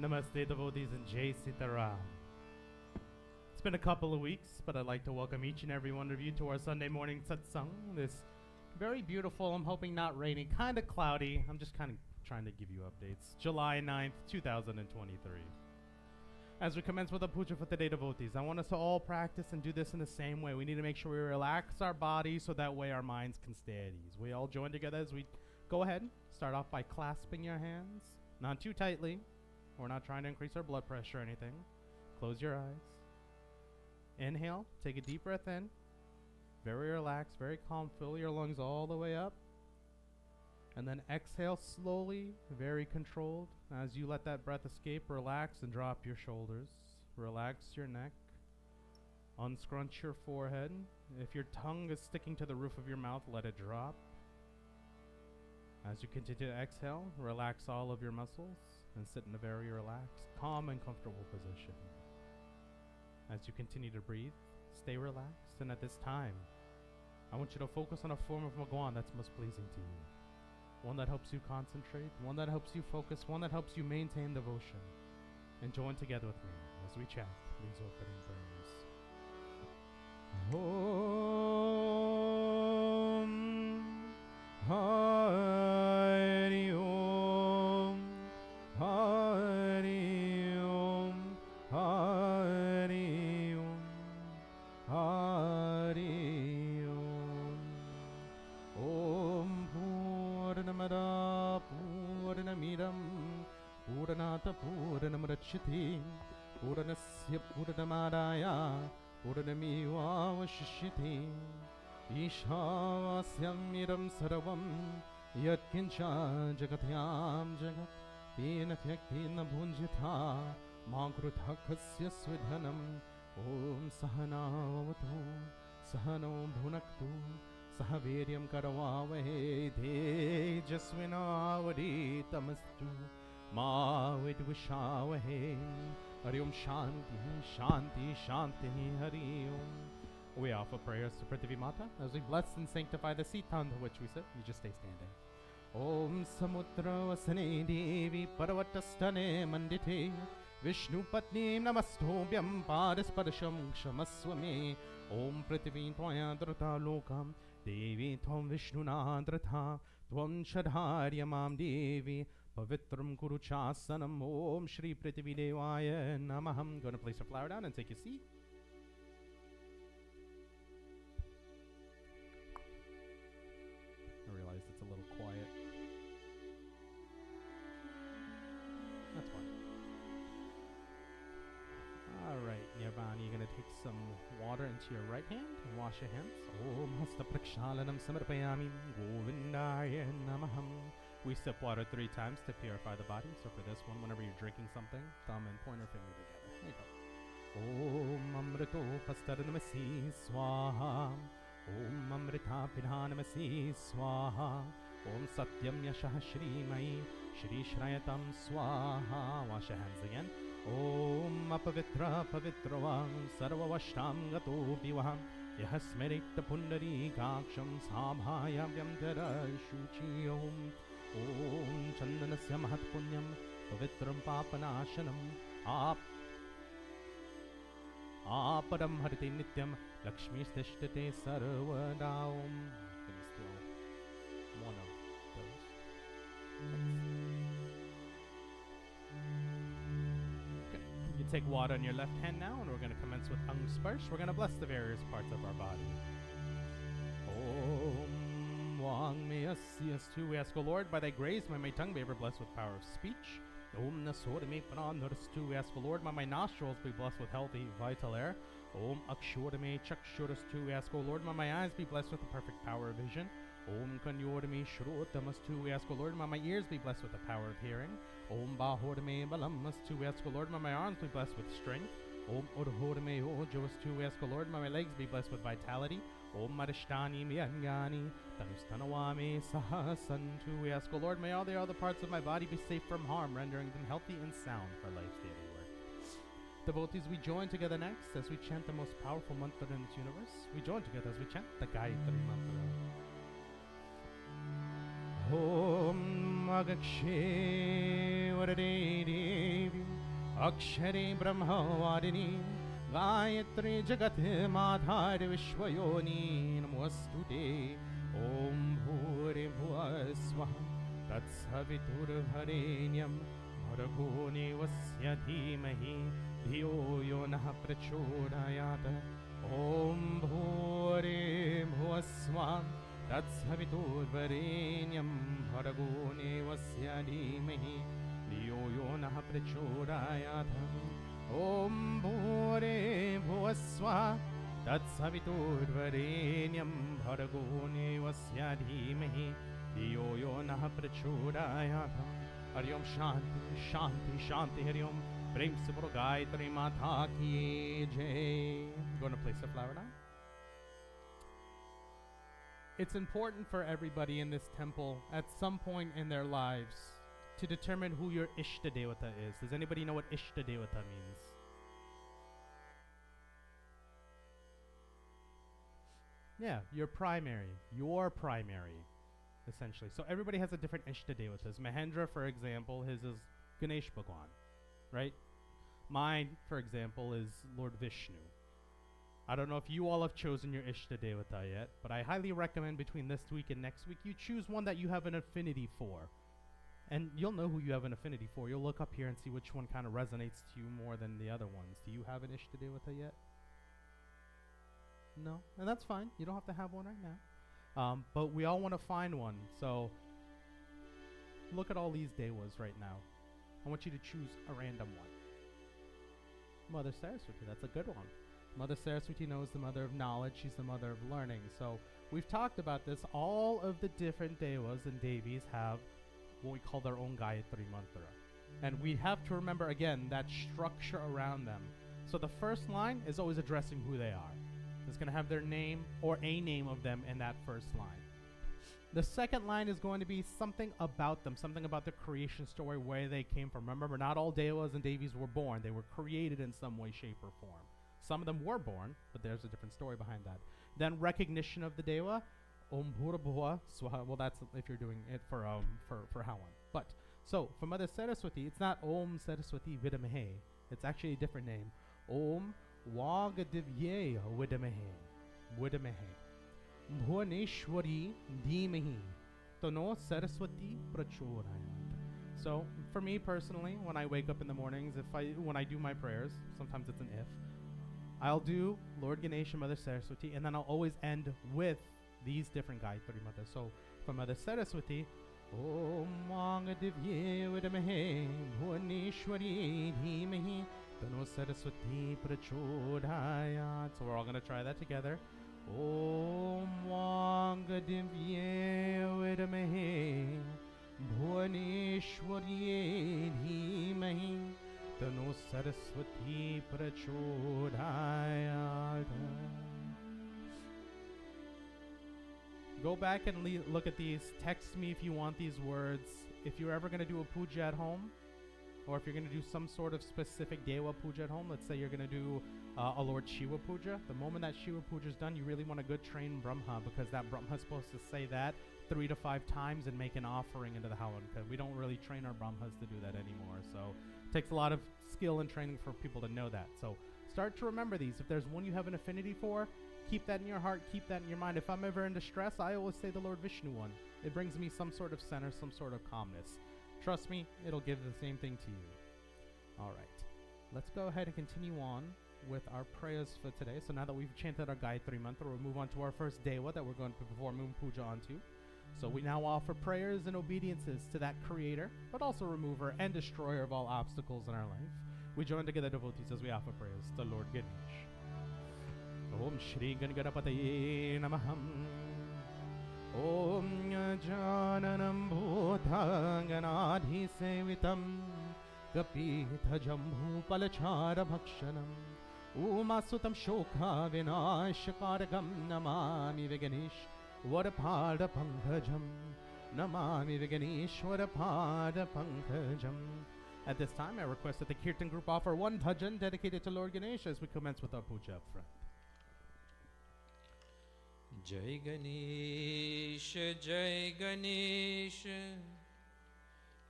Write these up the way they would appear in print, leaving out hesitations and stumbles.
Namaste, devotees, and Jai Sita Ram. It's been a couple of weeks, but I'd like to welcome each and every one of you to our Sunday morning satsang. This very beautiful, I'm hoping not rainy, kind of cloudy. I'm just kind of trying to give you updates. July 9th, 2023. As we commence with the puja for today, devotees, I want us to all practice and do this in the same way. We need to make sure we relax our bodies so that way our minds can stay at ease. We all join together as we go ahead. Start off by clasping your hands, not too tightly. We're not trying to increase our blood pressure or anything. Close your eyes. Inhale, take a deep breath in. Very relaxed, very calm. Fill your lungs all the way up. And then exhale slowly, very controlled. As you let that breath escape, relax and drop your shoulders. Relax your neck. Unscrunch your forehead. If your tongue is sticking to the roof of your mouth, let it drop. As you continue to exhale, relax all of your muscles and sit in a very relaxed, calm, and comfortable position. As you continue to breathe, stay relaxed, and at this time, I want you to focus on a form of Bhagwan that's most pleasing to you. One that helps you concentrate, one that helps you focus, one that helps you maintain devotion. And join together with me as we chant these opening prayers. Om Hari Om Hari Om Hari Om Hari Om. Om Purnamada Purnamidam Purnata Purnamudachyate Purnasya Purnamadaya Purnamivavashishyate Ishavasyam idam sarvam yatkincha jagatyam jagat tena tyaktena bhunjitha makrutakhasya svidhanam. Om sahana vavatu sahano bhunaktu sahaviryam karavavahe tejasvinavaditamastu ma vidvishavahe. Hari Om Shanti Shanti Shanti Hari Om. We offer prayers to Prithvi Mata as we bless and sanctify the seat on which we sit. You just stay standing. Om Samudra Vasane Devi Parvatastane Mandite Vishnu Patni Namastobhyam Padaspadasham Kshamaswame. Om Prithvi Tvaya Drata Lokam Devi Tvam Vishnu Nadrata Tvam Shadharyamam Devi Pavitram Kuru Chasanam. Om Shri Prithvi Devaya Namaham. Going to place a flower down and take your seat. I realize it's a little quiet. That's fine. Alright, Nirvana, you're going to take some water into your right hand and wash your hands. Om Hasta Prakshalanam Samarpayami Govindaya Namaham. We sip water 3 times to purify the body. So for this one, whenever you're drinking something, thumb and pointer finger together. There you go. Om Amrito Pastaranamasi Swaha. Om Amrita Pidhanamasi Swaha. Om Satyam Yashah Shrimai Shri Shrayatam Swaha. Wash your hands again. Om Apavitra Pavitravam Sarvavashtam Gato Bivaham Yahasmerita Pundari Kaksham Sabhayam Yamtara Shuchi. Om Chandanasya Mahatpunyam Pavitram Papanashanam Aparam Hariti Nityam Lakshmi Stishtate Sarvada. Om. Can you steal one of those? Okay. You take water in your left hand now, and we're going to commence with Ang Sparsh. We're going to bless the various parts of our body. Om Wang Me Asyastu. We ask, O Lord, by thy grace, may my tongue be ever blessed with power of speech. Om Nasodame Pranarastu. We ask, O Lord, may my nostrils be blessed with healthy, vital air. Om Akshorame Chakshurastu. We ask, O Lord, may my eyes be blessed with the perfect power of vision. Om Kanyorame Shrotamastu. We ask, O Lord, may my ears be blessed with the power of hearing. Om Bahorame Balamastu. We ask, O Lord, may my arms be blessed with strength. Om Urhorame Ojoastu. We ask, O Lord, may my legs be blessed with vitality. Om Marishtani Myangani Tanustanawame Sahasantu. We ask, O Lord, may all the other parts of my body be safe from harm, rendering them healthy and sound for life's daily work. Devotees, we join together next as we chant the most powerful mantra in this universe. We join together as we chant the Gayatri Mantra. Om Agakshe Varade Devi अक्षरे ब्रह्मवादिनी गायत्री जगत् माधार विश्वयोनि नमोऽस्तु ते ॐ भूर्भुवः स्वः तत्सवितुर्वरेण्यं भर्गो देवस्य धीमहि धियो यो नः प्रचोदयात् ॐ भूर्भुवः स्वः तत्सवितुर्वरेण्यं भर्गो देवस्य धीमहि धियो यो नः प्रचोदयात् ॐ भूर्भुवः स्वः तत्सवितुर्वरेण्यं भर्गो देवस्य धीमहि धियो यो नः प्रचोदयात् हरि ओम शांति शांति शांति हरि ओम प्रेम से बोलो गायत्री माता की जय. Going to place a flower now. It's important for everybody in this temple at some point in their lives to determine who your Ishta Devata is. Does anybody know what Ishta Devata means? Yeah, your primary, essentially. So everybody has a different Ishta Devatas. Mahendra, for example, his is Ganesh Bhagwan, right? Mine, for example, is Lord Vishnu. I don't know if you all have chosen your Ishta Devata yet, but I highly recommend between this week and next week, you choose one that you have an affinity for. And you'll know who you have an affinity for. You'll look up here and see which one kind of resonates to you more than the other ones. Do you have an Ishta Devata yet? No? And that's fine. You don't have to have one right now. But we all want to find one. So look at all these devas right now. I want you to choose a random one. Mother Saraswati, that's a good one. Mother Saraswati knows the mother of knowledge. She's the mother of learning. So we've talked about this. All of the different devas and devis have what we call their own Gayatri mantra. And we have to remember, again, that structure around them. So the first line is always addressing who they are. It's going to have their name or a name of them in that first line. The second line is going to be something about them, something about the creation story, where they came from. Remember, not all devas and devis were born. They were created in some way, shape, or form. Some of them were born, but there's a different story behind that. Then recognition of the deva. Om Bhura Bhuva Swaha. Well, that's if you're doing it for Hawan. But, so, for Mother Saraswati, it's not Om Saraswati Vidamahe. It's actually a different name. Om Vagadivye Vidamahe. Bhuvaneshwari Dhimahi Tano Saraswati Prachodayat. So, for me personally, when I wake up in the mornings, when I do my prayers, sometimes it's an if, I'll do Lord Ganesha, Mother Saraswati, and then I'll always end with these different Gayatri mantras. So, for Mother Saraswati, Om Vagadivye Vidamahe Bhuvaneshwari Dhimahi Tano Saraswati Prachodayat. So we're all going to try that together. Om Vagadivye Vidamahe Bhuvaneshwari Dhimahi Tano Saraswati Prachodayat. Go back and look at these. Text me if you want these words. If you're ever going to do a puja at home, or if you're going to do some sort of specific Deva puja at home, let's say you're going to do a Lord Shiva puja. The moment that Shiva puja is done, you really want a good trained Brahma, because that Brahma is supposed to say that 3 to 5 times and make an offering into the Hawan. Because we don't really train our Brahmas to do that anymore. So it takes a lot of skill and training for people to know that. So start to remember these. If there's one you have an affinity for, keep that in your heart, keep that in your mind. If I'm ever in distress, I always say the Lord Vishnu one. It brings me some sort of center, some sort of calmness. Trust me, it'll give the same thing to you. All right, let's go ahead and continue on with our prayers for today. So now that we've chanted our Gayatri mantra, we'll move on to our first Deva that we're going to perform Moon Puja onto. So we now offer prayers and obediences to that creator, but also remover and destroyer of all obstacles in our life. We join together, devotees, as we offer prayers to Lord Ganesh. Om Shri Gangadapataye Namaham. Om Jananam Bhutanganadhi Sevitam Kapitha Jambhu Palachara Bhakshanam Umasutam Shokha Vinashakaragam Namami Viganesh Varapada Pankajam Namami Viganeshwara Pada Pankajam. At this time, I request that the Kirtan group offer one bhajan dedicated to Lord Ganesh as we commence with our puja up front. Jai Ganesh, Jai Ganesh,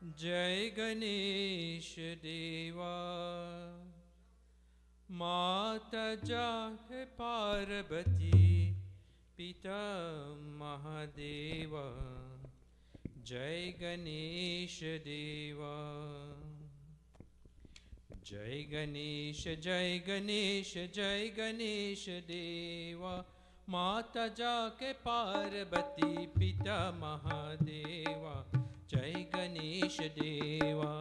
जय गणेश देवा माता जाट पार्वती पिता महादेवा जय गणेश देवा जय गणेश जय गणेश जय गणेश देवा माता जाके पार्वती पिता महादेवा जय गणेश देवा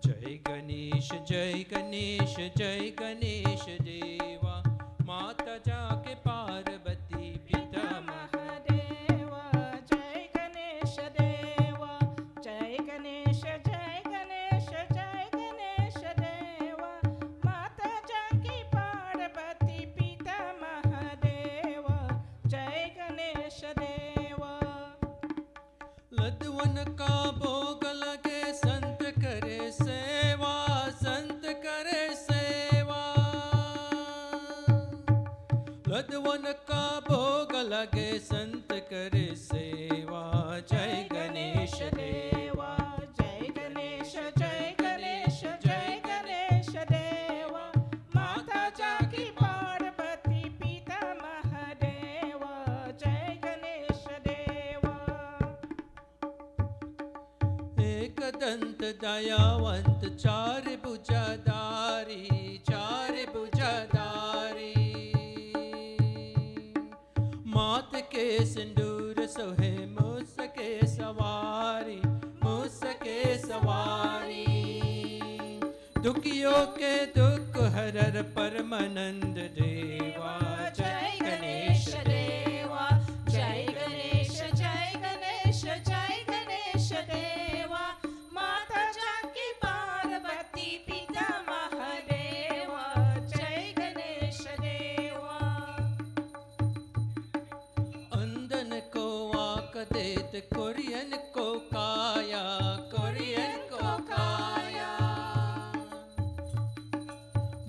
जय गणेश जय गणेश जय गणेश देवा माता जाके पार्वती पिता महादेवा जय गणेश देवा जय गणेश जय गणेश जय गणेश देवा माता जानकी पार्वती पिता महादेवा जय गणेश देवा लदवन का भोग लगे संत करे सेवा संत करे सेवा लदवन का भोग लगे संत करे सेवा जय गणेश देवा जय गणेश जय गणेश जय गणेश देवा माता जानकी पार्वती पिता महादेवा जय गणेश देवा एक दंत दयावंत चार भुजाधारी चार भुजाधारी मात के सिंदूर सोहे मुसके सवारी मुसके सवारी दुखियों के दुख हरर परमानंद देवा जय गणेश देवा जय गणेश जय गणेश जय गणेश देवा माता जानकी पार्वती पिता महादेवा जय गणेश देवा अंधन को आँख देत कुरियन को काया कुरियन को काया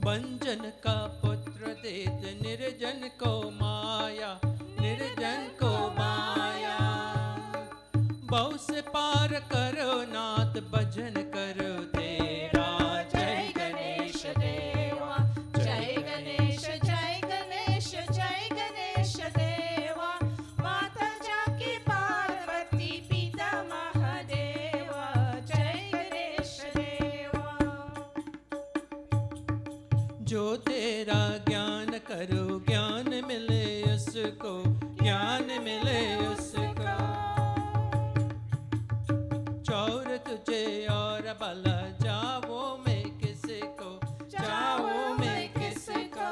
बंजन का पुत्र देत निर्जन को माया निर्जन को माया बहु से पार करो नाथ भजन करो तेरा जय गणेश देवा जय गणेश जय गणेश जय गणेश देवा माता जानकी पार्वती पिता महादेवा जय गणेश देवा जो तेरा ज्ञान करो ज्ञान मिले उसको ज्ञान मिले उसको चौर तुझे और भला जाओ मैं किसको जाओ मैं किसको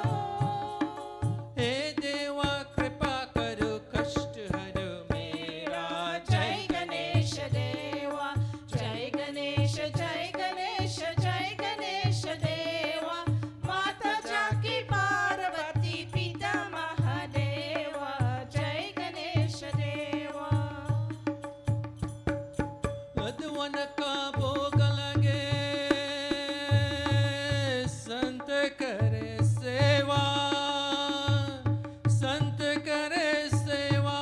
हे देवा कृपा करो कष्ट हरो मेरा जय गणेश देवा जय गणेश जय गणेश जय गणेश देवा माता जानकी पार्वती पिता महादेवा जय गणेश देवा लदवन का भोग लगे संत करे सेवा संत करे सेवा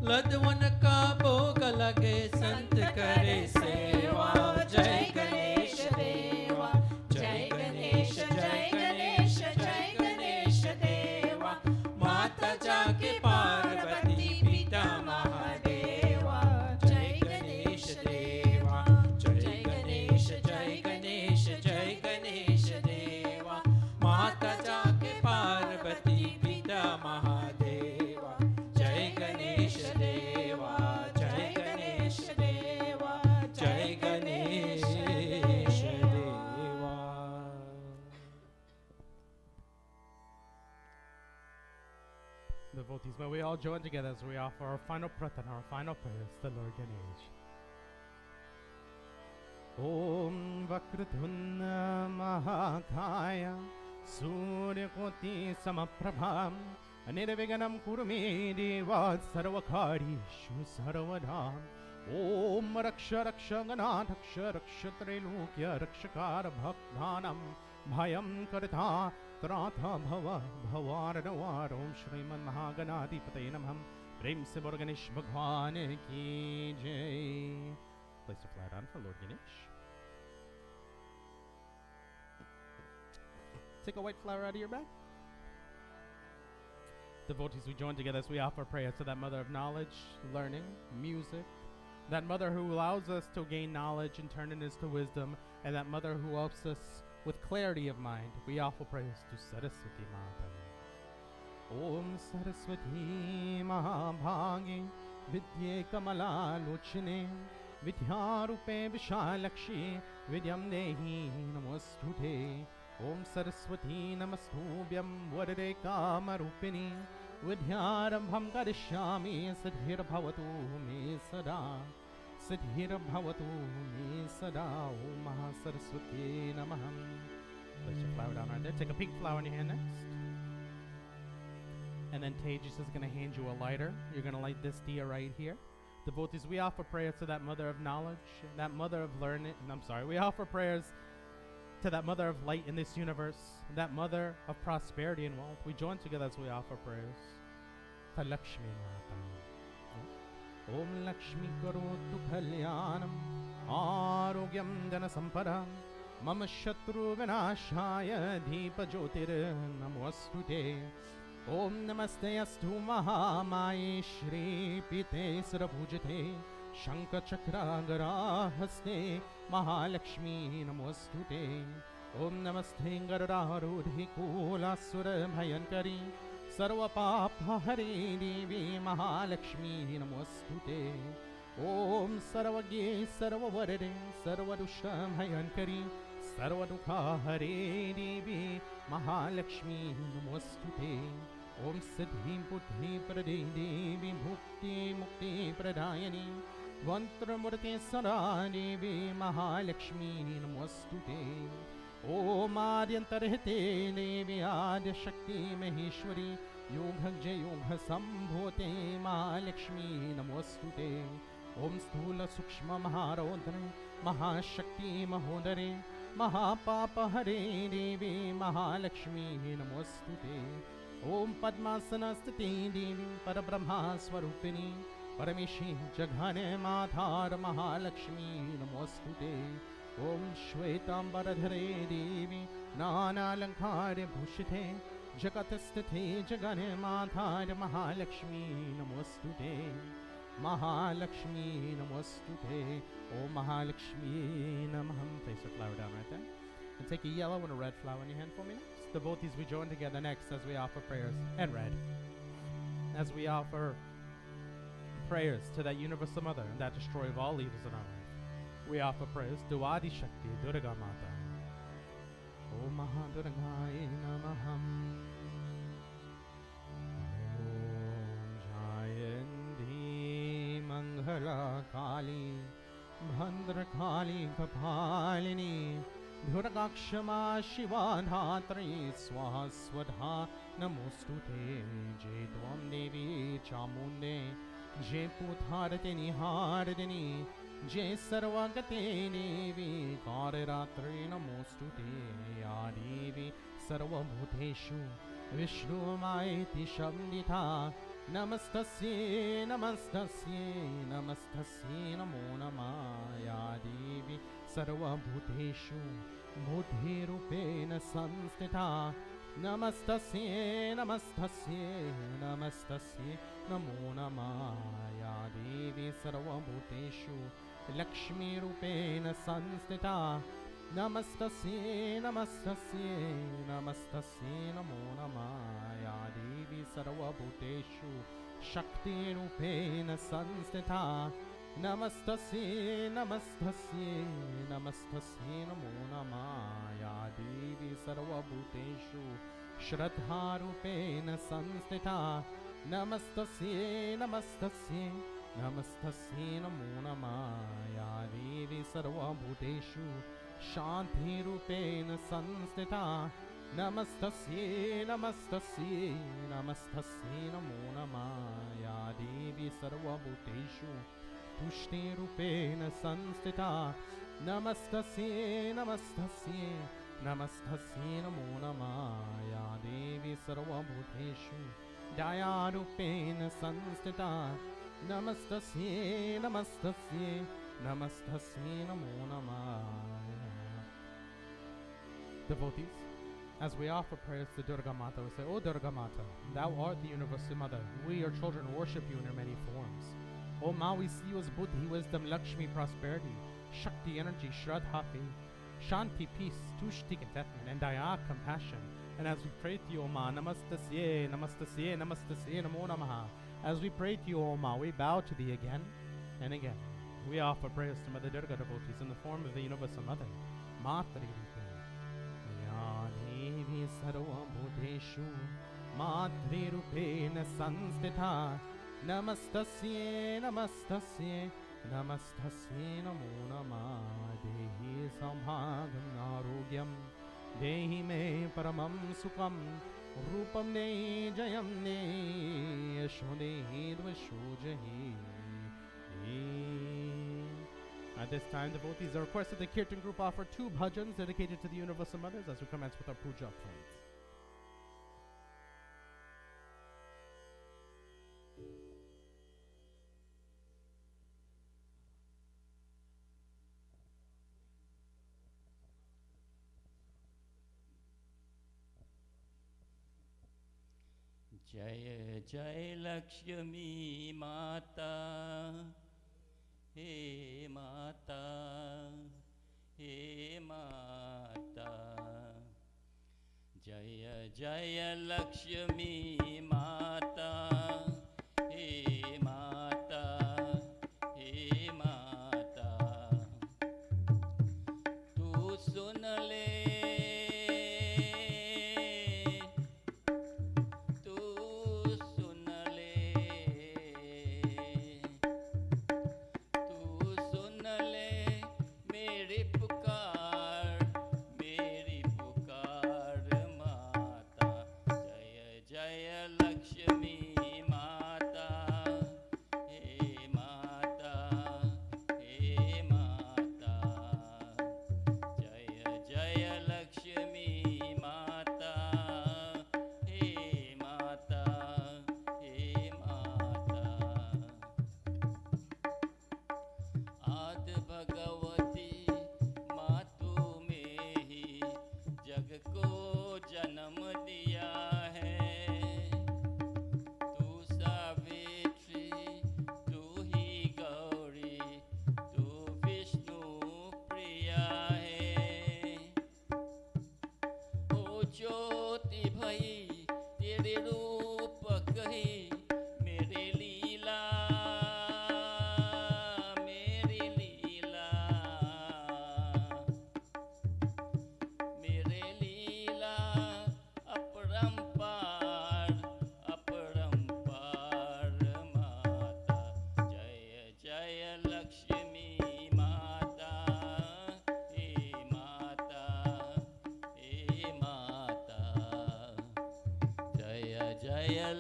लदवन का भोग लगे संत करे सेवा जय गणेश देवा जय गणेश जय गणेश जय गणेश देवा माता जानकी पार्वती पिता महादेवा जय गणेश देवा जय गणेश जय गणेश जय गणेश देवा माता जाके पार्वती पिता महादेवा जय गणेश देवा जय गणेश देवा जय गणेश देवा Devotees, may we all join together as we offer our final pratana, our final prayers to Lord Ganesh. Om Vakratunda Mahakaya Suryakoti Samaprabham Nirviganam Kurumi Deva Sarvakarishu Sarvadam Om Raksha Raksha Ganat Raksha Raksha Trilukya Rakshakara Bhaktanam Bhayam Karta Tratha Bhava Bhavaradavar Om Shriman Mahaganadipatay Namaham Prem se bolo Ganesh Bhagwan ki jai. Place a flat on for Lord Ganesh. Take a white flower out of your bag. Devotees, we join together as we offer prayers to that mother of knowledge, learning, music, that mother who allows us to gain knowledge and turn it into wisdom, and that mother who helps us with clarity of mind. We offer prayers to Saraswati Mata. Om Saraswati Mahabhagi Vidye Kamala Lochine Vidyarupe Vishalakshi Vidyam Dehi Namostute. Om Saraswati Namastubhyam Varade Kamarupini Vidyarambham Karishyami Siddhir Bhavatu Me Sada Siddhir Bhavatu Me Sada. Om Maha Saraswati Namaham. Place your flower down right there. Take a pink flower in your hand next. And then Tejas is going to hand you a lighter. You're going to light this diya right here. Devotees, we offer prayers to that mother of knowledge, that mother of learning. We offer prayers to that mother of light in this universe, that mother of prosperity and wealth. We join together as we offer prayers to Lakshmi Mata. Om Lakshmi Karotu Kalyanam Arogyam Jana Sampadam Mama Shatru Vinashaya Deepa Jyotir Namostute. Om Namaste Astu Mahamaye Shri Pite Sarabhujate Shankha Chakra Garahaste Mahalakshmi Namostute. Om Namaste Garudarudhi Kulasura Bhayankari Sarva Papa Hari Devi Mahalakshmi Namostute. Om Sarvagye Sarvavarade Sarvadusha Bhayankari Sarva Dukha Hari Devi Mahalakshmi Namostute. Om Siddhi Buddhi Prade Devi Bhukti Mukti Pradayani Vantramurti Sada Devi Mahalakshmi Namostute. Om Adyantarhite Devi Adi Shakti Maheshwari Yoghagya Yogha Sambhote Mahalakshmi Namostute. Om Sthula Sukshma Maharodra Mahashakti Mahodare Mahapapa Hare Devi Mahalakshmi Namostute. Om Padmasana Sthiti Devi Parabrahma Swarupini Parameshi Jaghane Madhar Mahalakshmi Namostute. Om Shvetambaradhare Devi Nana Lankare Bhushite Jagatastate Jagane Madhar Mahalakshmi Namostute. Mahalakshmi Namostute. Om Mahalakshmi Namaham. Place a flower down right there. And take a yellow and a red flower in your hand for me next. Devotees, we join together next as we offer prayers. And red. As we offer prayers to that universal mother and that destroyer of all evils in our life. We offer prayers to Adi Shakti Durga Mata. Om Mahadurgaye Namaham. Mangala Kali Bhandra Kali Kapalini Durgakshama Shiva Dhatri Swaha Swadha Namostute. Jai Dvam Devi Chamunde Jai Putharatini Hardini Jai Sarvagate Devi Kararatri Namostute. Ya Devi Sarvabhuteshu Vishnu Maiti Shabdita. Namastasye, Namastasye, Namastasye, Namo Namah. Ya Devi Sarva Bhuteshu Buddhi Rupena Sanstita. Namastasye, Namastasye, Namastasye, Namo Namah. Ya Devi Sarva Bhuteshu Lakshmi Rupena Sanstita. Namastasye, Namastasye, Namastasye, Namo Namah. Ya Devi Sarva Bhuteshu Shakti Rupena Sanstita. Namastasye, Namastasye, Namastasye, Namo Namah. Ya Devi Sarva Bhuteshu Shraddha Rupena Sanstita. Namastasye, Namastasye, Namastasye, Namo Namah. Ya Devi Sarva Bhuteshu Shanti Rupena Sanstita. Namastasye, Namastasye, Namastasye, Namo Namah. Ya Devi Sarva Bhuteshu Pushti Rupena Sanstita. Namastasye, Namastasye, Namastasye, Namo Namah. Ya Devi Sarva Bhuteshu Dayarupena Sanstita. Namastasye, namastasye, namastasye namo namah. Devotees, as we offer prayers to Durga Mata, we say, O Durga Mata, thou art the universal mother. We, your children, worship you in your many forms. O Ma, we see you as Buddhi, wisdom, Lakshmi, prosperity, Shakti, energy, Shraddha, faith, Shanti, peace, Tushti, contentment, and Daya, compassion. And as we pray to you, O Ma, Namastasye, Namastasye, Namastasye, Namo Namaha. As we pray to you, O Ma, we bow to thee again and again. We offer prayers to Mother Durga devotees in the form of the Universal Mother. Matri Rupe. Yadevi Sarvam Bhuteshu. Matri Rupena Sanstita. Namastasye, Namastasye, Namastasye Namo Namah. Dehi Samhagam Arogyam. Dehi me Paramam Sukham. Rupam ne jayam ne yasho ne dvasho jahi. At this time, devotees are requested the Kirtan group offer 2 bhajans dedicated to the Universal Mothers as we commence with our puja friends. जय जय लक्ष्मी माता, हे माता, हे माता. जय जय लक्ष्मी माता, हे माता, हे माता. तू सुन ले,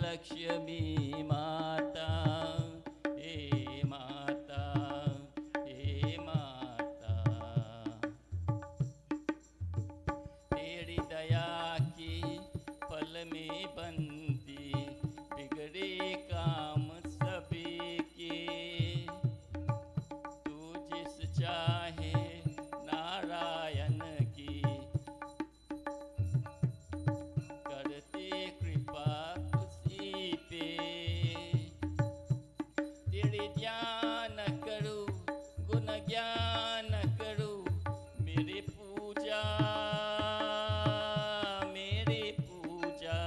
लक्ष्मी माता, हे माता, हे माता. तेरी दया की पल में बनती बिगड़े काम सभी के. तू जिस चाहे नारायण की करते कृपा तेरे ध्यान करूं, गुण ज्ञान करूं, मेरे पूजा, मेरे पूजा.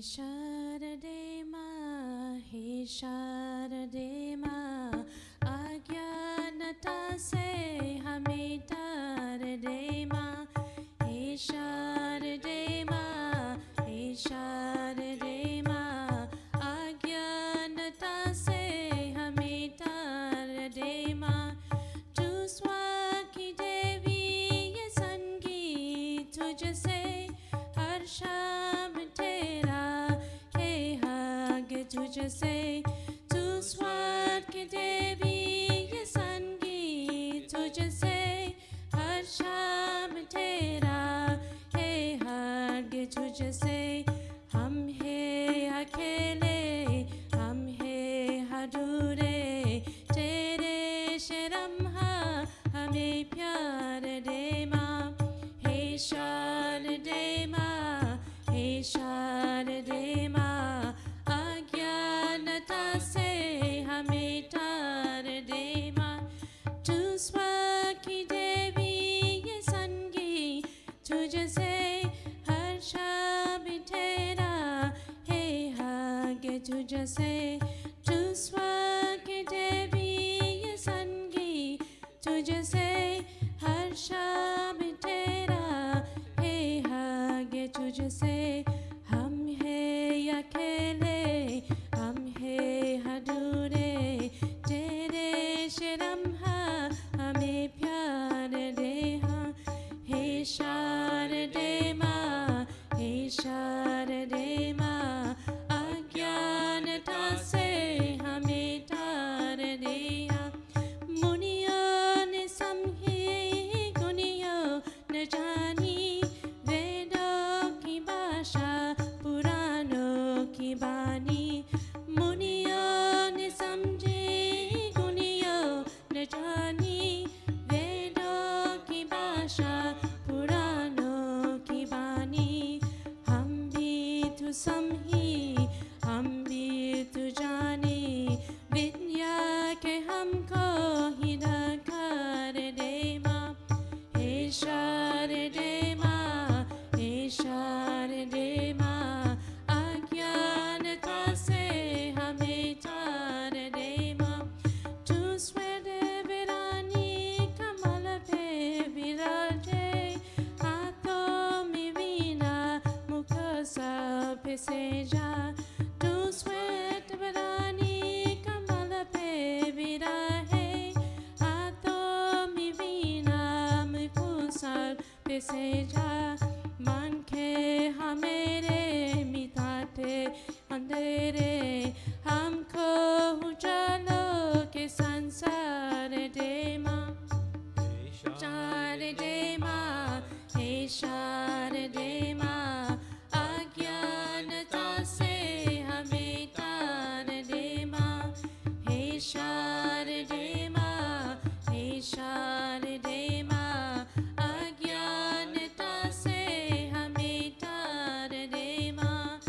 शारदे माँ, हे शारदे माँ, अज्ञानता से हमें तार दे माँ। हे शारदे माँ, हे शारदे माँ, अज्ञानता से हमें तार दे माँ। तू स्वा की देवी ये संगीत तुझसे हर शाम तेरा हे हग तुझसे। तू स्वर की देवी ये संगीत तुझसे हर शाम तेरा हे हग तुझसे। हम है अकेले, हम है अधूरे, तेरे शर्म हमें प्यार दे माँ। हे शारदे माँ, हे शारदे माँ, अज्ञानता से हमें तार दे माँ। तू स्वा की देवी ये संगी तुझसे हर शाम तेरा हे हग तुझसे। तू स्वा की देवी ये संगी तुझसे हर शाम तेरा हे हग तुझसे। हम है अकेले, हम है अधूरे, तेरे शर्म हमें प्यार दे हाँ। हे शारदे माँ, हे शारदे माँ, अज्ञानता से हमें तार दे हाँ। मुनियों ने समझी गुनियों न जानी, वेदों की भाषा पुराणों की बानी। मुनियों ने समझी गुनियों न जानी, वेदों की भाषा पुराणों की बानी। हम भी तू समझी, हम भी तू जानी, विद्या के हमको ही नकार दे माँ। हे शारदे माँ, हे शारदे माँ, अज्ञानता से हमें तार दे माँ। तू स्वेद विरानी कमल पे विराजे, हाथों में वीणा मुख सब से जा। तू स्वेद विरानी कमल पे विराजे, हाथों में वीणा मुख सब से जा। मन के हमेरे मिटाते अंधेरे, हमको उजालों के संसार दे माँ। शारदे माँ, हे शारदे माँ, अज्ञानता से हमें तार दे माँ। हे शारदे माँ, हे शारदे माँ, अज्ञानता से हमें तार दे माँ।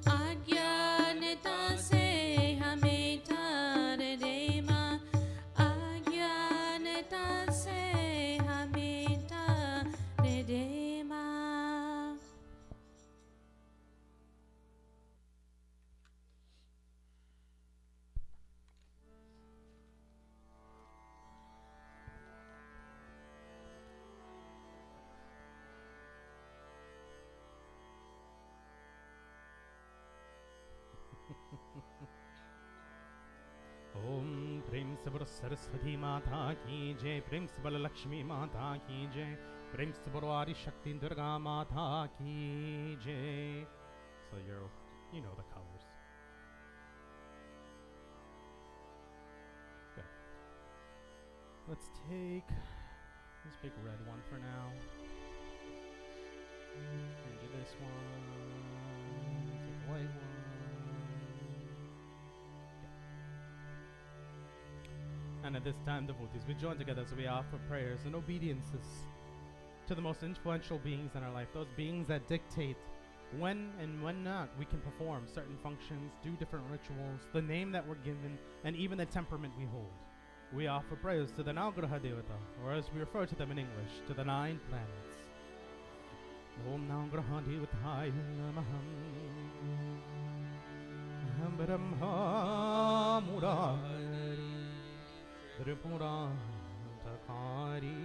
अज्ञानता से हमें तार दे माँ, अज्ञानता से हमें तार दे माँ। ओम प्रेम से बोलो सरस्वती माता की जय, प्रेम से बोलो लक्ष्मी माता की जय, प्रेम से बोलो आदि शक्ति दुर्गा माता की जय. So you know the colors. Good. Let's take this big red one for now. And do this one. Take the white one. And at this time, devotees, we join together as we offer prayers and obediences to the most influential beings in our life, those beings that dictate when and when not we can perform certain functions, do different rituals, the name that we're given, and even the temperament we hold. We offer prayers to the Navgraha Devata, or as we refer to them in English, to the 9 planets. Om Nangrahandivataya Namaham. Aham Brahma Murari Tripurantakari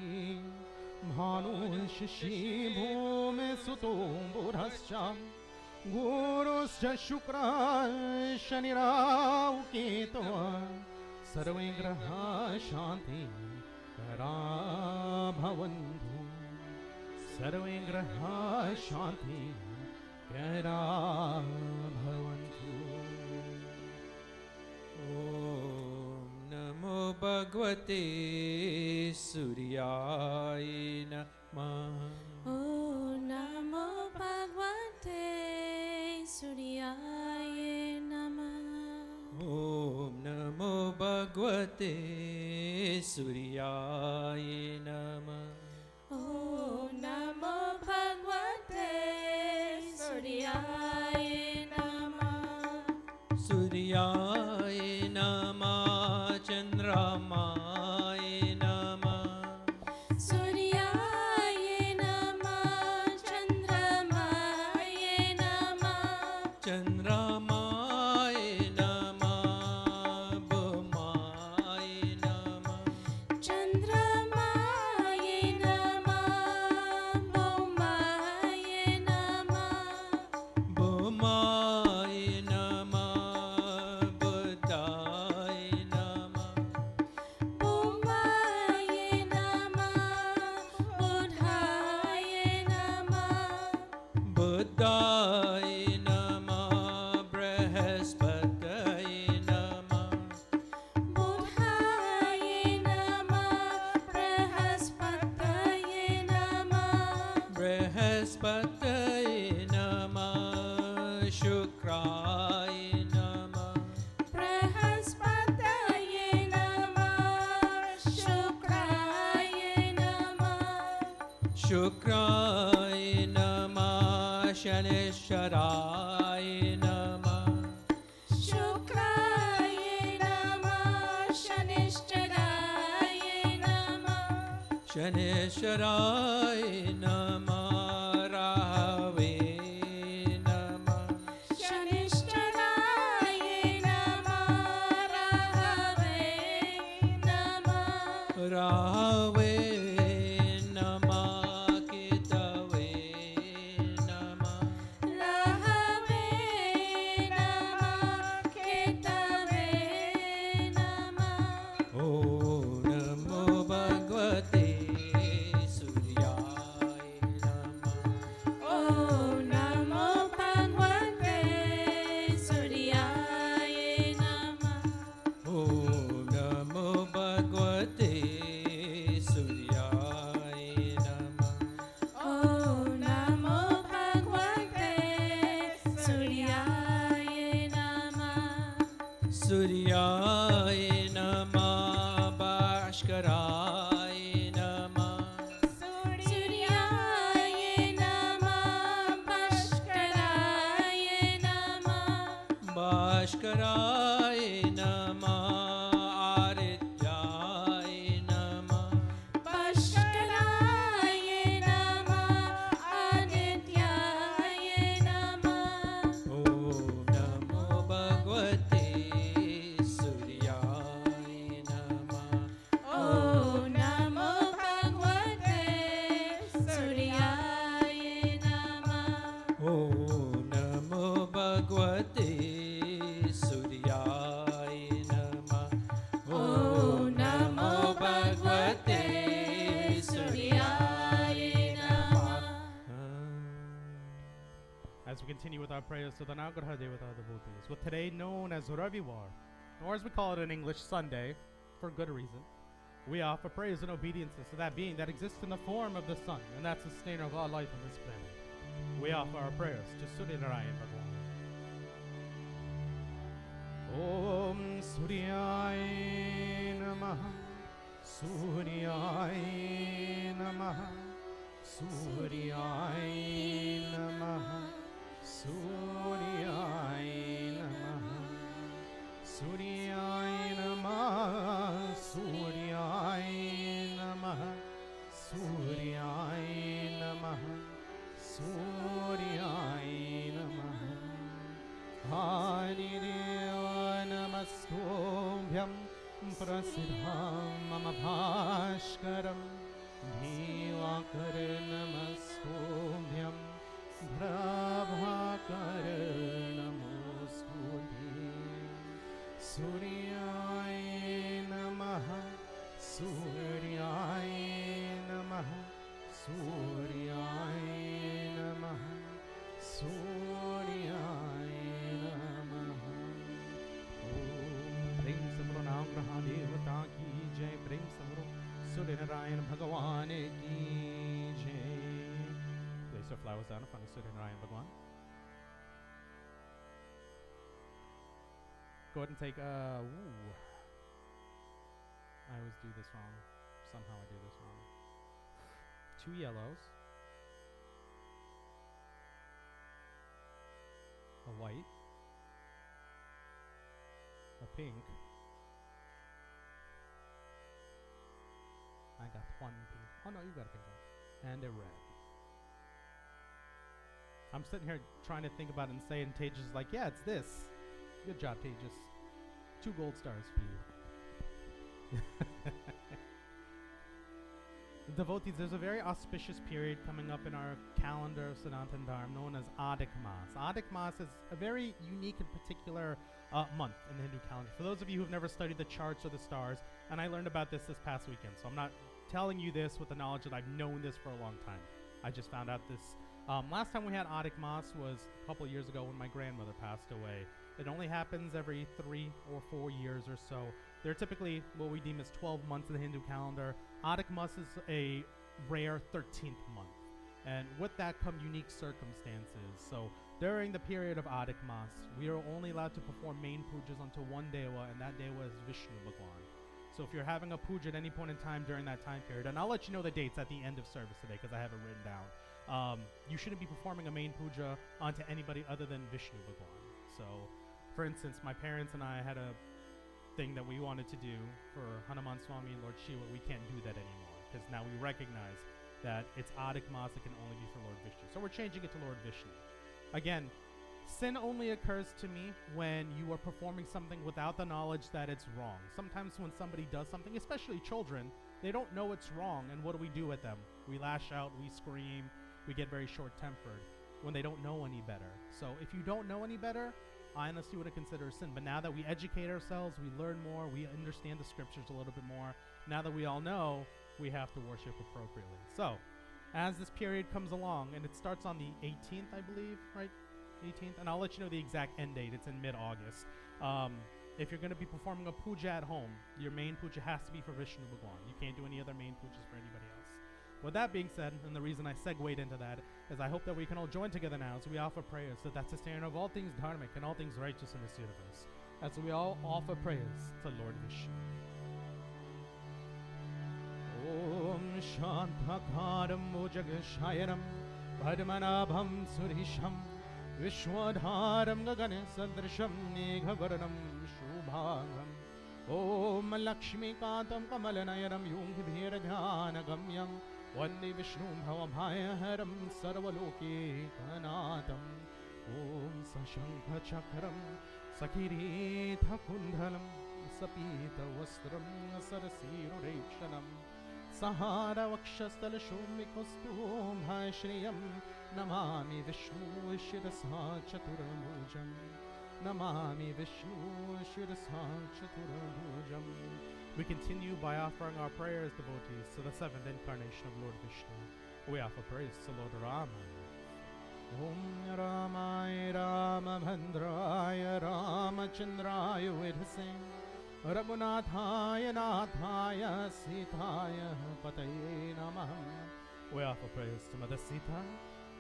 Bhanu Shashi Bhume Sutom Burhascha Guruscha Shukra Shanirau Ketava Sarve Graha Shanti Kara Bhavantu Sarve Graha Shanti Kara Bhavantu. Om Namo Bhagavate Suryaya Namah. Om Namo Bhagavate Suryaya Namah. Om Namo Bhagavate Suryaya Namah. Om Namo Bhagavate Suryaya Namah. Suryaya Namah Chandramaya Namah. Suryaya Namah Chandramaya Namah. Chandramaya Namah Bhumaya Namah. Chandramaya Namah Bhumaya Namah. Bhumaya Namah Buddhaya Namah. Bhumaya Namah Buddhaya Namah. Buddhaya Namah Brihaspataya Namah. Buddhaya Namah Brihaspataya Namah. Brihaspataya Namah Shukraya Namah. Brihaspataya Namah Shukraya Namah. Shukraya Namah Shanishwaraya Namah. Shukraya Namah Shanishwaraya Namah. Shanishwaraya Namah Rahave Namah. Shanishwaraya Namah Rahave Namah. Rahave Namah Ketave Namah. Rahave Namah Ketave Namah. Om Namo Bhagavate Suryaya Namah. Om Namo Bhagavate Suryaya Namah. Om Namo Bhagavate Suryaya Namah. Om Namo Bhagavate Suryaya Namah. Suryaya Namah Bhaskaraaya Namah. Suryaya Namah Bhaskaraaya Namah. Bhaskaraaya Namah Arityaya Namah. Bhaskaraaya Namah Adityaya Namah. Om Namo Bhagavate Suryaya Namah. Om Namo Bhagavate Suryaya Namah. Om Namo Bhagavate Suryaya Namah. Om Namo Bhagavate Suryaya Namah. As we continue with our prayers to the Navgraha Devata devotees, with today known as Ravivar, or as we call it in English, Sunday, for good reason, we offer praise and obediences to that being that exists in the form of the sun, and that sustainer of all life on this planet. We offer our prayers to Surya Narayan Bhagwan. Om Suryaya Namaha, Suryaya Namaha, Suryaya Namaha, Suryaya Namaha, Suryaya Namaha, Suryaya Namaha, Suryaya Namaha, प्रसिद्धं मम भास्करं दिवाकर नमस्तुभ्यं प्रभाकर नमोस्तुते सूर्याय नमः सूर्याय नमः सूर्याय नमः सूर्याय नमः। ओम प्रेम से बोलो नवग्रह देवता की जय। प्रेम से बोलो सूर्य नारायण भगवान की जय। Place your flowers down in front of Surya Narayan Bhagwan. Go ahead and take I always do this wrong. Somehow I do this wrong. 2 yellows, a white, a pink. I got 1 pink. Oh no, you got a pink one. And a red. I'm sitting here trying to think about it and say, and Tejas is like, yeah, it's this. Good job, Tejas. 2 gold stars for you. Devotees, there's a very auspicious period coming up in our calendar of Sanatana Dharma known as Adhik Mas. Adhik Mas is a very unique and particular month in the Hindu calendar. For those of you who've never studied the charts or the stars, and I learned about this past weekend, so I'm not telling you this with the knowledge that I've known this for a long time. I just found out this. Last time we had Adhik Mas was a couple of years ago when my grandmother passed away. It only happens every 3 or 4 years or so. There are typically what we deem as 12 months in the Hindu calendar. Adhik Mas is a rare 13th month. And with that come unique circumstances. So during the period of Adhik Mas, we are only allowed to perform main pujas onto one dewa, and that dewa is Vishnu Bhagwan. So if you're having a puja at any point in time during that time period, and I'll let you know the dates at the end of service today because I have it written down, you shouldn't be performing a main puja onto anybody other than Vishnu Bhagwan. So, for instance, my parents and I had a thing that we wanted to do for Hanuman Swami and Lord Shiva. We can't do that anymore because now we recognize that it's Adhik Mas, it can only be for Lord Vishnu. So we're changing it to Lord Vishnu. Again, sin only occurs to me when you are performing something without the knowledge that it's wrong. Sometimes when somebody does something, especially children, they don't know it's wrong, and what do we do with them? We lash out, we scream, we get very short-tempered when they don't know any better. So if you don't know any better, I honestly wouldn't consider a sin. But now that we educate ourselves, we learn more, we understand the scriptures a little bit more, now that we all know, we have to worship appropriately. So, as this period comes along, and it starts on the 18th, I believe, right? 18th, and I'll let you know the exact end date. It's in mid-August. If you're going to be performing a puja at home, your main puja has to be for Vishnu Bhagwan. You can't do any other main pujas for anybody else. With that being said, and the reason I segued into that is I hope that we can all join together now as we offer prayers to that sustainer of all things dharmic and all things righteous in this universe. As we all offer prayers to Lord Vishnu. Om Shantakaram Mujagashayanam Padmanabham Surisham Vishwadharam Gagane Sadrisham Meghavarnam Shubhagam Om Lakshmi Kantam Kamalanayanam Yungibhiradhyanagamyam Vande Vishnu Bhavabhayaharam Sarvaloke Kanatam Om Sashankha Chakram Sakiretha Kundhalam Sapita Vastram Sarasirurekshanam Sahara Vakshastal Shumikostum Bhashriyam Namami Vishnu Shirasa Chaturamujam Namami Vishnu Shirasa Chaturamujam. We continue by offering our prayers, devotees, to the 7th incarnation of Lord Vishnu. We offer praise to Lord Rama. Om Ramaya Ramabhandraya Ramachandraya Vidhase Raghunathaya Nathaya Sitaya Pataye Namah. We offer praise to Mother Sita.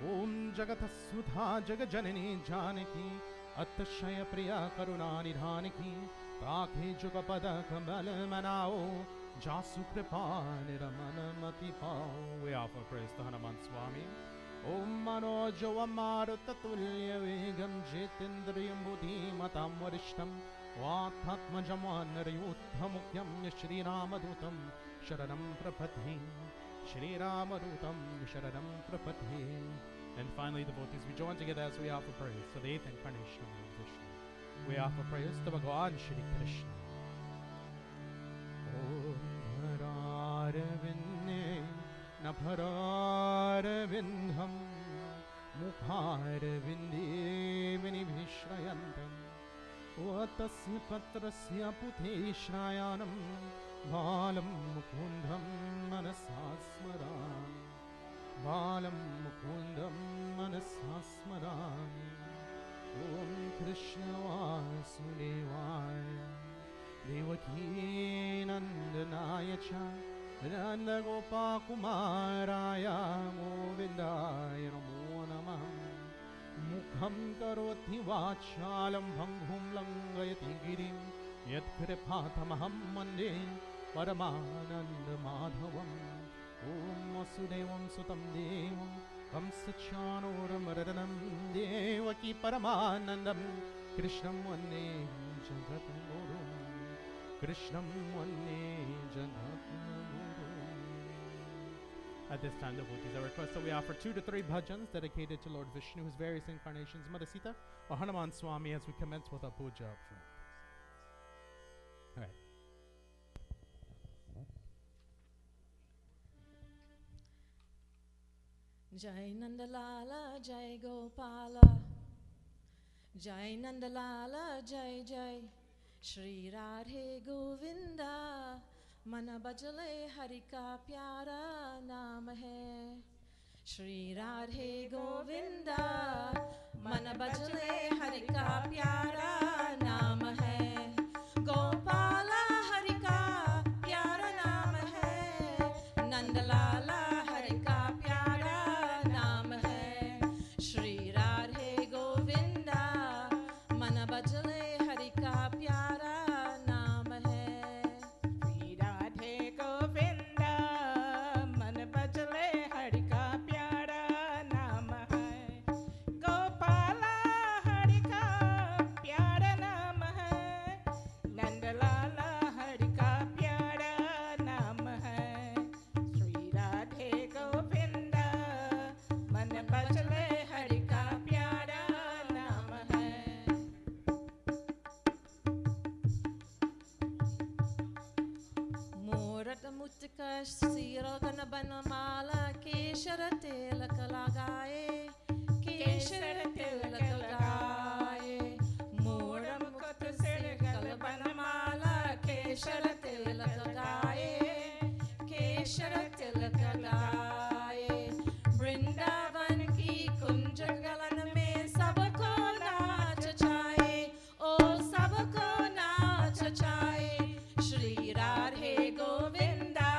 Om Jagatasudha Jagajanini Janaki Attashaya Priya Karuna Nidhaniki Takhi Jugapada Kamal Manao Jasu Kripa Niramana Matipao. We offer praise to Hanuman Swami. Om Manojo Amarutatulya Vegam Jitindriyam Buddhi Matam Varishtam Vathatmajam Narayuthamukyam Shri Ramadutam Sharanam Prapathe Shri Ramadutam Sharanam Prapathe. And finally, devotees, we join together as we offer praise to the 8th incarnation of Lord Vishnu. We offer praise to Bhagavan Shri Krishna. धरारविन्दे नभरारविन्दं मुखारविन्दे विनिभिश्रयन्तम् तस्य पत्रस्य पुथेश्रायानं बालं मुकुन्दं मनसा स्मरामि बालं मुकुन्दं मनसा स्मरामि ॐ कृष्णवासुदेवाय देवकीनन्दनाय च नन्दगोपाकुमाराय गोविन्दाय नमो नमः मुखं करोति वाचालं भङ्गुं लङ्घयति गिरिं यत्कृपातमहं वन्दे परमानन्दमाधवम् ॐ वसुदेवं सुतं देवं कंसचाणूरमर्दनं देवकी परमानन्दं कृष्णं वन्दे जगद्गुरुं कृष्णं वन्दे जगद्गुरुम्. At this time, devotees, I request that we offer 2 to 3 bhajans dedicated to Lord Vishnu, his various incarnations, Mother Sita, or Hanuman Swami, as we commence with our puja up front. All right. Jai Nandalala, Jai Gopala, Jai Nandalala, Jai Jai, Shri Radhe Govinda, Mana Bajale Hari Ka Pyara Naam Hai. Shri Radhe Govinda, Mana Bajale Hari Ka Pyara Naam Hai. Gopala Hari Ka Pyara Naam Hai. Nandalala Hari Ka Pyara Naam Hai. Shri Radhe Govinda, Mana Bajale Hari Ka Pyara Naam Hai. Shri Radhe Govinda, मन बजले हरि का प्यारा नाम है. गोपाला हरि का प्यारा नाम है. नंदलाला हरि का प्यारा नाम है. श्री राधे गोविंदा, मन बजले हरि का प्यारा नाम है. Morat Mutika Sirogana Banamala Keshara Tilaka Lagaye Keshara Tilaka Lagaye Moram Kota Sirikala Banamala Keshara Tilaka Lagaye Keshara Tilaka Lagaye Brindavan ki Kunjagalan mein sabko naach chaye O sabko naach chaye Shri Radhe Govinda,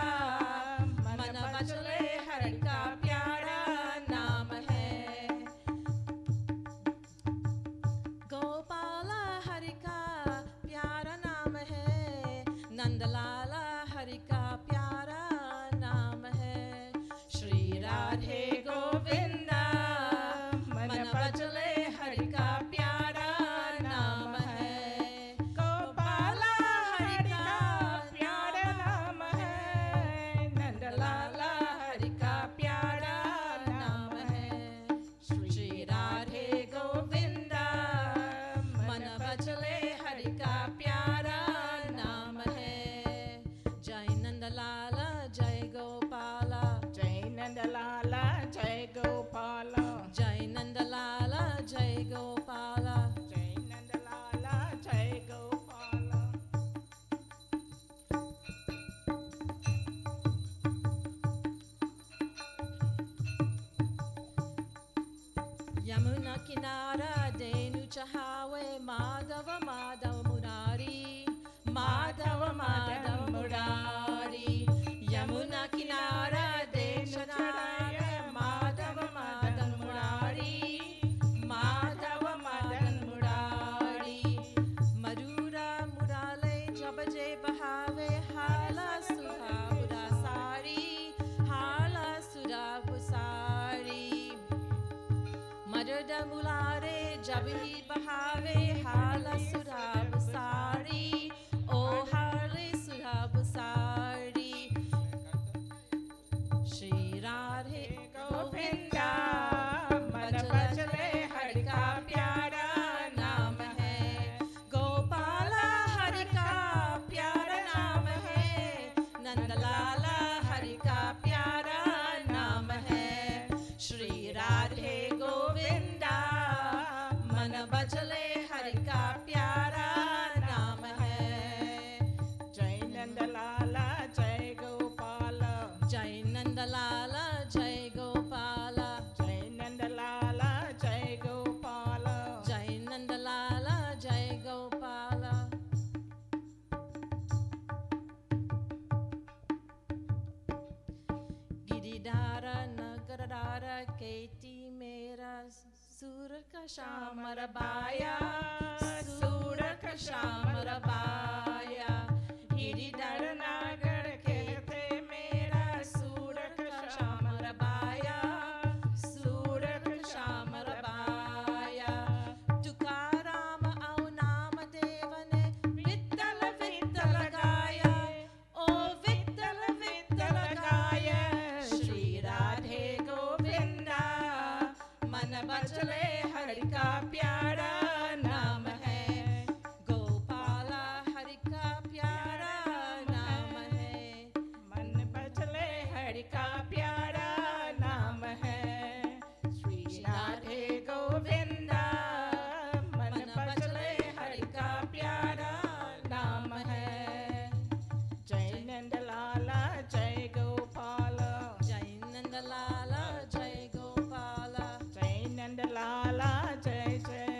Mana Bajale Hari Ka Pyara Naam Hai. Gopala Hari Ka Pyara Naam Hai. Nandalala Hari Ka Pyara Naam Hai. Shri Radhe Govinda, Mana Bajale Hari Ka Pyara Naam Hai. Gopala Hari का प्यारा नाम है. नंदलाला हरि का प्यारा नाम है. Shri Radhe Govinda, Mana Bajale Hari Ka Pyara Naam Hai. Jai Nandalala, Jai Gopala, जय नंदलाला जय Gopala. Jai Nandalala, Jai Gopala. जय नंदलाला जय Gopala. Yamuna Kinara, Denu Chahawe, Madhava Madhava Murari, Madhava Madhava Murari. Yamuna Kinara, Denu Chahawe, Madhava Madhava Murari, Madhava Madhava Murari. Madura Murale, Jabaje Bahave, Hala Sudha Budasari, Hala Sudha Busari. Madada Mulare, Jabhi Bahave, Hala Sudha Busari, O Hale Sudha Busari. Shri Radhe Govinda, मन बजले हरि का प्यारा नाम है. Gopala Hari Ka Pyara Naam Hai. Nandalala Jai Gopala Jai Nandalala Jai Gopala Jai Nandalala Jai Gopala Giridhara Nagaradhara Keti Mera Suraka Shamarabaya Suraka Shamarabaya Giridhara Nagara Kete Mera Suraka Shamarabaya Suraka Shamarabaya Tukarama Au Nama Devane Vittala Vittala Gaya O Vittala Vittala Gaya Shri Radhe Govinda मन बचले हरि का प्यारा नाम है गोपाला हरि का प्यारा नाम है मन बचले हरि का प्यारा नाम है श्री राधे गोविंदा मन बचले हरि का प्यारा नाम है जय नंदलाला जय गोपाला जय नंदलाला जय गोपाला जय नंदलाला जय जय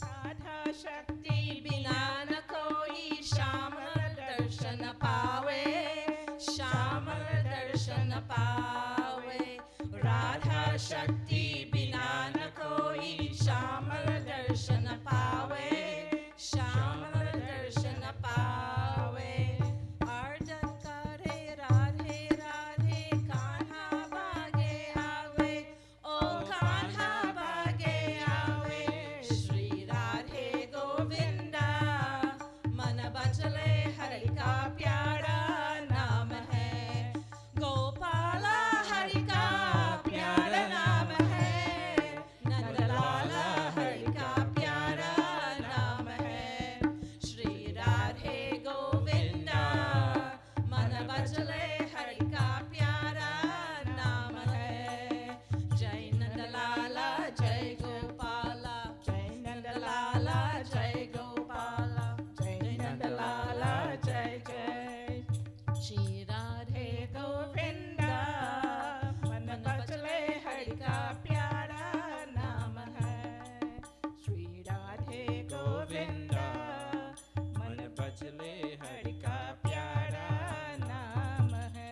राधा शक्ति बिना न कोई श्याम दर्शन पावे श्याम दर्शन पावे राधा शक्ति बिना न कोई श्याम दर्शन पावे श्याम दर्शन पावे आर्दन करे राधे राधे कान्हा भागे आवे ओ कान्हा भागे आवे श्री राधे गोविंदा मन बचले हरि का प्यारा नाम है गोपाला हरि का प्यारा नाम है नंदलाला हरि का प्यारा नाम है श्री राधे गोविंदा मन बचले हरि का प्यारा नाम है जय नंदलाला जय गोपाला जय नंदलाला जय गोपाला जय नंदलाला जय जय श्री राधे गोविंदा मन बचले हरि का प्यारा नाम है श्री राधे गोविंदा मन बचले हरि का प्यारा नाम है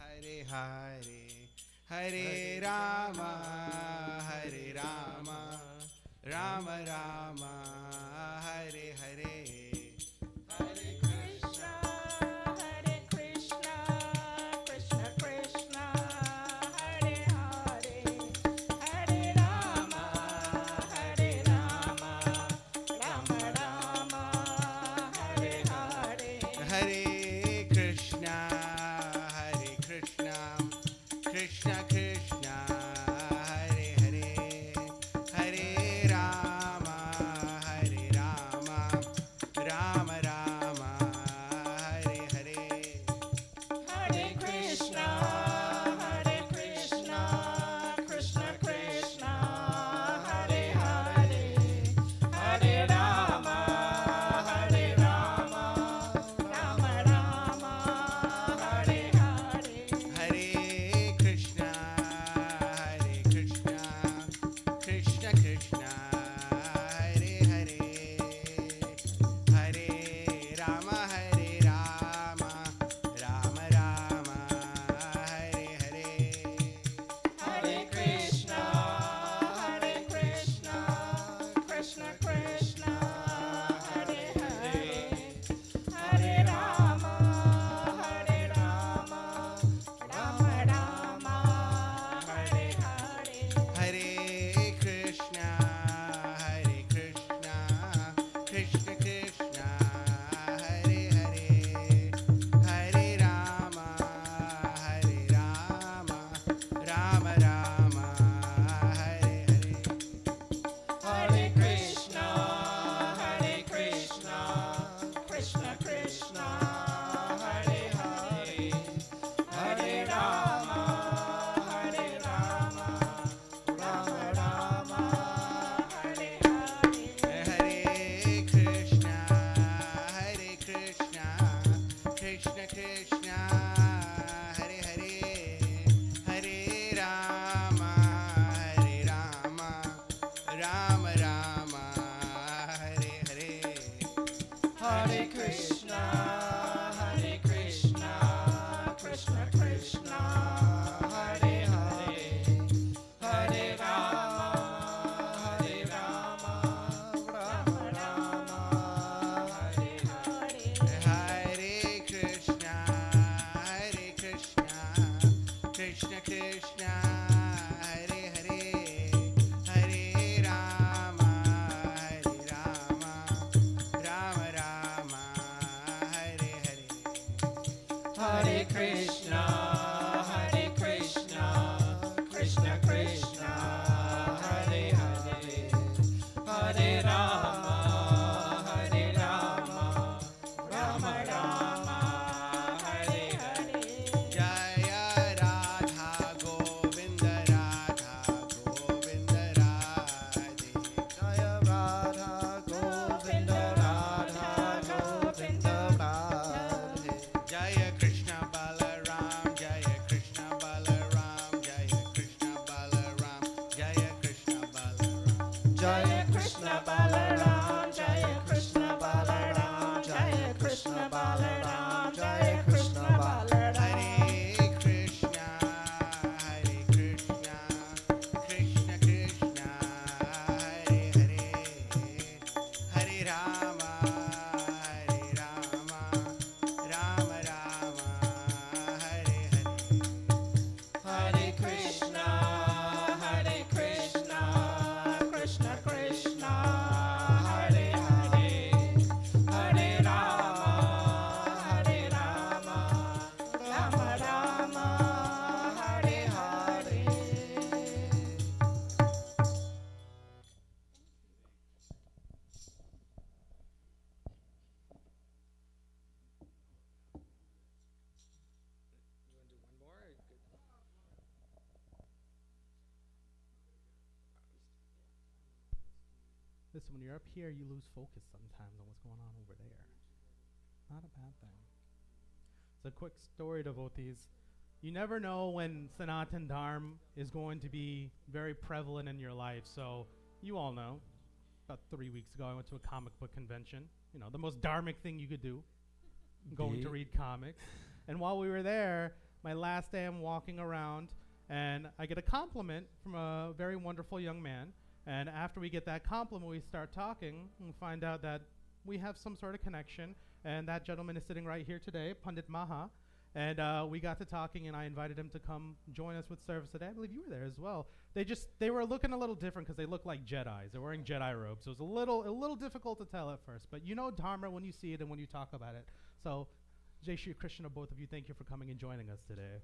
Hare Hare Hare Rama Hare Rama Rama Rama Hare Hare Hare Krishna Krishna Krishna Hare Hare Hare Rama Rama Rama Hare Hare Hare Krishna Krishna Krishna Krishna Hare Hare Hare Rama Rama Rama, Hare Hare, Hare Krishna, Krishna Krishna, Hare Hare, Hare Rama, Rama Rama, Hare Hare. Hare Krishna, Krishna Krishna, Hare Hare, Hare Rama, Rama Rama, Hare Hare. Hare Krishna, Krishna Krishna, Hare Hare, Hare Rama, Rama Rama, Hare Hare. Jaya Radha Govinda Radhe, Jaya Radha Govinda Radhe, Jaya Krishna Balaram, Jaya Krishna Balaram, Jaya Krishna Balaram, Jaya Krishna Balaram. Jaya Krishna Balaram, Jaya Krishna Balaram, Jaya Krishna Balaram, Jaya Krishna Balaram. Hare Krishna, Krishna Krishna, Hare Hare, Hare Rama, Rama Rama, Hare Hare. Hare Krishna, Krishna Krishna, Hare Hare, Hare Rama, Rama Rama, Hare Hare. Listen, when you're up here, you lose focus sometimes on what's going on over there. Not a bad thing. So, quick story, devotees. You never know when Sanatana Dharma is going to be very prevalent in your life. So, you all know, about 3 weeks ago, I went to a comic book convention. You know, the most dharmic thing you could do, going to read comics. And while we were there, my last day, I'm walking around, and I get a compliment from a very wonderful young man. And after we get that compliment, we start talking and find out that we have some sort of connection. And that gentleman is sitting right here today, Pandit Maha. And we got to talking, and I invited him to come join us with service today. I believe you were there as well. They were looking a little different because they look like Jedis. They're wearing Jedi robes. So it was a little difficult to tell at first. But you know Dharma when you see it and when you talk about it. So Jai Shri Krishna, both of you, thank you for coming and joining us today.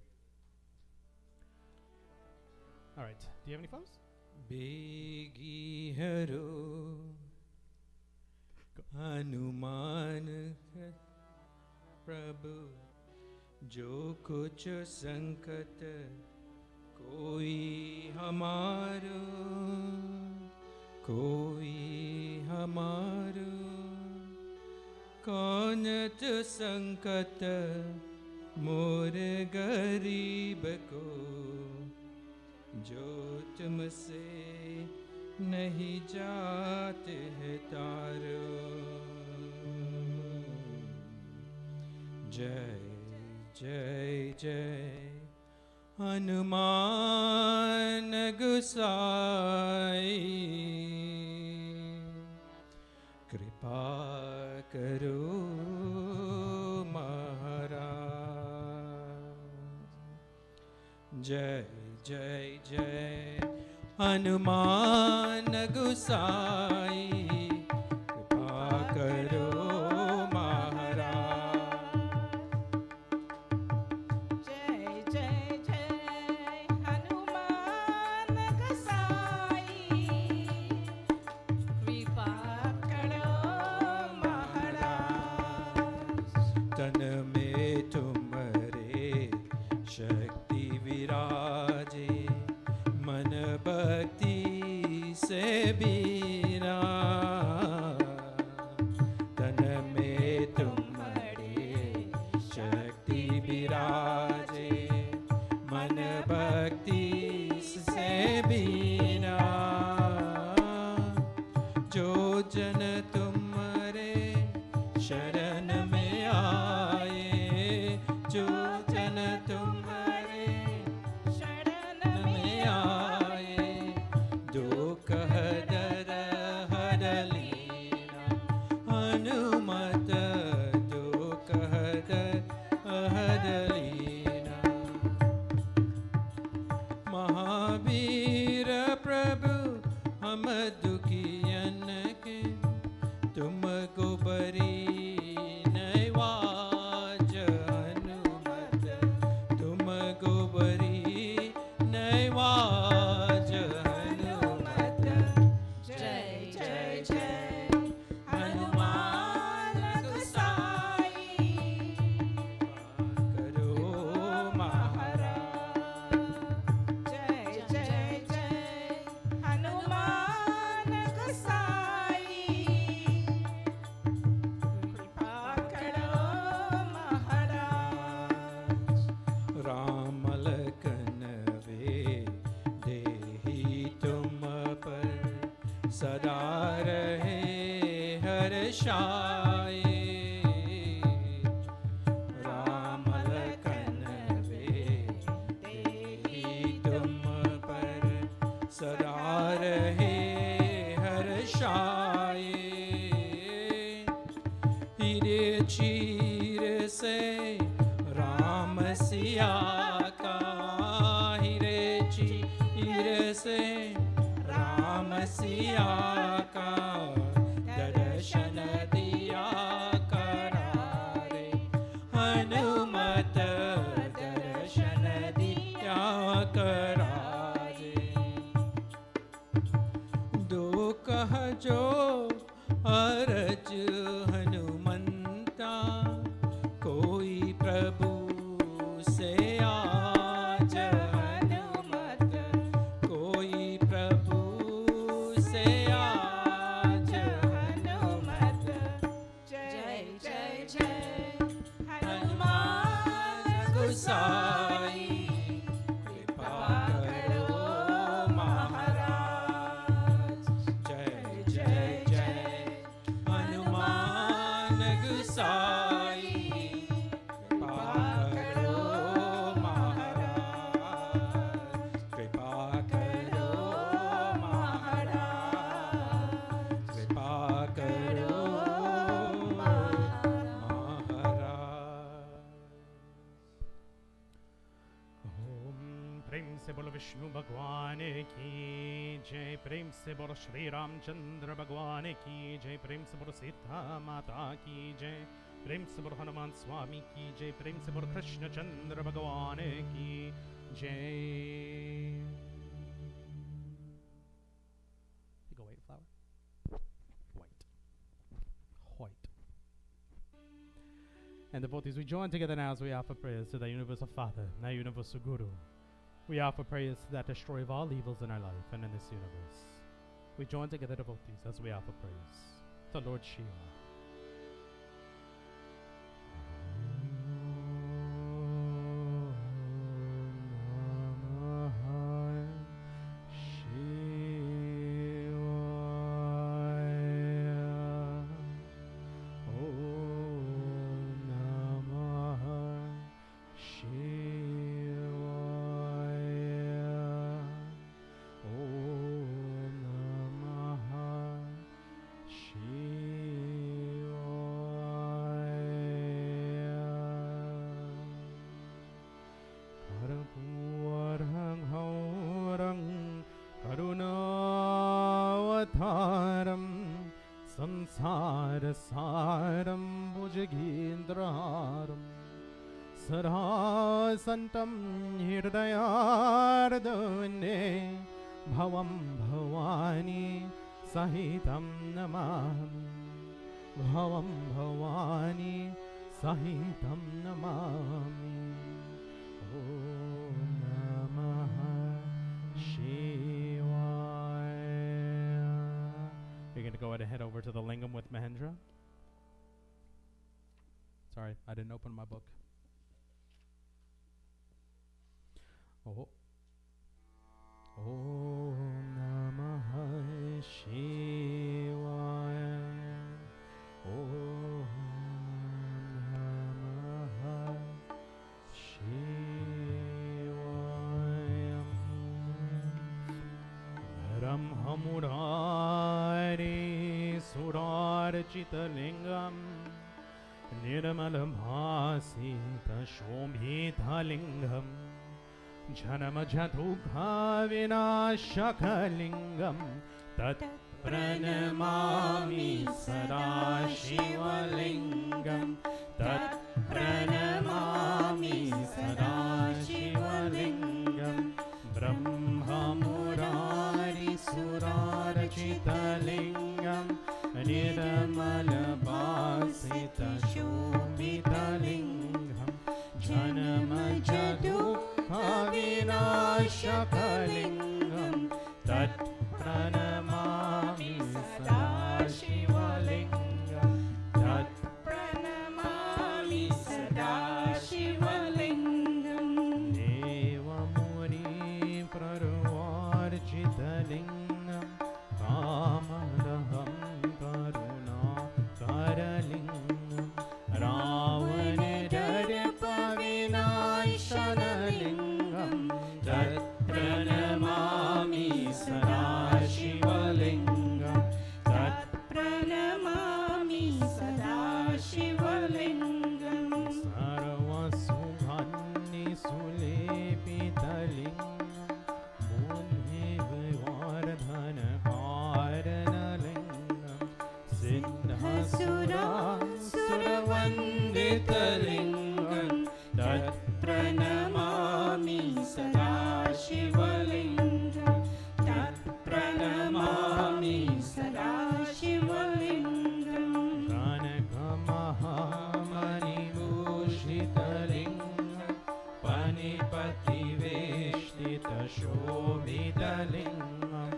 All right. Do you have any photos? बेगी हरो हनुमान प्रभु जो कुछ संकट कोई हमारो कौनत संकट मोर गरीब को जो तुमसे नहीं जाते है तारो जय जय जय हनुमान गुसाई कृपा करो महाराज जय जय जय हनुमान गुसाई कृपा करो महाराज जय जय जय हनुमान गोसाई कृपा करो महाराज तन में तुम्हारे शक्ति विराजे मन भक्ति से बीरा तन में तुम्हारे शक्ति विराजे मन भक्ति से बीरा साई कृपा करो महाराज राम लखन वे देही तुम पर सदा रहे हर्षाए राम लखन वे देही तुम पर सदा रहे हर्षाए हीरे चीर से राम सिया का हीरे चीर से राम सिया का दर्शन दिया करारे हनुमत दर्शन दिया करारे दो कह जो अरज हनुमंता कोई प्रभु से आज हनुमत कोई प्रभु से आज हनुमत जय जय जय हनुमान गुसाई कृपा करो महाराज जय जय जय हनुमान गुसाई कृपा करो महाराज कृपा करो महाराज कृपा करो महाराज ओम प्रेम से बोलो विष्णु भगवान की जय प्रेम से बोलो श्री रामचंद्र भगवान की जय प्रेम से बोलो सीता माता की जय प्रेम से बोलो हनुमान स्वामी की जय प्रेम से बोलो कृष्णचंद्र भगवान की जय You go white flower? White. White. And devotees, we join together now as we offer prayers to the Universal Father, the Universal Guru. We offer prayers that destroy all evils in our life and in this universe. We join together, devotees, as we offer prayers to Lord Shiva. करुणावतारं संसारसारं भुजगेन्द्रहारं सदा सन्तं हृदयार्दने भवं भवानी सहितं नमामि भवं भवानी सहितं नमामि ॐ नमः शिवाय. You're going to go ahead and head over to the lingam with Mahendra. Sorry, I didn't open my book. Oh. Om Namah Shivaya. Om Namah Shivaya. Brahma Murari Surarchita Lingam Nirmalam Hasita Shobhita Lingam Janamajadukha Vinashakalingam Tat Pranamami Sada Shivalingam Tat Pranamami Sada Shivalingam Brahma Murari Surarachita Lingam Nirmalabhasita Shobhita Lingam Janamajadukha Vinashakalingam Tat Pranamami शितलिङ्गं तत्प्रणमामि सदा शिवलिङ्गं तत्प्रणमामि सदा शिवलिङ्गं कनकमहामणिभूषितलिङ्गं पनिपतिवेष्टितशोभितलिङ्गं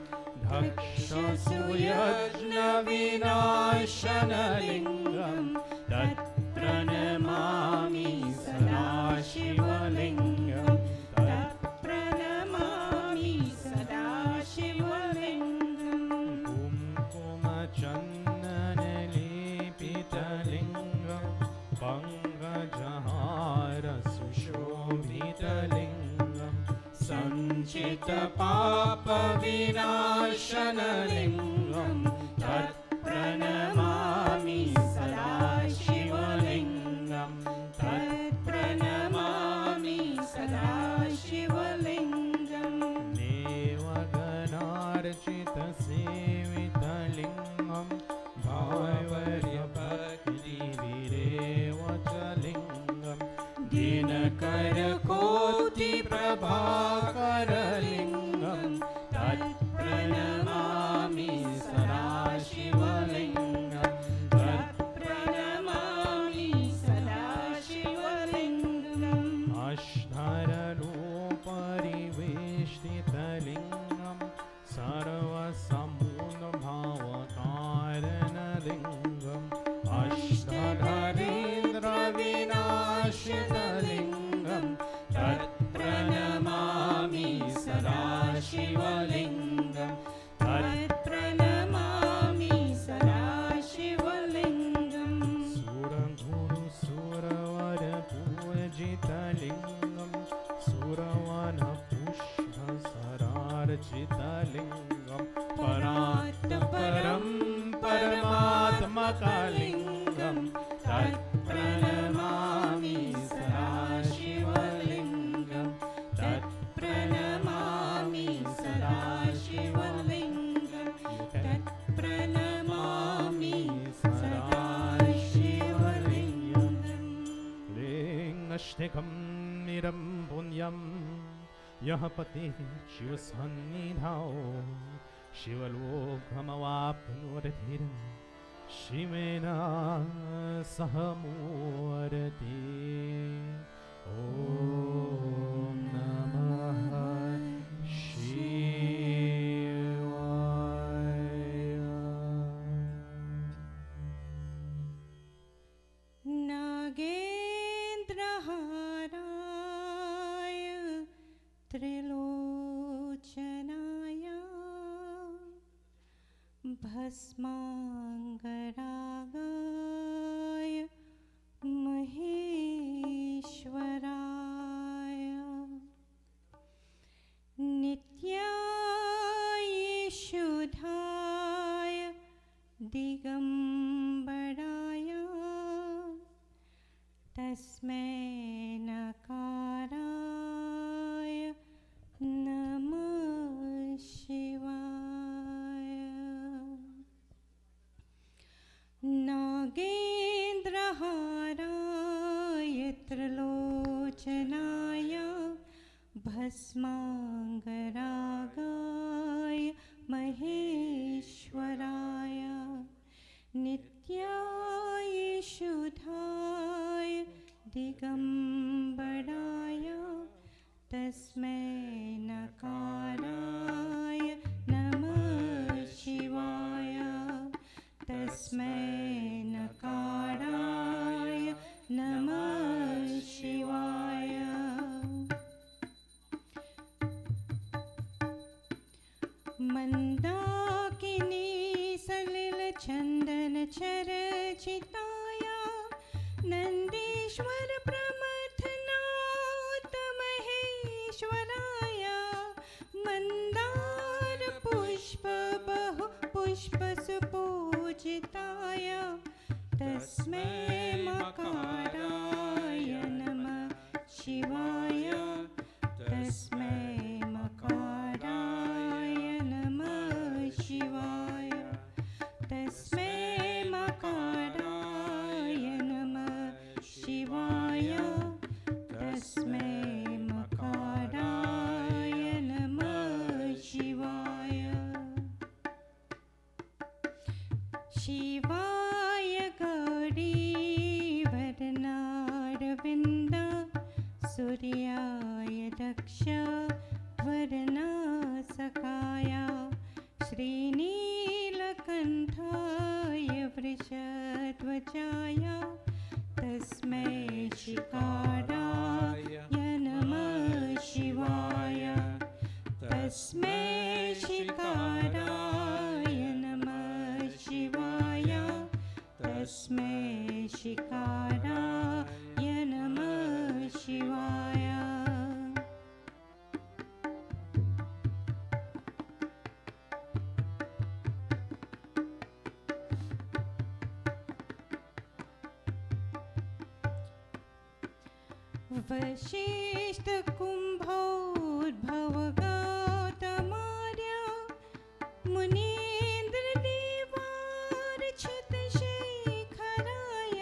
दक्षसुयज्ञविनाशनलिङ्गं तत्प्रणमामि सदा शिवलिङ्गं तत्प्रणमामि सदा शिवलिङ्गं कुङ्कुमचन्दनलेपितलिङ्गं पङ्कजहारसुशोभितलिङ्गं सञ्चितपापविनाशनलिङ्गं तत्प्रणमामि सदा शिवलिङ्गं तत्प्रणमामि सदा शिवलिङ्गं देवगणार्चितसेवितलिङ्गं भावर्यभक्तिविरेवचलिङ्गं दिनकरकोटिप्रभाकरलिङ्गं तत्प्रणमामि सदा शिवलिङ्गं तत्प्रणमामि सदा शिवलिङ्गम् अष्टररूपरिवेष्टितलिङ्गं सर्वसमूलभावकारणलिङ्गम् अष्टधरेन्द्रविनाशितलिङ्गं तत्प्रणमामि सदा शिवलिङ्गं तत्प्रणमामि सदा शिवलिङ्गं सुरगुरुसुरवरपूजितलिङ्गं सुरवनपुष्पसरार्चितलिङ्गं परात्परं परमात्मकलिङ्गं तत्प्रणमामि सदा शिवलिङ्गं तत्प्रणमामि सदा शिवलिङ्गं तत्प्रणमामि सदा शिवलिङ्गं लिङ्गष्टिकं निरं पुण्यं यः पतिः शिवसन्निधौ शिवलोकमवाप्नोरधिरं शिवेन सह मूर्ति ॐ नमः शिवाय नागेन्द्रहाराय त्रिलोचनाय भस्माङ्गरागाय महेश्वराय नित्याय शुद्धाय दिगम्बराय तस्मै नकाराय नमः शिवाय नागेन्द्रहाराय त्रिलोचनाय भस्माङ्गरागाय महेश्वराय नित्याय शुद्धाय दिगम्बराय तस्मै नकाराय नमः शिवाय तस्मै नकाराय नमः शिवाय मन्दाकिनी सलिलचन्दनचरचिताय नन्दीश्वर प्रमथनाथ महेश्वराय मन्दार पुष्प बहु पुष्पसुपूजिताय तस्मै मकाराय नमः शिवाय तस्मै मकाराय नमः शिवाय तस्मै मकाराय नमः शिवाय शिवाय गौरीवरनारविन्द सूर्याय दक्ष वरनासकाय श्रीनीलकण्ठाय वृषध्वजाय तस्मै शिकाराय नमः शिवाय तस्मै शिकाराय नमः शिवाय तस्मै शिकाराय नमः शिवाय वशिष्ठ कुम्भोद्भव गौतमार्य मुनीन्द्र देवार्चित शेखराय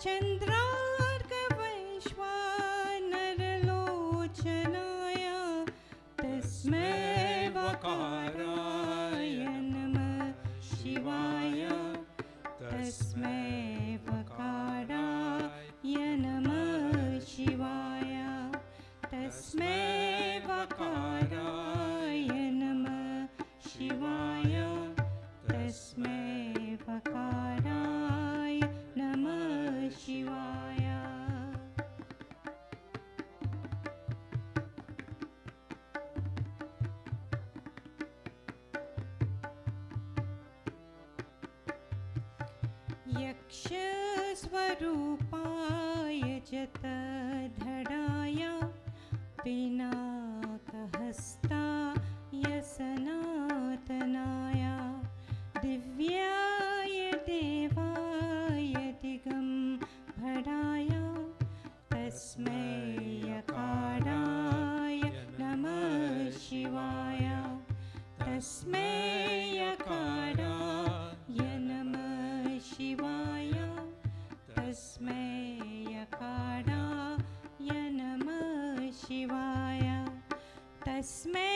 चन्द्रार्क वैश्वानरलोचनाय तस्मै वकाराय नमः शिवाय तस्मै वकाराय नमः शिवाय तस्मै वकाराय नमः शिवाय तस्मै वकाराय नमः शिवाय यक्षस्वरूपाय जतधराय पिनाकहस्ताय सनातनाय दिव्याय देवाय दिगम्बराय तस्मै यकाराय नमः शिवाय तस्मै यकाराय नमः शिवाय तस्मै यकाराय नमः शिवाय तस्मै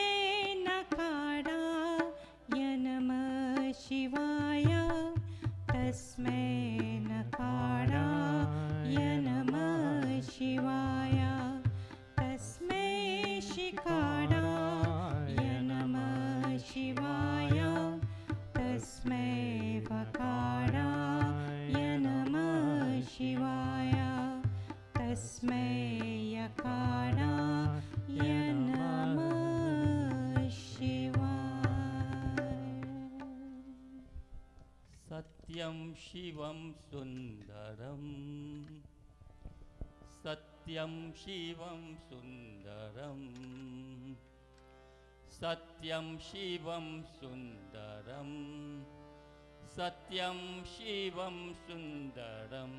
नकाराय नमः शिवाय तस्मै नकाराय नमः शिवाय तस्मै शिकाराय नमः शिवाय तस्मै वकाराय नमः शिवाय तस्मै यकाराय नमः शिवाय सत्यं शिवं सुन्दरं सत्यं शिवं सुन्दरं सत्यं शिवं सुन्दरं सत्यं शिवं सुन्दरं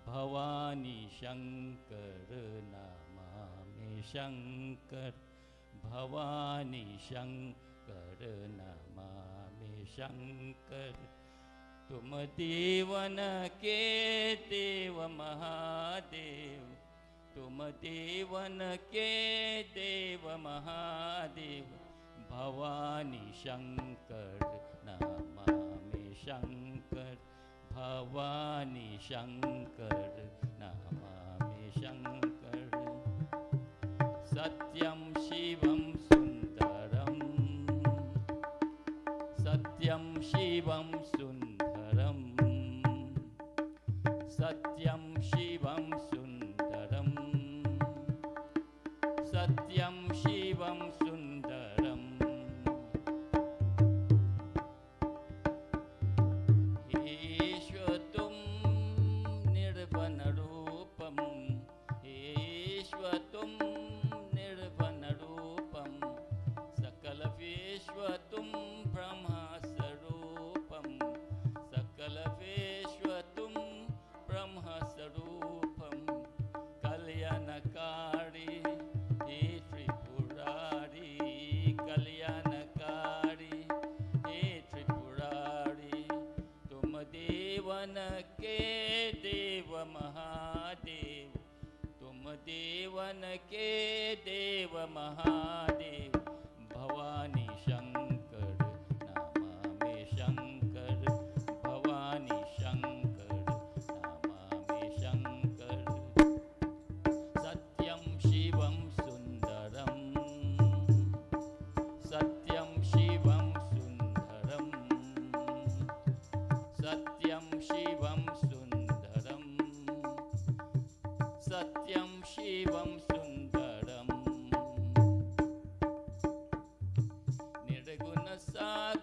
भवानी शङ्कर नमामि शङ्कर भवानी शङ्कर नमामि शङ्कर तुम देवन के देव महादेव तुम देवन के देव महादेव भवानी शङ्कर नमामि शङ्कर भवानी शङ्कर नमामि शङ्कर सत्यं शिवं सुन्दरं सत्यं शिवं सुन्दरं सत्यं शिवं सुन्दरं सत्यं शिवं सुन्दरम् ईश्वरं निर्वनरूपं ईश्वरं निर्वनरूपं सकलविश्वं ब्रह्मस्वरूपं सकलविश्वं ब्रह्मस्वरूपं कल्याणकारी हे त्रिपुरारी कल्याणकारी हे त्रिपुरारी तुम देवन के देव महादेव तुम देवन के देव महादेव भवानी शंकर नमामि शंकर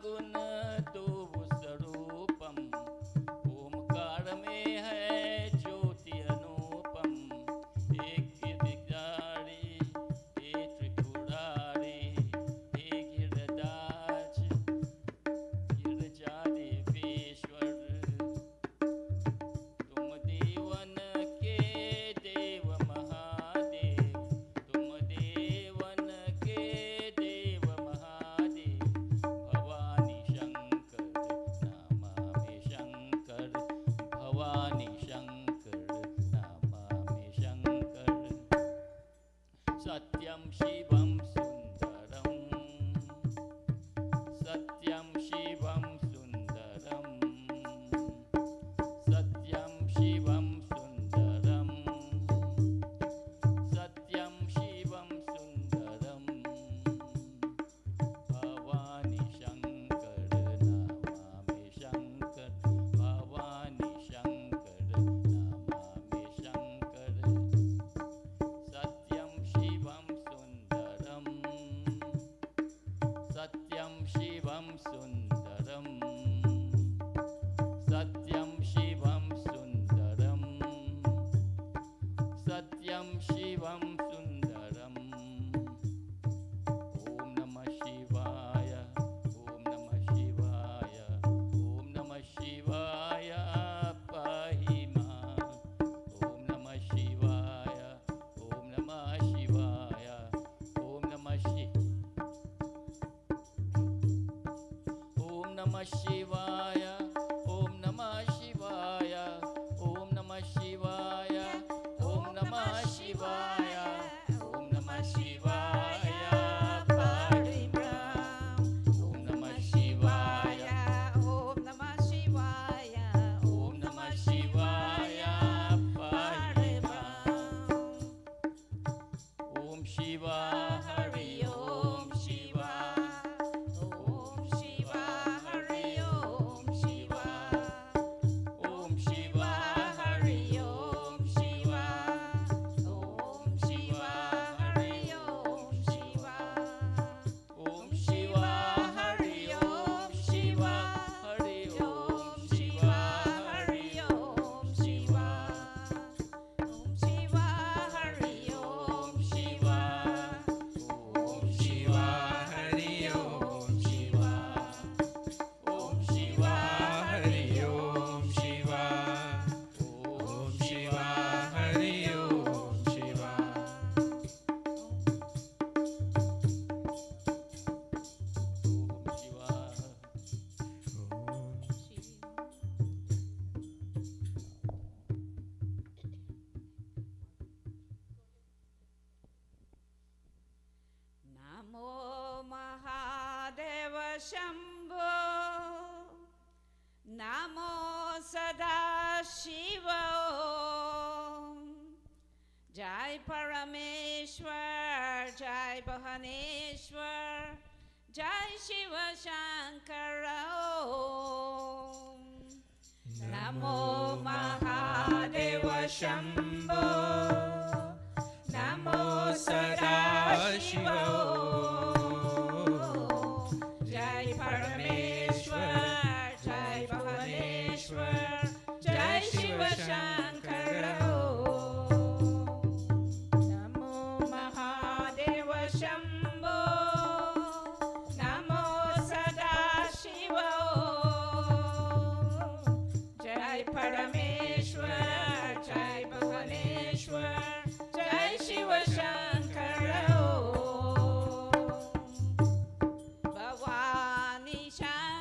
गुण दो स्वरूपम, ओमकार में है ज्योति अनुपम। एक गिरधारी, एक त्रिपुरारी, एक गिरदाज, गिरजा देवेश्वर। तुम देवन के देव महादेव, तुम देवन के देव महादेव। भवानी शंकर नमामि शंकर, भवानी शंकर नमामि शंकर। सत्यं शिवं सुंदरं, सत्यं शिवं सुंदरं, सत्यं शिवं सुंदरं, सत्यं शिवं सुंदरं। भवानी शंकर नमामि शंकर, भवानी शंकर नमामि शंकर। सत्यं शिवं सुंदरं, सत्यं शिवं सुंदरं, सत्यं शिवं सुंदरं, सत्यं शिवं सुंदरं। ओम नमः शिवाय, ओम नमः शिवाय, ओम नमः शिवाय पाहि मां। ओम नमः शिवाय, ओम नमः शिवाय, ओम नमः ओम नमः शिवाय, ओम नमः शिवाय, ओम नमः शिवाय, ओम नमः शिवाय, ओम नमः शिवाय पाहि मां। ओम नमः शिवाय, ओम नमः शिवाय, ओम नमः शिवाय पाहि मां। ओम शिवा हरि ओम शिवा, ओम शिवा हरि ओम शिवा, ओम शिवा हरि ओम शिवा, ओम शिवा हरि ओम शिवा, ओम शिवा हरि ओम शिवा, हरि ओम शिवा, हरि ओम शिवा, ओम शिवा हरि ओम शिवा, ओम शिवा हरि ओम शिवा, ओम शिवा हरि ओम शिवा, ओम शिवा हरि ओम शिवा। ओम शिवा। नमो महादेव शंभो, नमो सदा शिव ओम। जय परमेश्वर, जय भुवनेश्वर, जय शिव शंकर ओम। नमो महादेव शंभो, नमो सदा शिव ओम। जय परमेश्वर, जय भुवनेश्वर, जय शिव शंकर ओम। नमो महादेव शंभो, नमो सदा शिव ओम। जय परमेश्वर, जय भुवनेश्वर, जय शिव शंकर ओम। Bhavani Shankar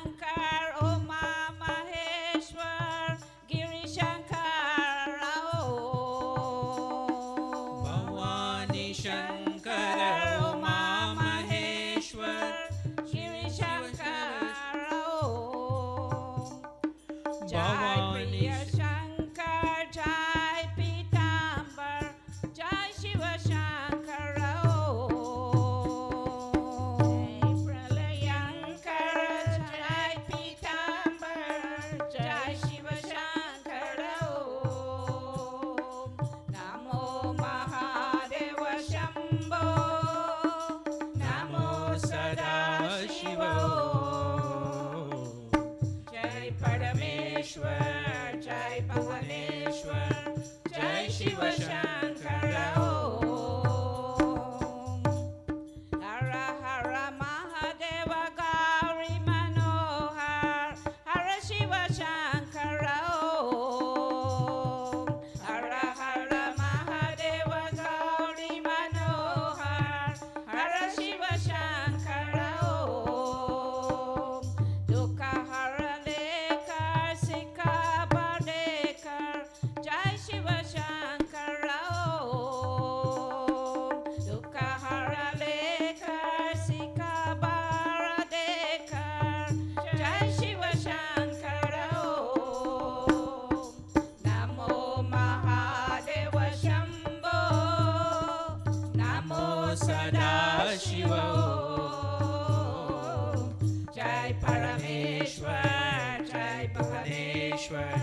Jai Parameshwar, Jai Bhuvaneshwar,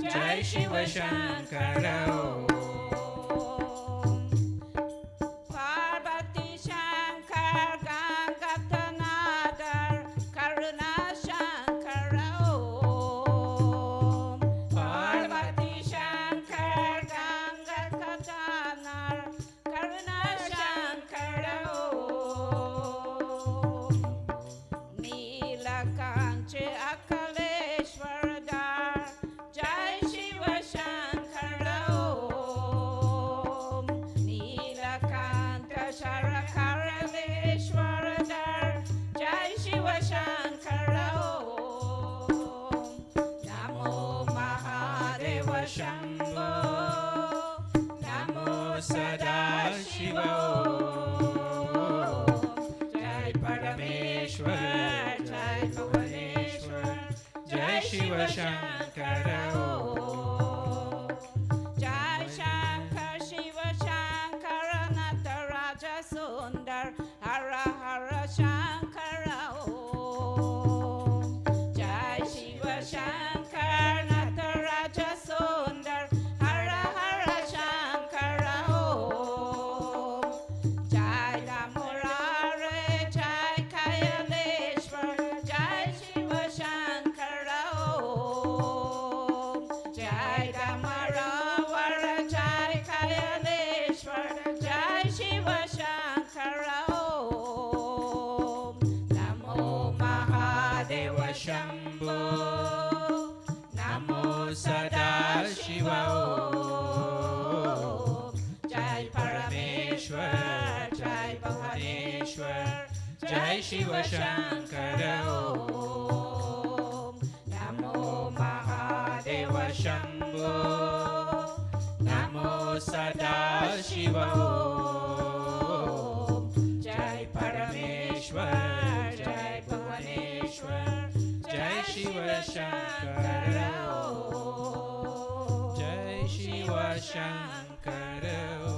Jai Shiva Shankara Om. Parvati Shankar Gangathanadar Karuna Shankara Om. Parvati Shankar Gangathanadar Karuna Shankara Om. Neelakancha Akaleshwaradar Jai Shiva Shankara Om. Neelakanta Sharakaraleshwaradar Jai Shiva Shankara Om. Namo Mahadeva Shambho, Namo Sadashiva Om. Jai Parameshwar, Jai Bhuvaneshwar, Jai Shiva Shankara Om. Jai Shankar Shiva Shankara Nataraja Sundar Hara Hara Shankara Om. Jai Shiva Shankar Nataraja Sundar Hara Hara Shankara Om. Jai Damurare Jai Kayaleshwar Jai Shiva Shankara Om. Jai Damaravara Jai Kayaleshwar Jai Shiva Shankara Om. Namo Mahadeva Shambho, Namo Sadashiva Om. Jai Parameshwar, Jai Bhuvaneshwar, Jai Shiva Shankara Om. Namo Mahadeva Shambho, Namo Sadashiva Om. Jai Parameshwar, Jai Bhuvaneshwar, Jai Shiva Shankara Om. Jai Shiva Shankara Om.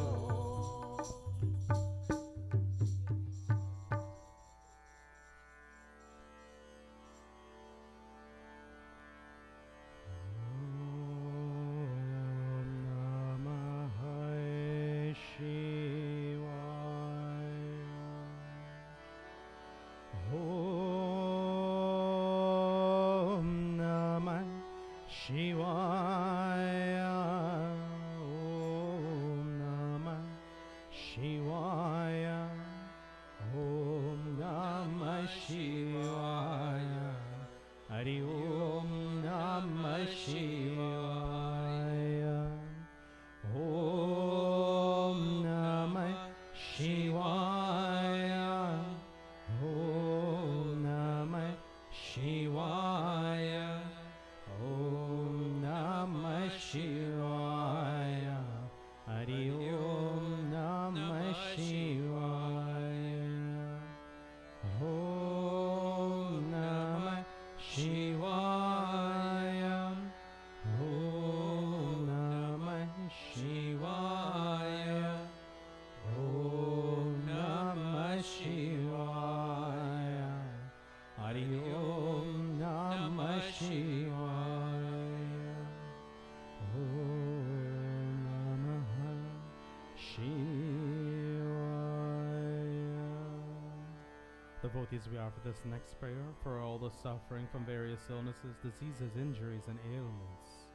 Devotees, we offer this next prayer for all the suffering from various illnesses, diseases, injuries, and ailments.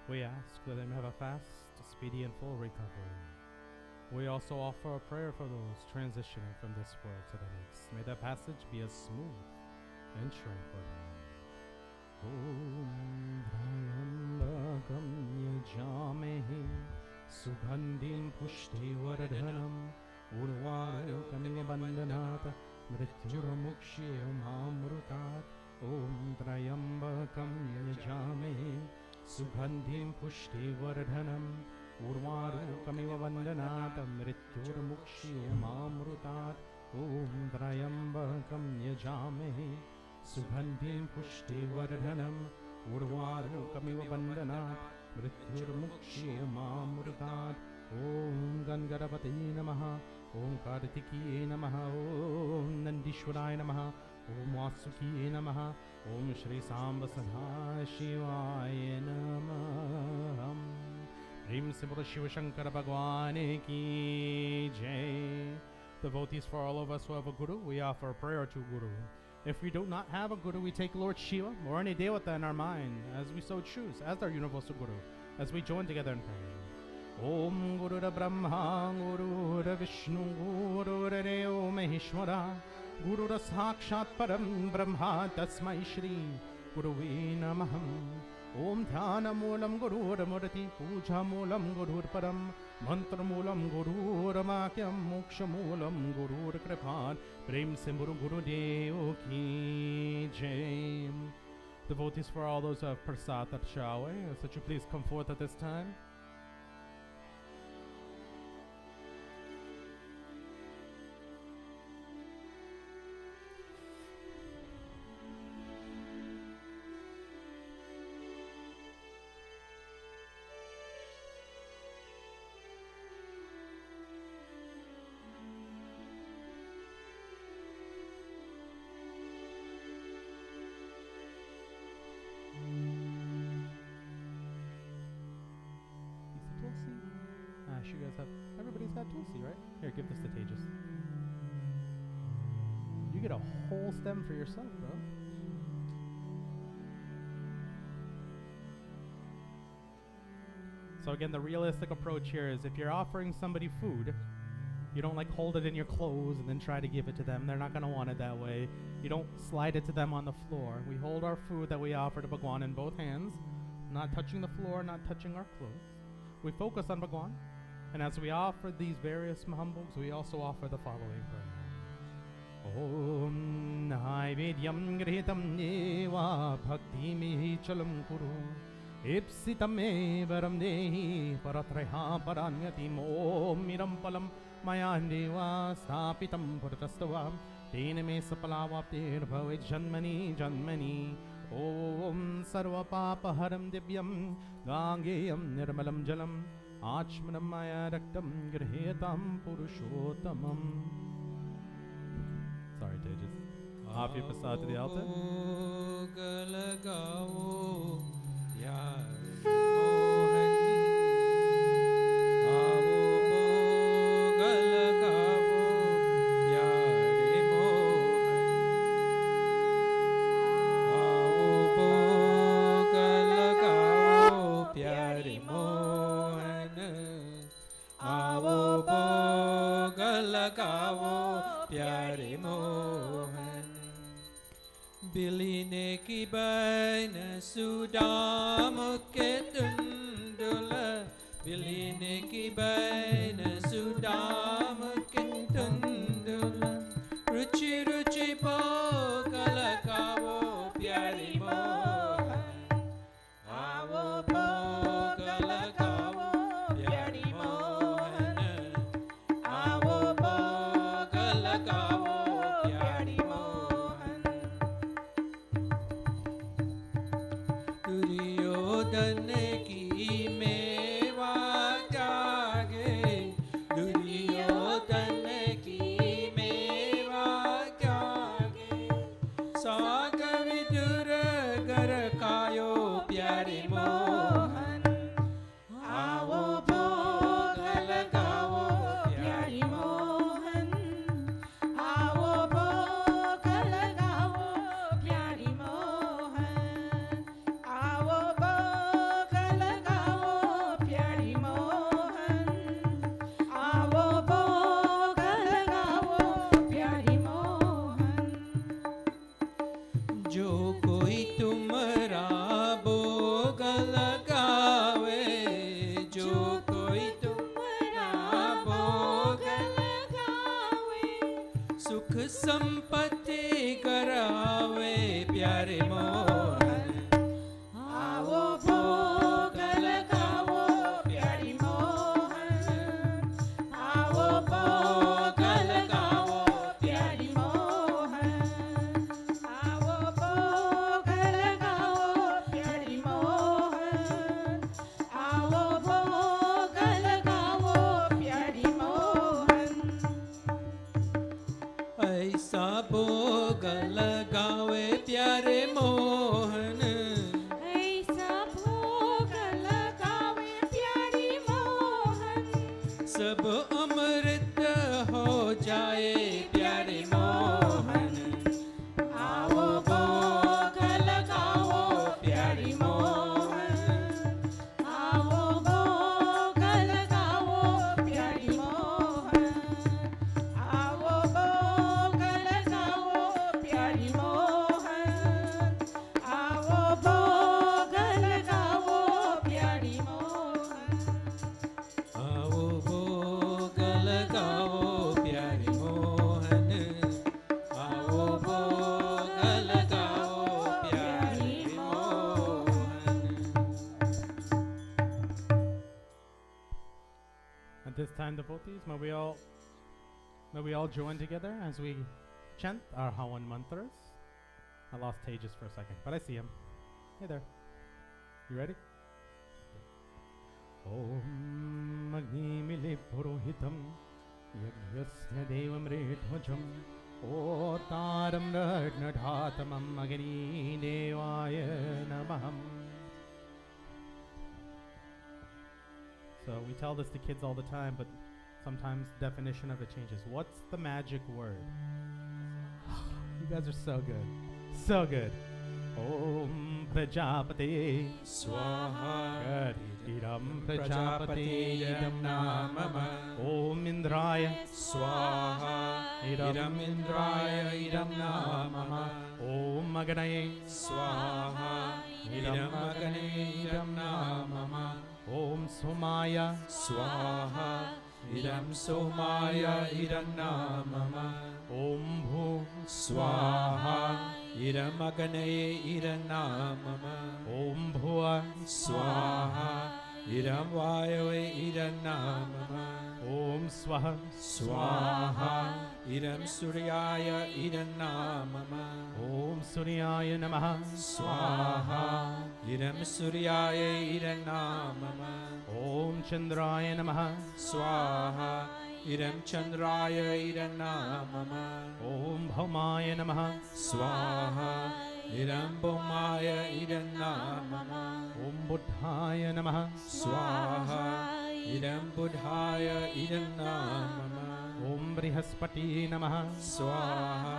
We ask that they may have a fast, speedy, and full recovery. We also offer a prayer for those transitioning from this world to the next. May their passage be as smooth and tranquil. Om Dhyambakam Yajamehi Sugandhim Pushtivardhanam Urvarukamiva Bandhanata Mrityurmukshiyamamrutat Om Trayambakam Yajamehi Sugandhim Pushtivardhanam Urvarukamiva Bandhanata Mrityurmukshiyamamrutat Om Trayambakam Yajamehi Sugandhim Pushtivardhanam Urvarukamiva Bandhanat Mrityurmukshiyamamrutat Om Gangadapati Namaha Om Kartikeya Namaha Om Nandishwaraya Namaha Om Vasuki Namaha. Om Shri Samba Sadha Shivaya Namaha. Prem se bolo Shiva Shankara Bhagwan ki jai. Devotees, for all of us who have a guru, we offer a prayer to Guru. If we do not have a guru, we take Lord Shiva or any devata in our mind, as we so choose, as our universal guru, as we join together in prayer. Om Guru Brahma, Guru Vishnu, Guru Deo Maheshwara, Guru Sakshat Param Brahma, Tasmai Shri Guruve Namaham. Om Dhyana Moolam Guru Murti, Puja Moolam Guru Param, Mantra Moolam Guru Ramakyam, Moksha Moolam Guru Kripan, Prem Simburu Guru Deo Ki Jai. Devotees, for all those who have prasad at Shaway, such you please come forth at this time. You guys have, everybody's got Tulsi, right? Here, give this to Tejas. You get a whole stem for yourself, bro. So again, the realistic approach here is if you're offering somebody food, you don't like hold it in your clothes and then try to give it to them. They're not going to want it that way. You don't slide it to them on the floor. We hold our food that we offer to Bhagwan in both hands, not touching the floor, not touching our clothes. We focus on Bhagwan. And as we offer these various mahambhogs, we also offer the following prayer. Om Naivedyam Grihitam Neva Bhakti Mihi Chalam Kuru Ipsitam Evaram Dehi Paratreha Paranyatim Om Miram Palam Maya Deva Stapitam Purtastavam Tene Me Sapalavaptir Bhavet Janmani Janmani Om Sarva Papa Haram Divyam Gangeyam Nirmalam Jalam Achmanam Maya Raktam Grihetam Purushottamam. Sorry, Tejas. Offer your prasad to the altar. Biline ki bain sudam ke tundula, Biline ki bain sudam ke tundula, Ruchi ruchi po kalakavo pyari mohan, Avo po kalakavo pyari mohan, Avo po kalakavo pyari mohan. Duryodhan ki मेवा त्यागे, दुर्योधन की मेवा त्यागे, साग विदुर गर कायो प्यारे मोहन, आवो भोग लगाओ प्यारी मोहन, आवो भोग लगाओ प्यारी मोहन, आवो भोग लगाओ प्यारी मोहन, आवो भोग लगाओ प्यारी मोहन। जो कोई तुम्हारा भोग लगावे, जो कोई तुम्हारा भोग लगावे, सुख संपत्ति करावे प्यारे मोहन, आवो भोग लगाओ प्यारी मोहन, आवो भोग लगाओ प्यारी मोहन, आवो भोग लगाओ प्यारी मोहन, आवो भोग लगाओ प्यारी मोहन। ऐसा भोग प्यारे मोहन ऐसा भोग लगावे प्यारी मोहन सब अमृत हो जाए प्यारे मोहन आओ भोग लगाओ प्यारी मोहन आओ भोग लगाओ प्यारी मोहन आओ भोग लगाओ प्यारी मोहन आओ भोग लगाओ प्यारी मोहन आओ भोग लगाओ प्यारे मोहन आओ भोग लगाओ प्यारे Mohan At this time, devotees, may we all join together as we chant our Hawan mantras. I lost Tejas for a second, but I see him. Hey there. You ready? Om Agni Mili Purohitam Yajnasya Devam Redhvajam Otaram Radnadhatamam Agni Devaya Namaham. So we tell this to kids all the time, but sometimes definition of it changes. What's the magic word? You guys are so good. So good. Om Prajapati Swaha Good. Idam Prajapati Idam Namama Om Indraya Swaha Idam Indraya Idam Namama Om Aganaye Swaha Idam Agane Idam Namama Om Somaya Swaha Idam Somaya Idam Namama Om Bhu Swaha Idam Agane Idam Namama Om Bhua Swaha Idam Vayave Idam Namama Om Swaha Swaha Idam Suryaya Idam Namama Om Suryaya Namaha Swaha Idam Suryaya Idam Namama Om Chandraya Namaha Swaha Idam Chandraya Idam Namama Om Bhaumaya Namaha Swaha Idam Bhumaya Idam Namama Om Buddhaya Namaha Swaha Idam Buddhaya Idam Namama Om Brihaspati Namaha Swaha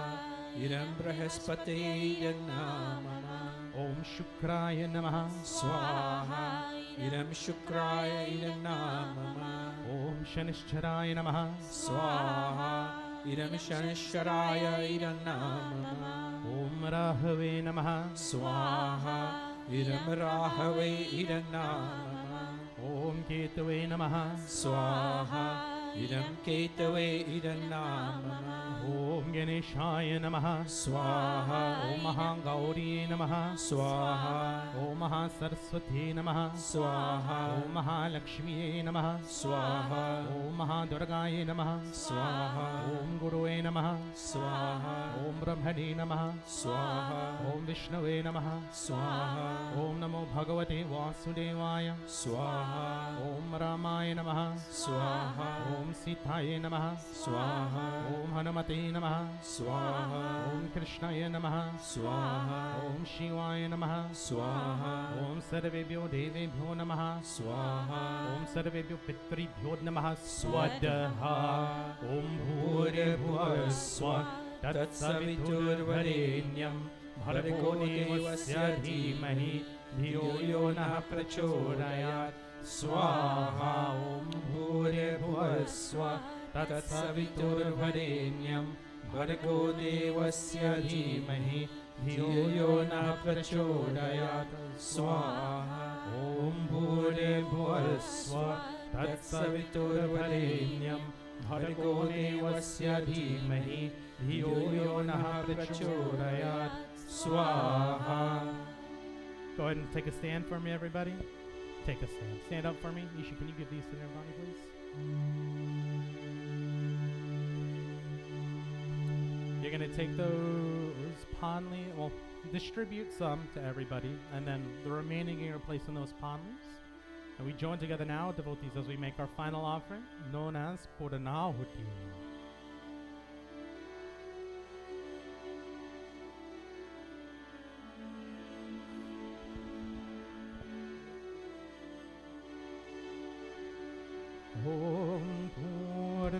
Idam Brahaspati Idam Namama Om Shukraya Namaha Swaha Idam Shukraya Idam Namama Om Shanishcharaya Namaha Swaha Idam Shanishwaraya Idam Namama Om Rahave Namaha Swaha Idam Rahave Idam Namama Om Ketave Namaha Swaha Idam Ketave Idam Namama Om Ganeshaya Namaha Swaha Om Mahangauri Namaha Swaha Om Mahasaraswati Namaha Swaha Om Mahalakshmi Namaha Swaha Om Mahadurgaye Namaha Swaha Om Gurue Namaha Swaha Om Brahmane Namaha Swaha Om Vishnave Namaha Swaha Om Namo Bhagavate Vasudevaya Swaha Om Ramaya Namaha Swaha Om Sitaye Namaha Swaha Om Hanumate Namaha Swaha Om Krishnaya Namaha Swaha Om Shivaya Namaha Swaha Om Sarvebhyo Devebhyo Namaha Swaha Om Sarvebhyo Pitribhyo Namaha Swadaha Om Bhuribhuvah Bhuribhuvah Swah Tatsaviturvarenyam Bhargo Devasya Dhimahi Dhiyo Yo Nah Prachodayat Swaha Om Bhuribhuvah Swah Tatsaviturvarenyam Bhargo Devasya Dhimahi Dhiyo Yo Nah Prachodayat Swaha Om Bhuribhuvah Swah Tatsaviturvarenyam Bhargo Devasya Dhimahi Dhiyo Yo Nah Prachodayat Swaha. Go ahead and take a stand for me, everybody. Take a stand. Stand up for me. Isha, can you give these to everybody, please? You're going to take those pond leaves, well, distribute some to everybody, and then the remaining you're going to place in those pond leaves. And we join together now, devotees, as we make our final offering, known as Puranahuti.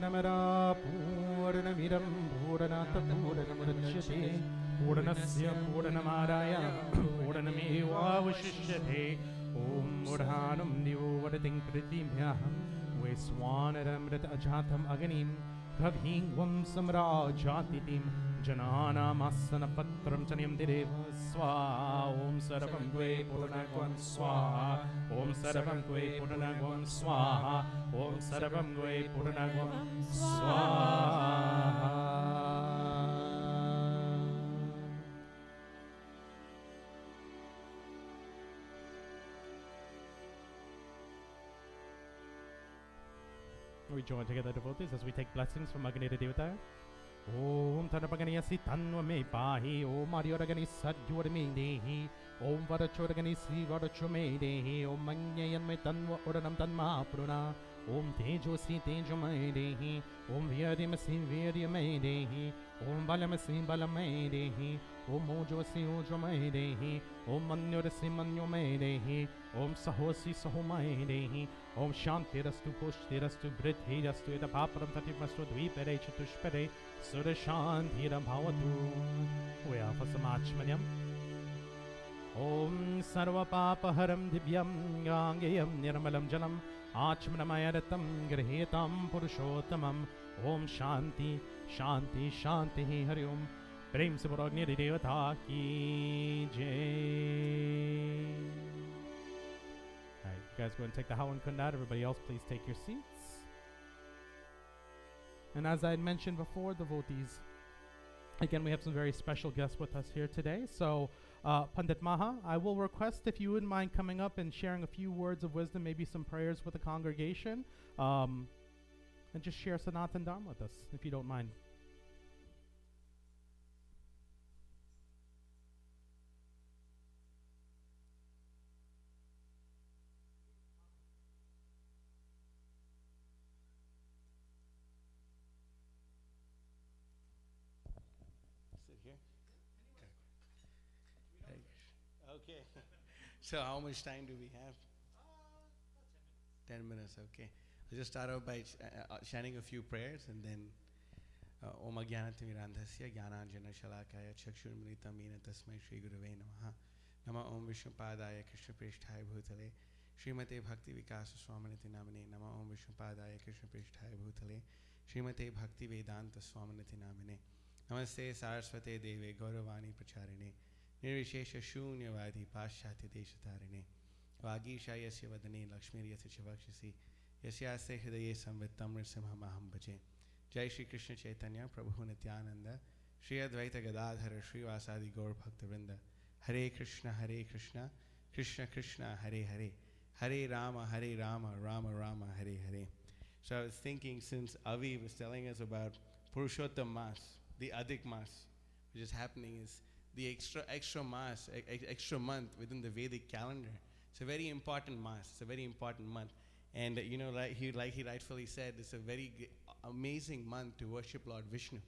Purnamada Purnamiram Purnata Purnamudachyate Purnasya Purnamadaya Purnameva Vashishyate Om Murhanam Divo Vadating Kritimyaham Veswanaram Rat Ajatam Aganim Kavhingvam Samrajatitim Janana Masana Patram Chanyam Direva Swa Om Sarvam Kve Purnagvam Swaha Om Sarvam Kve Purnagvam Swaha Om Sarvam Kve Purnagvam Swaha. We join together, devotees, as we take blessings from Agneta Devata. Om Tanapaganiyasi Tanva Me Pahi Om Marioragani Sadyorami Dehi Om Varachoragani Sivarachume Dehi Om Manyayan Me Tanva Uranam Tanma Pruna Om Tejosi Tejamai Dehi Om Vyadimasi Vyadimai Dehi Om Balamasi Balamai Dehi Om Mojosi Ojamai Dehi Om Manyorasi Manyomai Dehi Om Sahosi Sahomai Dehi Om Shanti Rastu Pushti Rastu Brithi Rastu Eda Paparam Tatimastu Dvipere Chatushpere Surashantiram Bhavatu. We offer some Achmanyam. Om Sarva Papaharam Divyam Gangayam Nirmalam Jalam Achmanamayaratam Grihetam Purushottamam. Om Shanti Shanti Shanti Hari Om. Prem se bolo Agni Devata ki jai. Alright, you guys go and take the Hawan Kundat. Everybody else, please take your seats. And as I had mentioned before, devotees, again, we have some very special guests with us here today. So, Pandit Maha, I will request if you wouldn't mind coming up and sharing a few words of wisdom, maybe some prayers with the congregation, and just share Sanatana Dharma with us, if you don't mind. Okay. So how much time do we have? 10 minutes, okay. I'll just start out by chanting a few prayers and then Om Ajnanatimirandhasya Jnananjana Shalakaya Chakshurmritam Mena Tasmai Shri Gurave Namaha Nama Om Vishnupadaya Krishna Prishthaya Bhutale Srimate Bhakti Vikasa Swaminati Namine Nama Om Vishnupadaya Krishna Prishthaya Bhutale Srimate Bhakti Vedanta Swaminati Namine Namaste Saraswate Deve Gauravani Pracharine Nirvishesha Shunyavadi Pashyati Deshatarine Vagisha Yasya Vadane Lakshmi Yasya Chivakshisi Yasyaste Hridaye Samvittam Nrsimha Maham Bhaje Jai Shri Krishna Chaitanya Prabhu Nityananda Shri Advaita Gadadhara Shri Vasadi Gaur Bhakta Hare Krishna Krishna Krishna Hare Hare Hare Rama Rama Rama Hare Hare. So I was thinking, since Avi was telling us about Purushottam Mas, the Adhik Mas, which is happening, is the extra Mas, extra month within the Vedic calendar. It's a very important Mas, it's a very important month. And like he rightfully said, it's a very amazing month to worship Lord Vishnu.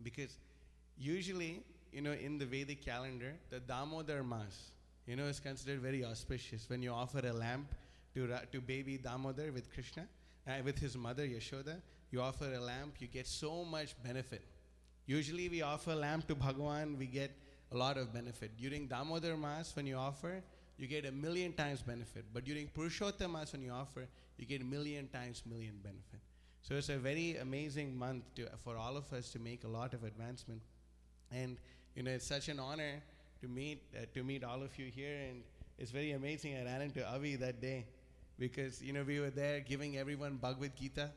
Because usually, in the Vedic calendar, the Damodar Mas, is considered very auspicious. When you offer a lamp to baby Damodar with Krishna, with his mother Yashoda, you offer a lamp, you get so much benefit. Usually we offer lamp to Bhagavan, we get a lot of benefit. During Damodar Mas, when you offer, you get 1,000,000 times benefit. But during Purushottam Mas, when you offer, you get 1,000,000 times million benefit. So it's a very amazing month for all of us to make a lot of advancement. And it's such an honor to meet all of you here. And it's very amazing. I ran into Avi that day because we were there giving everyone Bhagavad Gita.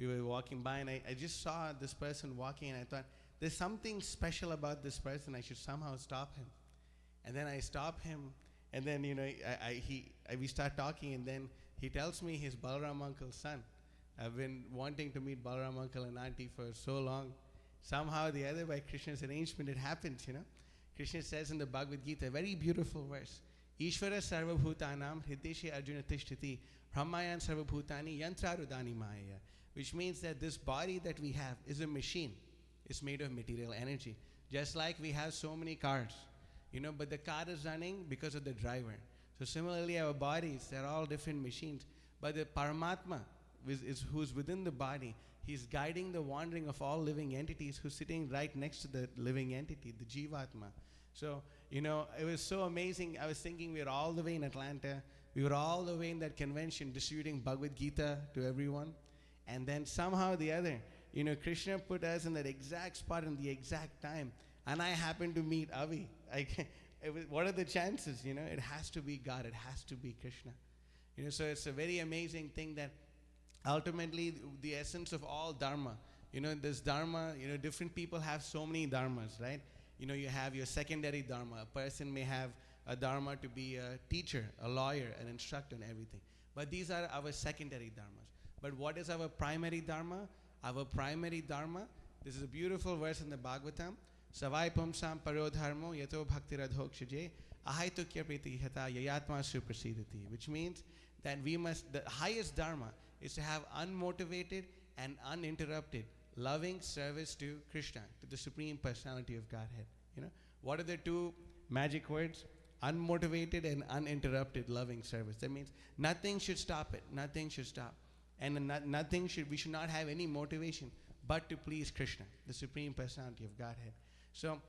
We were walking by, and I just saw this person walking, and I thought, there's something special about this person. I should somehow stop him. And then I stop him, and then we start talking, and then he tells me he's Balaram uncle's son. I've been wanting to meet Balaram uncle and auntie for so long. Somehow the other, by Krishna's arrangement, it happens. Krishna says in the Bhagavad Gita, a very beautiful verse, Ishvara sarvabhutanam hrideshe arjuna tishtiti brahmayan sarvabhutani yantrarudani maya. Which means that this body that we have is a machine. It's made of material energy. Just like we have so many cars, but the car is running because of the driver. So similarly, our bodies, they're all different machines. But the Paramatma, who's within the body. He's guiding the wandering of all living entities, who's sitting right next to the living entity, the Jivatma. So, it was so amazing. I was thinking we were all the way in Atlanta. We were all the way in that convention distributing Bhagavad Gita to everyone. And then somehow or the other, Krishna put us in that exact spot in the exact time. And I happened to meet Avi. What are the chances? It has to be God. It has to be Krishna. So it's a very amazing thing that ultimately the essence of all Dharma, this Dharma, different people have so many Dharmas, right? You have your secondary Dharma. A person may have a Dharma to be a teacher, a lawyer, an instructor and everything. But these are our secondary Dharmas. But what is our primary Dharma? Our primary Dharma, this is a beautiful verse in the Bhagavatam. Savai pumsam paro dharmo yato bhaktiradhokshaje ahaitukya pritihata yayatma suprasidati. Which means that the highest Dharma is to have unmotivated and uninterrupted loving service to Krishna, to the Supreme Personality of Godhead. What are the two magic words? Unmotivated and uninterrupted loving service. That means nothing should stop it. Nothing should stop. And we should not have any motivation but to please Krishna, the Supreme Personality of Godhead. So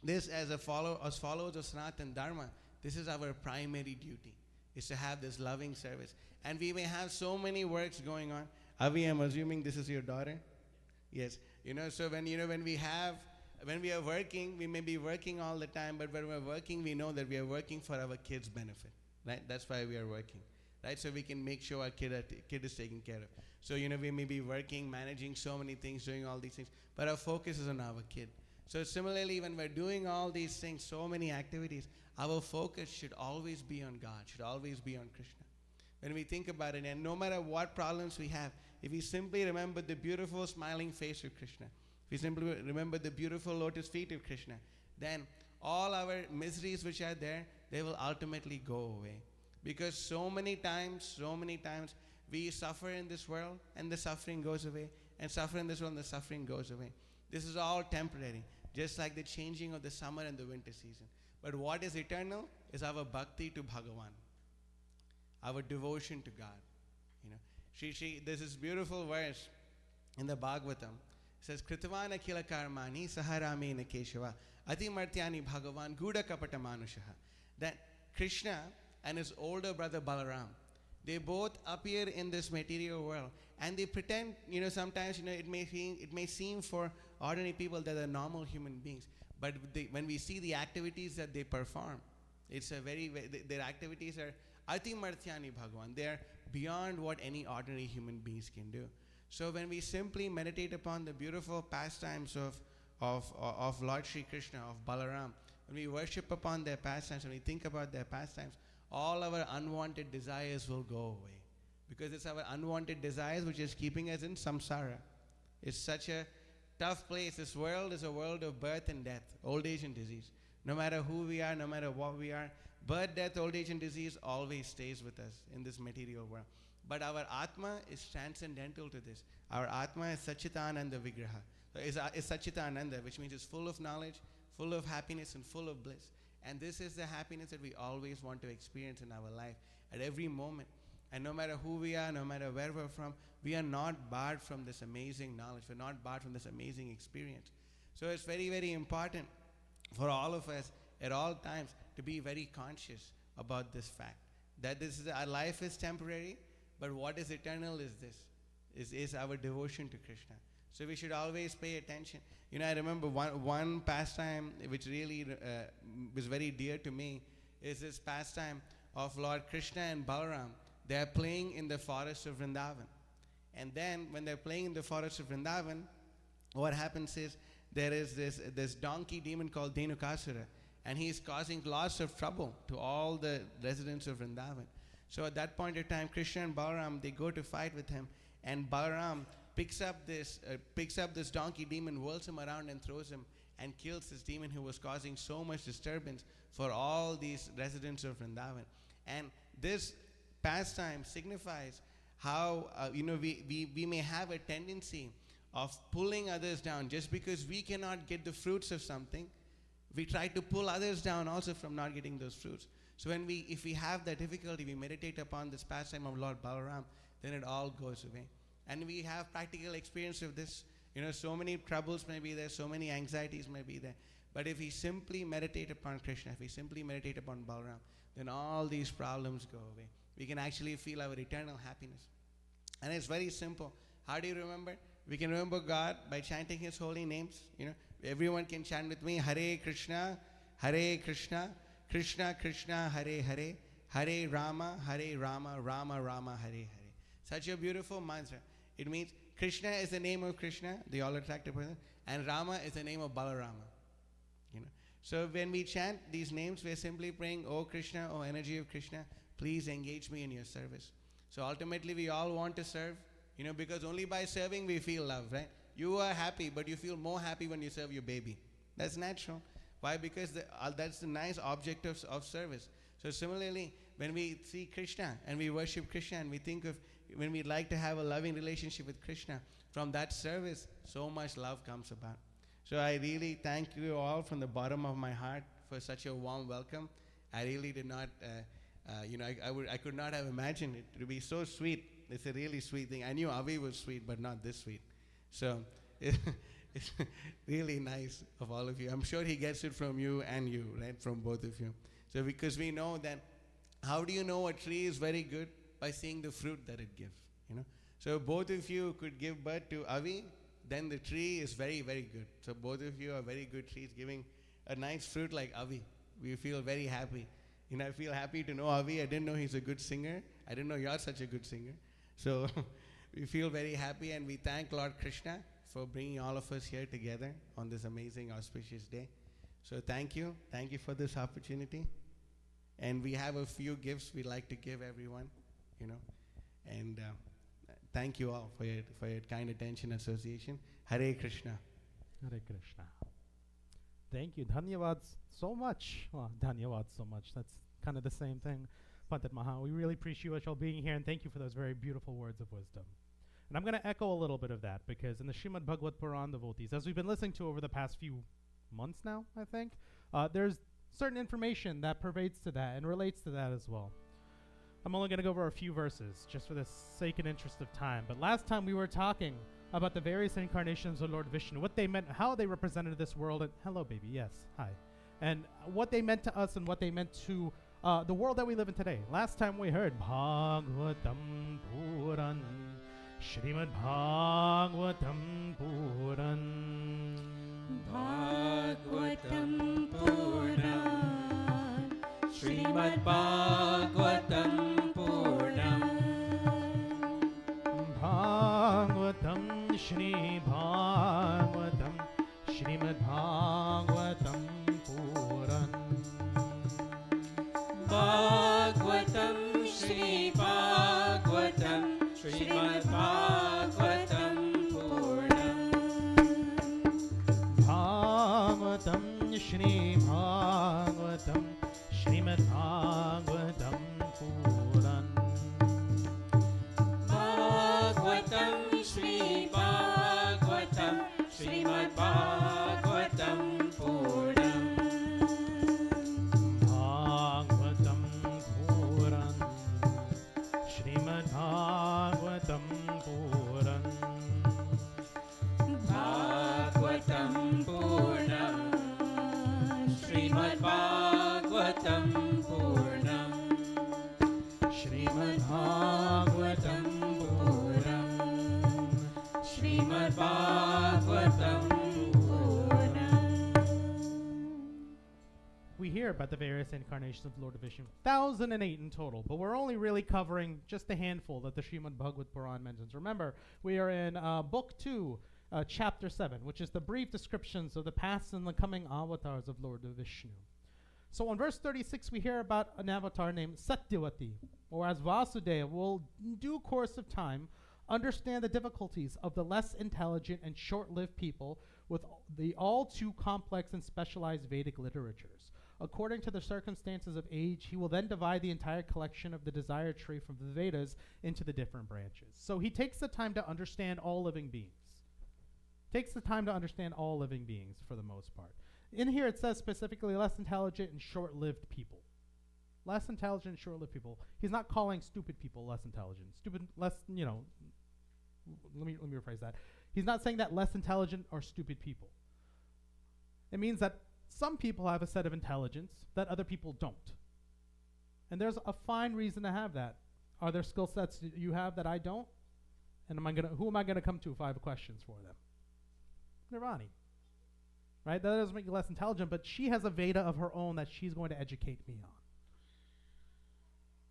this, as followers of Sanatana Dharma, this is our primary duty, is to have this loving service. And we may have so many works going on. Avi, I'm assuming this is your daughter? Yes. So when we are working, we may be working all the time, but when we're working, we know that we are working for our kids' benefit, right? That's why we are working, right? So we can make sure our kid is taken care of. So, we may be working, managing so many things, doing all these things, but our focus is on our kid. So similarly, when we're doing all these things, so many activities, our focus should always be on God, should always be on Krishna. When we think about it, and no matter what problems we have, if we simply remember the beautiful smiling face of Krishna, if we simply remember the beautiful lotus feet of Krishna, then all our miseries which are there, they will ultimately go away. Because so many times, we suffer in this world and the suffering goes away, and suffer in this world and the suffering goes away. This is all temporary, just like the changing of the summer and the winter season. But what is eternal is our bhakti to Bhagavan, our devotion to God. There's this beautiful verse in the Bhagavatam. It says, Kritavana kila karmani saharamena keshava ati martyani Bhagavan guda kapata manushaha. That Krishna and his older brother Balaram, they both appear in this material world, and they pretend, sometimes, it may seem for ordinary people that they're normal human beings, but when we see the activities that they perform, their activities are ati martyani Bhagavan. They're beyond what any ordinary human beings can do. So when we simply meditate upon the beautiful pastimes of Lord Shri Krishna, of Balaram, when we worship upon their pastimes, when we think about their pastimes, all our unwanted desires will go away. Because it's our unwanted desires which is keeping us in samsara. It's such a tough place. This world is a world of birth and death, old age and disease. No matter who we are, no matter what we are, birth, death, old age and disease always stays with us in this material world. But our Atma is transcendental to this. Our Atma is Satchitananda Vigraha. Is Satchitananda, which means it's full of knowledge, full of happiness, and full of bliss. And this is the happiness that we always want to experience in our life at every moment. And no matter who we are, no matter where we're from, we are not barred from this amazing knowledge. We're not barred from this amazing experience. So it's very, very important for all of us at all times to be very conscious about this fact. That our life is temporary, but what is eternal is our devotion to Krishna. So we should always pay attention. I remember one pastime which really was very dear to me is this pastime of Lord Krishna and Balaram. They are playing in the forest of Vrindavan. And then when they're playing in the forest of Vrindavan, what happens is there is this donkey demon called Dhenukasura, and he is causing lots of trouble to all the residents of Vrindavan. So at that point in time, Krishna and Balaram, they go to fight with him, and Balaram picks up this donkey demon, whirls him around and throws him, and kills this demon who was causing so much disturbance for all these residents of Vrindavan. And this pastime signifies how we may have a tendency of pulling others down. Just because we cannot get the fruits of something, we try to pull others down also from not getting those fruits. So if we have that difficulty, we meditate upon this pastime of Lord Balaram, then it all goes away. And we have practical experience of this. So many troubles may be there, so many anxieties may be there. But if we simply meditate upon Krishna, if we simply meditate upon Balaram, then all these problems go away. We can actually feel our eternal happiness. And it's very simple. How do you remember? We can remember God by chanting His holy names. Everyone can chant with me, Hare Krishna, Krishna Krishna, Hare Hare, Hare Rama, Rama Rama, Hare Hare. Such a beautiful mantra. It means Krishna is the name of Krishna, the all-attractive person, and Rama is the name of Balarama. So when we chant these names, we're simply praying, Oh Krishna, oh energy of Krishna, please engage me in your service. So ultimately we all want to serve, because only by serving we feel love, right? You are happy, but you feel more happy when you serve your baby. That's natural. Why? Because that's the nice object of service. So similarly, when we see Krishna and we worship Krishna and we think of when we'd like to have a loving relationship with Krishna, from that service, so much love comes about. So I really thank you all from the bottom of my heart for such a warm welcome. I really did not, I could not have imagined it to be so sweet. It's a really sweet thing. I knew Avi was sweet, but not this sweet. So it's really nice of all of you. I'm sure he gets it from you and you, right? From both of you. So because we know that, how do you know a tree is very good? By seeing the fruit that it gives, So both of you could give birth to Avi, then the tree is very, very good. So both of you are very good trees giving a nice fruit like Avi. We feel very happy. I feel happy to know Avi. I didn't know he's a good singer. I didn't know you're such a good singer. So we feel very happy, and we thank Lord Krishna for bringing all of us here together on this amazing, auspicious day. So thank you. Thank you for this opportunity. And we have a few gifts we'd like to give everyone, And thank you all for your kind attention and association. Hare Krishna. Hare Krishna. Thank you. Dhanyavad so much. Well, dhanyavad so much. That's kind of the same thing. Pandit Maha, we really appreciate you all being here, and thank you for those very beautiful words of wisdom. And I'm going to echo a little bit of that, because in the Srimad Bhagavad Puran devotees, as we've been listening to over the past few months now, I think, there's certain information that pervades to that and relates to that as well. I'm only going to go over a few verses, just for the sake and interest of time. But last time we were talking about the various incarnations of Lord Vishnu, what they meant, how they represented this world. And hello, baby. Yes, hi. And what they meant to us and what they meant to the world that we live in today. Last time we heard Bhagavatam Puran, Shrimad Bhagavatam Puran, Bhagavatam Puran, Srimad Bhagavatam Purnam, Bhagavatam Shri Bhagavatam Shrimad Bhagavatam Puran, Bhagavatam Shri Bhagavatam Srimad Bhagavatam Purnam, Bhagavatam Shri Bhagavatam Shrimad Bhagavatam Puran, Bhagavatam Shri Bhagavatam Srimad Bhagavatam Purnam, Bhagavatam Puran, Shrimad Bhagavatam Puran, Bhagavatam Purnam, Srimad Bhagavatam Purnam, Shrimad Bhagavatam Purnam, Srimad Bhagavatam Purnam. We hear about the various incarnations of Lord Vishnu, 1,008 in total, but we're only really covering just a handful that the Srimad Bhagavad Puran mentions. Remember, we are in Book 2, Chapter 7, which is the brief descriptions of the past and the coming avatars of Lord Vishnu. So on verse 36, we hear about an avatar named Satyavati, or as Vasudeva will, in due course of time, understand the difficulties of the less intelligent and short-lived people with the all too complex and specialized Vedic literatures. According to the circumstances of age, he will then divide the entire collection of the desired tree from the Vedas into the different branches. So he takes the time to understand all living beings. Takes the time to understand all living beings for the most part. In here it says specifically less intelligent and short-lived people. Less intelligent, short-lived people. He's not calling stupid people less intelligent. Let me rephrase that. He's not saying that less intelligent are stupid people. It means that some people have a set of intelligence that other people don't. And there's a fine reason to have that. Are there skill sets you have that I don't? And who am I gonna come to if I have questions for them? Nirvani. Right? That doesn't make you less intelligent, but she has a Veda of her own that she's going to educate me on.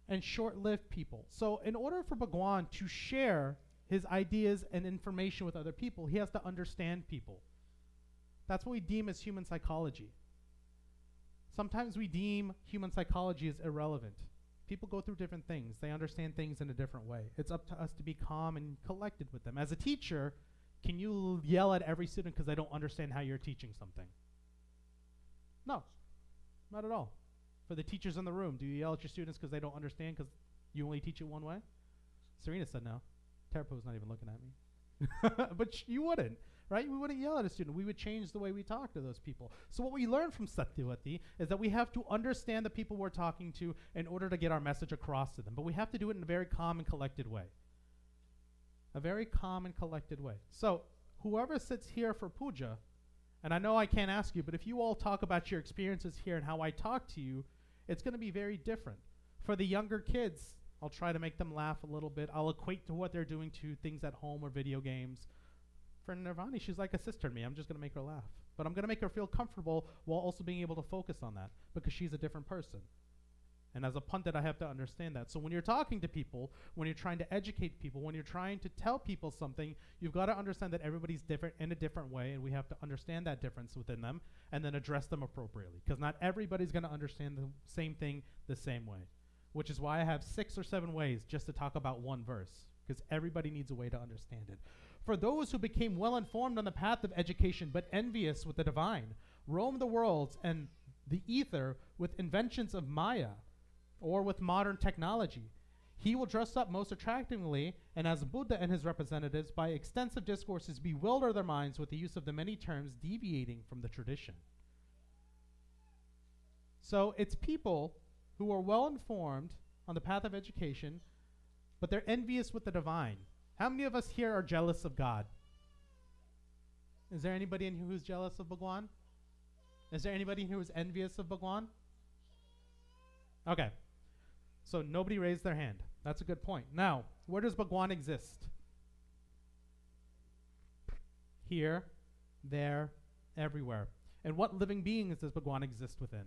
And short-lived people. So in order for Bhagwan to share his ideas and information with other people, he has to understand people. That's what we deem as human psychology. Sometimes we deem human psychology as irrelevant. People go through different things. They understand things in a different way. It's up to us to be calm and collected with them. As a teacher, can you yell at every student because they don't understand how you're teaching something? No, not at all. For the teachers in the room, do you yell at your students because they don't understand because you only teach it one way? Serena said no. Tarapo's not even looking at me. But you wouldn't, right? We wouldn't yell at a student. We would change the way we talk to those people. So what we learn from Satyavati is that we have to understand the people we're talking to in order to get our message across to them. But we have to do it in a very calm and collected way. A very calm and collected way. So whoever sits here for puja, and I know I can't ask you, but if you all talk about your experiences here and how I talk to you, it's going to be very different. For the younger kids, I'll try to make them laugh a little bit. I'll equate to what they're doing to things at home or video games. For Nirvani, she's like a sister to me. I'm just going to make her laugh. But I'm going to make her feel comfortable while also being able to focus on that because she's a different person. And as a pundit, I have to understand that. So when you're talking to people, when you're trying to educate people, when you're trying to tell people something, you've got to understand that everybody's different in a different way, and we have to understand that difference within them and then address them appropriately. Because not everybody's going to understand the same thing the same way, which is why I have 6 or 7 ways just to talk about one verse, because everybody needs a way to understand it. For those who became well-informed on the path of education but envious with the divine, roam the worlds and the ether with inventions of Maya, or with modern technology. He will dress up most attractively, and as Buddha and his representatives, by extensive discourses, bewilder their minds with the use of the many terms deviating from the tradition. So it's people who are well informed on the path of education, but they're envious with the divine. How many of us here are jealous of God? Is there anybody in here who's jealous of Bhagwan? Is there anybody who is envious of Bhagwan? Okay. So nobody raised their hand. That's a good point. Now, where does Bhagwan exist? Here, there, everywhere. And what living beings does Bhagwan exist within?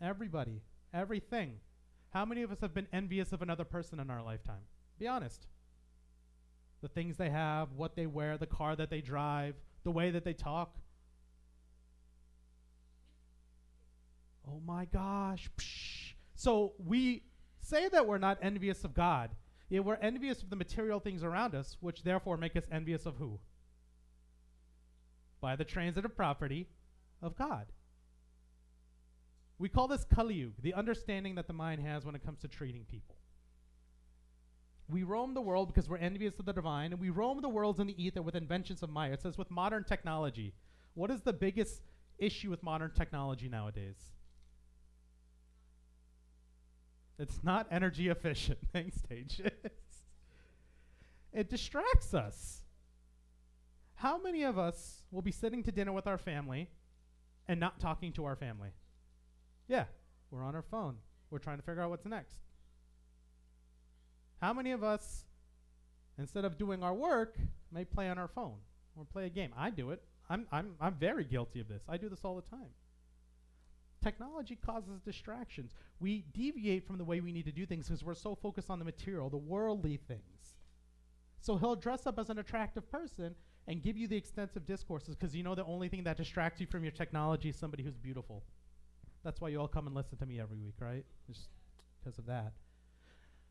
Everybody. Everything. How many of us have been envious of another person in our lifetime? Be honest. The things they have, what they wear, the car that they drive, the way that they talk. Oh my gosh. Psh. So we say that we're not envious of God, yet we're envious of the material things around us, which therefore make us envious of who? By the transitive property of God. We call this Kali Yuga, the understanding that the mind has when it comes to treating people. We roam the world because we're envious of the divine, and we roam the worlds in the ether with inventions of Maya. It says with modern technology. What is the biggest issue with modern technology nowadays? It's not energy efficient. Thanks, Tage. It distracts us. How many of us will be sitting to dinner with our family and not talking to our family? Yeah, we're on our phone. We're trying to figure out what's next. How many of us, instead of doing our work, may play on our phone or play a game? I do it. I'm very guilty of this. I do this all the time. Technology causes distractions. We deviate from the way we need to do things because we're so focused on the material, the worldly things. So he'll dress up as an attractive person and give you the extensive discourses because you know the only thing that distracts you from your technology is somebody who's beautiful. That's why you all come and listen to me every week, right? Just because of that.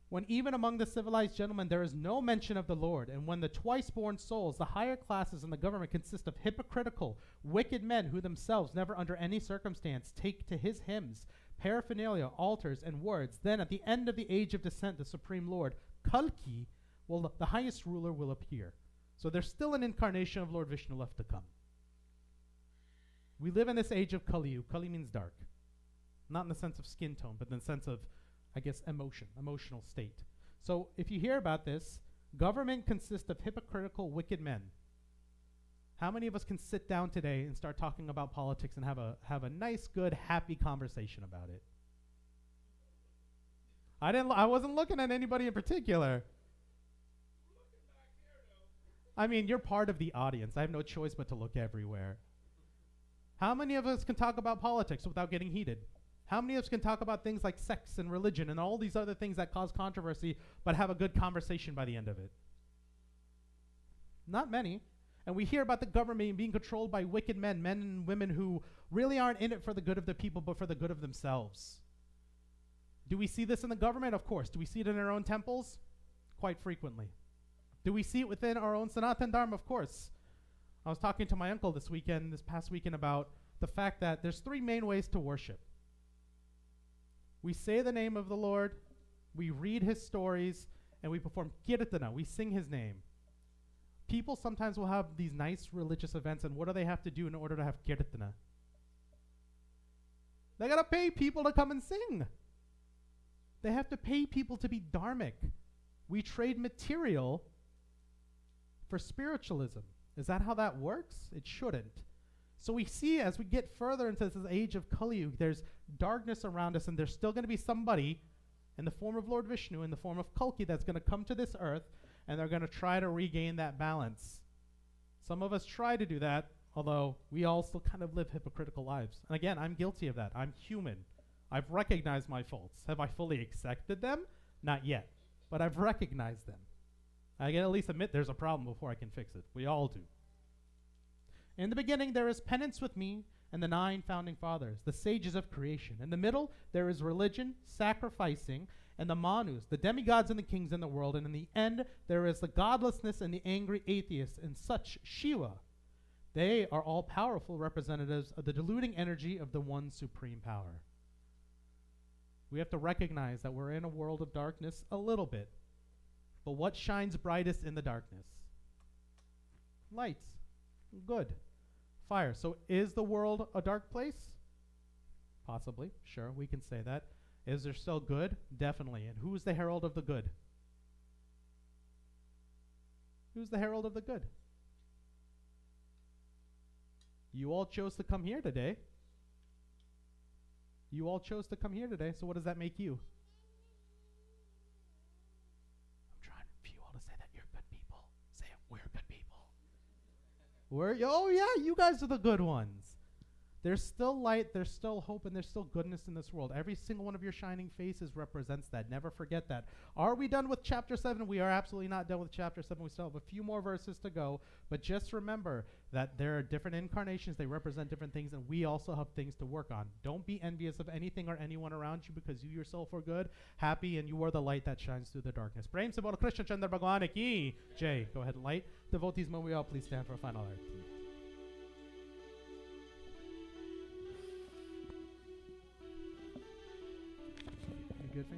When even among the civilized gentlemen there is no mention of the Lord, and when the twice-born souls, the higher classes in the government, consist of hypocritical, wicked men who themselves never under any circumstance take to his hymns, paraphernalia, altars, and words, then at the end of the age of descent, the Supreme Lord, Kalki, the highest ruler, will appear. So there's still an incarnation of Lord Vishnu left to come. We live in this age of Kali Yuga. Kali means dark. Not in the sense of skin tone, but in the sense of, I guess, emotional state. So if you hear about this, government consists of hypocritical, wicked men. How many of us can sit down today and start talking about politics and have a nice, good, happy conversation about it? I wasn't looking at anybody in particular. I mean, you're part of the audience. I have no choice but to look everywhere. How many of us can talk about politics without getting heated? How many of us can talk about things like sex and religion and all these other things that cause controversy, but have a good conversation by the end of it? Not many. And we hear about the government being controlled by wicked men and women who really aren't in it for the good of the people, but for the good of themselves. Do we see this in the government? Of course. Do we see it in our own temples? Quite frequently. Do we see it within our own Sanatana Dharma? Of course. I was talking to my uncle this past weekend, about the fact that there's 3 main ways to worship. We say the name of the Lord, we read his stories, and we perform kirtana. We sing his name. People sometimes will have these nice religious events, and what do they have to do in order to have kirtana? They gotta pay people to come and sing. They have to pay people to be dharmic. We trade material for spiritualism. Is that how that works? It shouldn't. So we see, as we get further into this age of Kali Yuga, there's darkness around us, and there's still going to be somebody in the form of Lord Vishnu, in the form of Kalki, that's going to come to this earth, and they're going to try to regain that balance. Some of us try to do that, although we all still kind of live hypocritical lives. And again, I'm guilty of that. I'm human. I've recognized my faults. Have I fully accepted them? Not yet. But I've recognized them. I can at least admit there's a problem before I can fix it. We all do. In the beginning, there is penance with me and the 9 founding fathers, the sages of creation. In the middle, there is religion, sacrificing, and the Manus, the demigods and the kings in the world. And in the end, there is the godlessness and the angry atheists, and such Shiva. They are all powerful representatives of the deluding energy of the one supreme power. We have to recognize that we're in a world of darkness a little bit. But what shines brightest in the darkness? Lights. Good. Fire. So is the world a dark place? Possibly. Sure, we can say that. Is there still good? Definitely. And who's the herald of the good? Who's the herald of the good? You all chose to come here today. You all chose to come here today, so what does that make you? I'm trying for you all to say that you're good people. Say it, we're good people. Oh yeah, you guys are the good ones. There's still light, there's still hope, and there's still goodness in this world. Every single one of your shining faces represents that. Never forget that. Are we done with chapter 7? We are absolutely not done with chapter 7. We still have a few more verses to go. But just remember that there are different incarnations. They represent different things, and we also have things to work on. Don't be envious of anything or anyone around you, because you yourself are good, happy, and you are the light that shines through the darkness. Prem se Bolo Krishna Chandra Bhagwan ki Jai. Go ahead and light. Devotees, may we all please stand for a final arti. Good for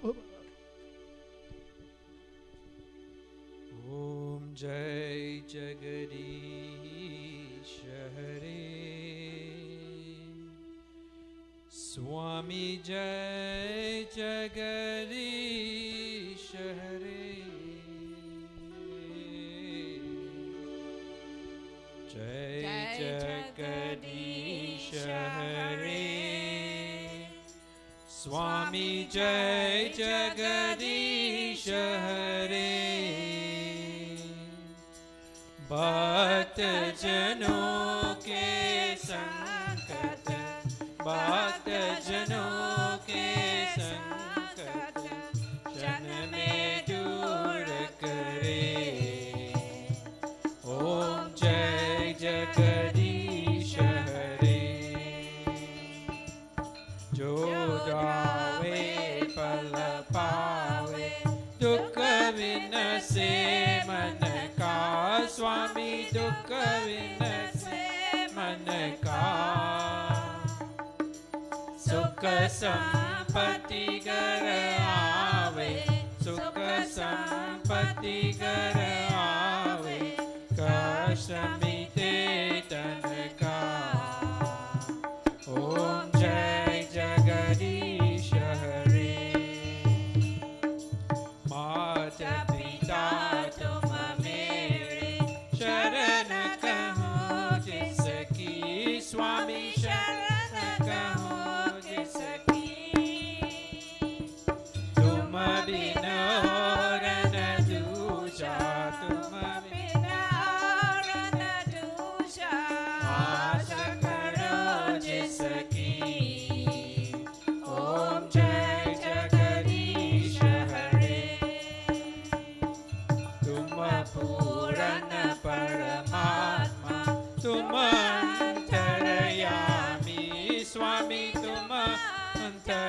him. Om Jai Jagadish Hare Swami Jai Jagadish Hare Jai Jagadish Hare Swami Jai Jagadish Hare Bhakt Jano ke sankat Bhakt Jano ke sankat Jan mein dur kare Om Jai Jagadish Hare Jo gaave pal paave dukh vinase man ka Swami dukh vinase man ka Sukh sampatti ghar aave Sukh sampatti ghar aave Kasht mite tan ka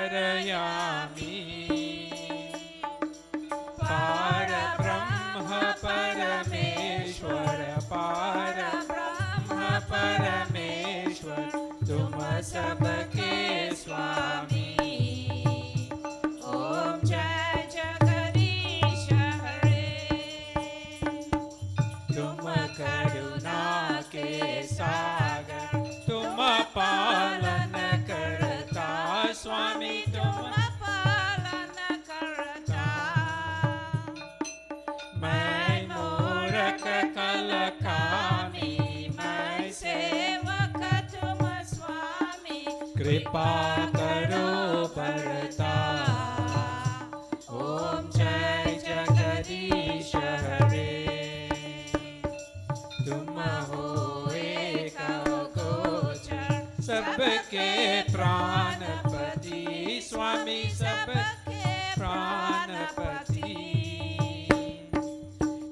कारयामि पार ब्रह्म परमेश्वर पार ब्रह्म परमेश्वर तुम सबके स्वामी ओम जय जगदीश हरे तुम करुणा के सागर तुम पालन करता स्वामी तुम पालन करता मैं मूरख कल कामी मैं सेवक तुम स्वामी कृपा करो बरता ओम जय जगदीश हरे तुम हो एक गोचर सबके प्राणपति स्वामी सबके प्राणपति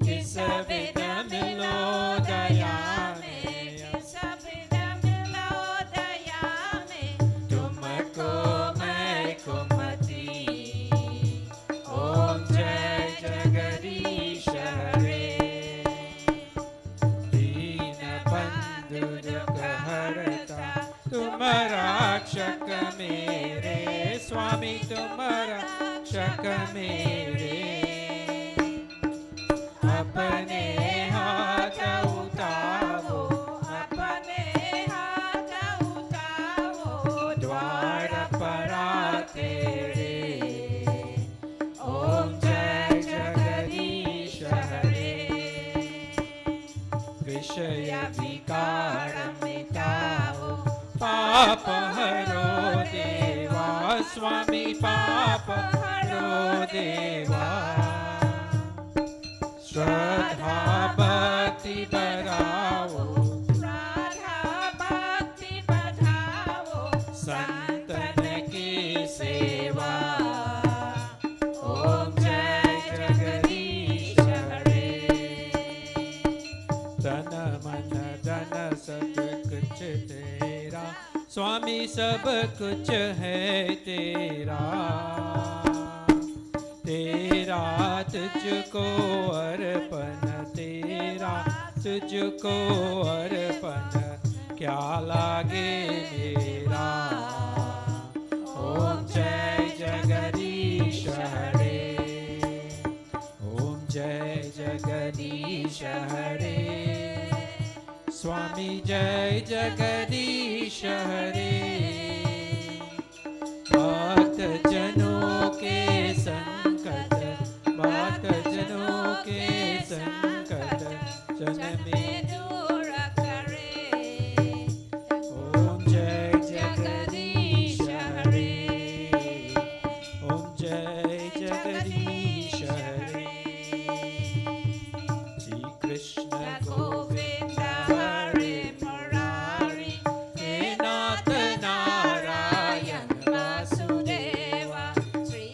किस विध मिलो दया में किस विध मिलो दया में तुमको मैं कुमति ओम जय जगदीश हरे दीन बंधु दुख हरता तुम रक्षक मेरे स्वामी तुम रक्षक मेरे अपने हाथ उठाओ अपने हाथ उठाओ द्वार पर तेरे ओम जय जगदीश हरे विषय विकार मिटाओ पाप हरो देवा स्वामी पाप हरो देवा श्रद्धा भक्ति बढ़ाओ राधा भक्ति बढ़ाओ संतन की सेवा ओम जय जगदीश हरे तन मन धन सब कुछ तेरा स्वामी सब कुछ है तेरा तेरा तुझको अर्पण तेरा तुझको अर्पण क्या लागे मेरा ओम जय जगदीश हरे ओम जय जगदीश हरे स्वामी जय जगदीश हरे भक्त जनों के संकट भक्त जनों के संकट जन में दूर करे ओम जय जगदीश हरे ओम जय जगदीश हरे श्री कृष्ण गोविंद हरे मुरारी हे नाथ Narayan Vasudeva Shri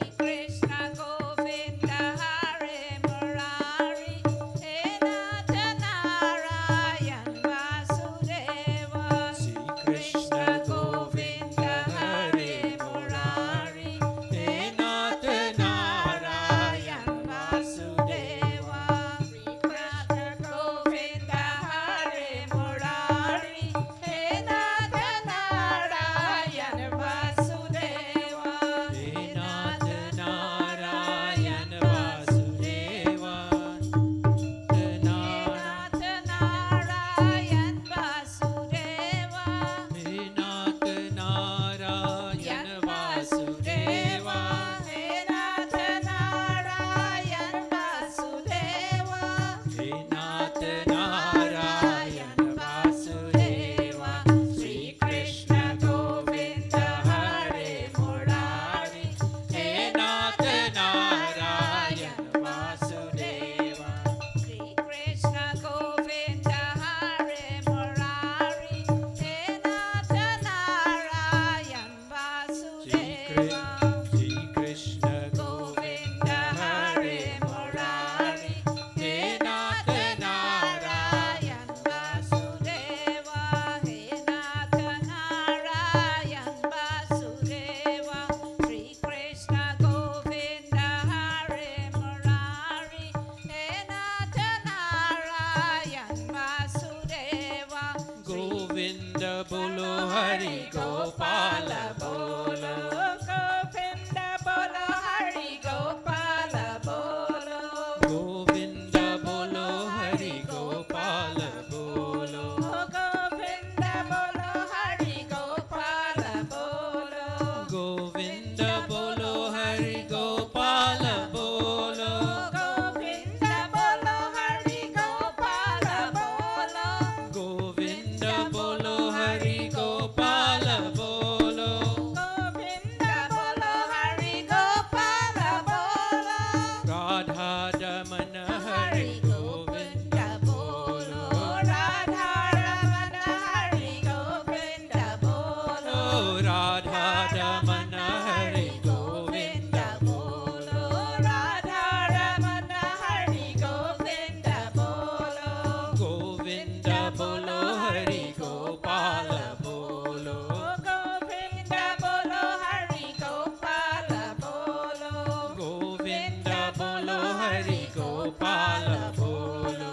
Govinda Bolo Hari Gopala Bolo. Govinda Bolo Hari Gopala Bolo. Govinda Bolo Hari Gopala Bolo. Govinda Bolo Hari Gopala Bolo. Govinda Bolo Hari Gopala Bolo. Govinda Bolo Hari Gopala Bolo. Govinda Bolo Hari Gopala Bolo. Govinda Bolo Hari Gopala Bolo. Radha Damana Hari Govinda Bolo. Radha Ramana Hari Govinda Bolo. Radha Damana Hari Govinda Bolo. Radha Ramana Hari Govinda Bolo. Govinda Bolo Hari Gopala Bolo. Govinda Bolo Hari Gopala Bolo. Govinda Bolo Hari Gopala Bolo.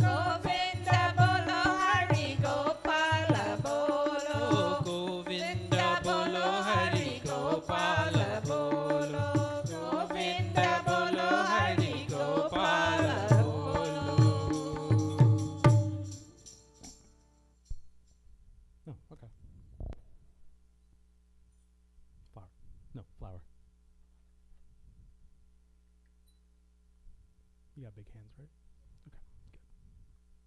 Govinda Bolo Hari Gopala Bolo. Govinda Bolo Hari Gopala Bolo. Govinda Bolo Hari Gopala Bolo. No, okay. Flower. No, flower. You got big hands, right? Okay, good.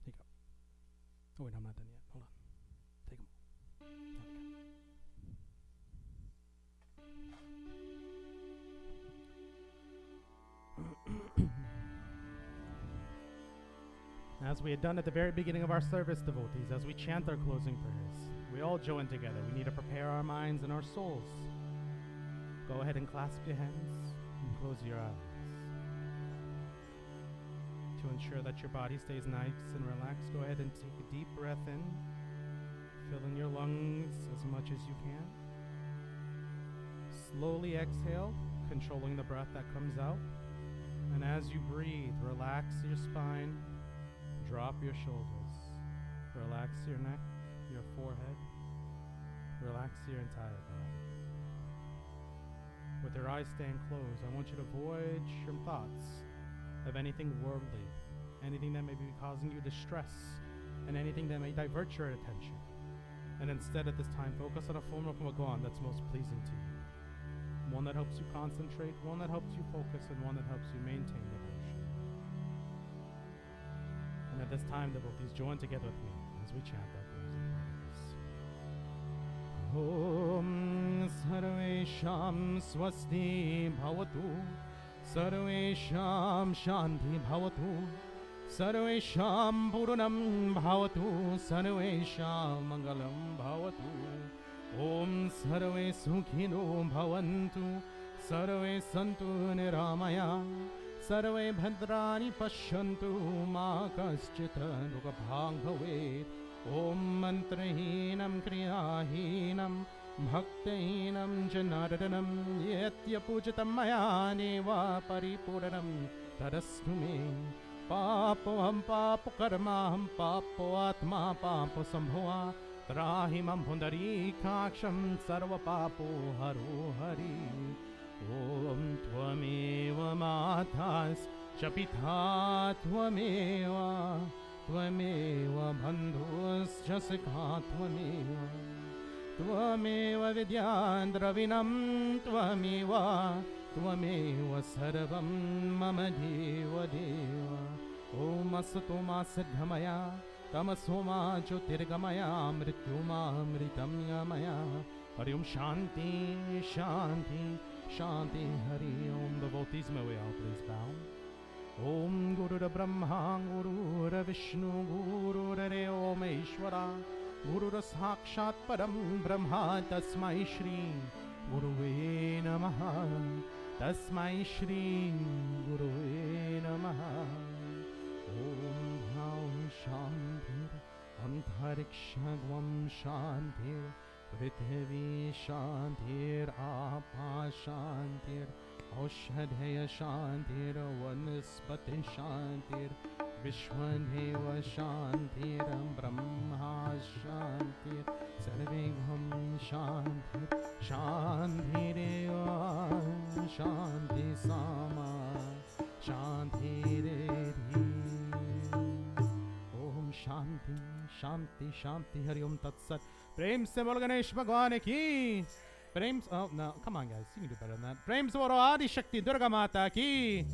Here you go. Oh wait, I'm not done yet. Hold on. Take them. As we had done at the very beginning of our service, devotees, as we chant our closing prayers, we all join together. We need to prepare our minds and our souls. Go ahead and clasp your hands and close your eyes. To ensure that your body stays nice and relaxed, go ahead and take a deep breath in. Fill in your lungs as much as you can. Slowly exhale, controlling the breath that comes out. And as you breathe, relax your spine, drop your shoulders, relax your neck, your forehead, relax your entire body. With your eyes staying closed, I want you to void your thoughts of anything worldly, anything that may be causing you distress, and anything that may divert your attention. And instead at this time, focus on a form of Bhagwan that's most pleasing to you. One that helps you concentrate, one that helps you focus, and one that helps you maintain devotion. And at this time, devotees, join together with me as we chant our closing prayers. Om Sarvesham Swasti Bhavatu, Sarvesham Shanti Bhavatu, Sarvesham Purnam Bhavatu, Sarvesham Mangalam Bhavatu. Om Sarve Sukhino Bhavantu, Sarve Santu Niramaya, Sarve Bhadrani Pashyantu, Ma Kaschita Dukhabhang Bhavet. Om Mantrahinam Kriyahinam Bhaktahinam Janardanam Yetya Pujatam Maya Neva Paripuranam Tadastu Me. Papoham Papo Karmaham Papo Atma Papo Sambhava Trahimam Pundari Kaksham Sarva Papo Haru Hari. Om Tvameva Matas Chapitha Tvameva Tvameva Bandhus Jasika Tvameva Tvameva Vidyandravinam Tvameva Tvameva Sarvam Mama Deva Deva. Om Asatoma Siddhamaya Tamasoma Jyotirgamaya Mrityuma Amritam Yamaya. Hari Om Shanti Shanti Shanti Hari Om. Devotees, may we all please bow. Om Guru Brahma Guru Vishnu Guru Om Ishvara Guru Sakshat Param Brahma Tasmai Shri Guruve Namaha. Tasmai Shri Guruve Namaha. Om Bhav Shantir Antarikshagvam Shantir Prithvi Shantir Apa Shantir Aushadhaya Shantir Vanaspati Shantir Vishwaneva Shantiram Brahma Shantir Sarvegam Shantir Shantireva Shanti Sama Shantireri Om Shanti Shanti Shanti Hari Om Tat Sat. Prem se bol Ganesh Bhagwan ki. Prem oh no, come on guys, you can do better than that. Prem se bol Adi Shakti Durga Mata ki.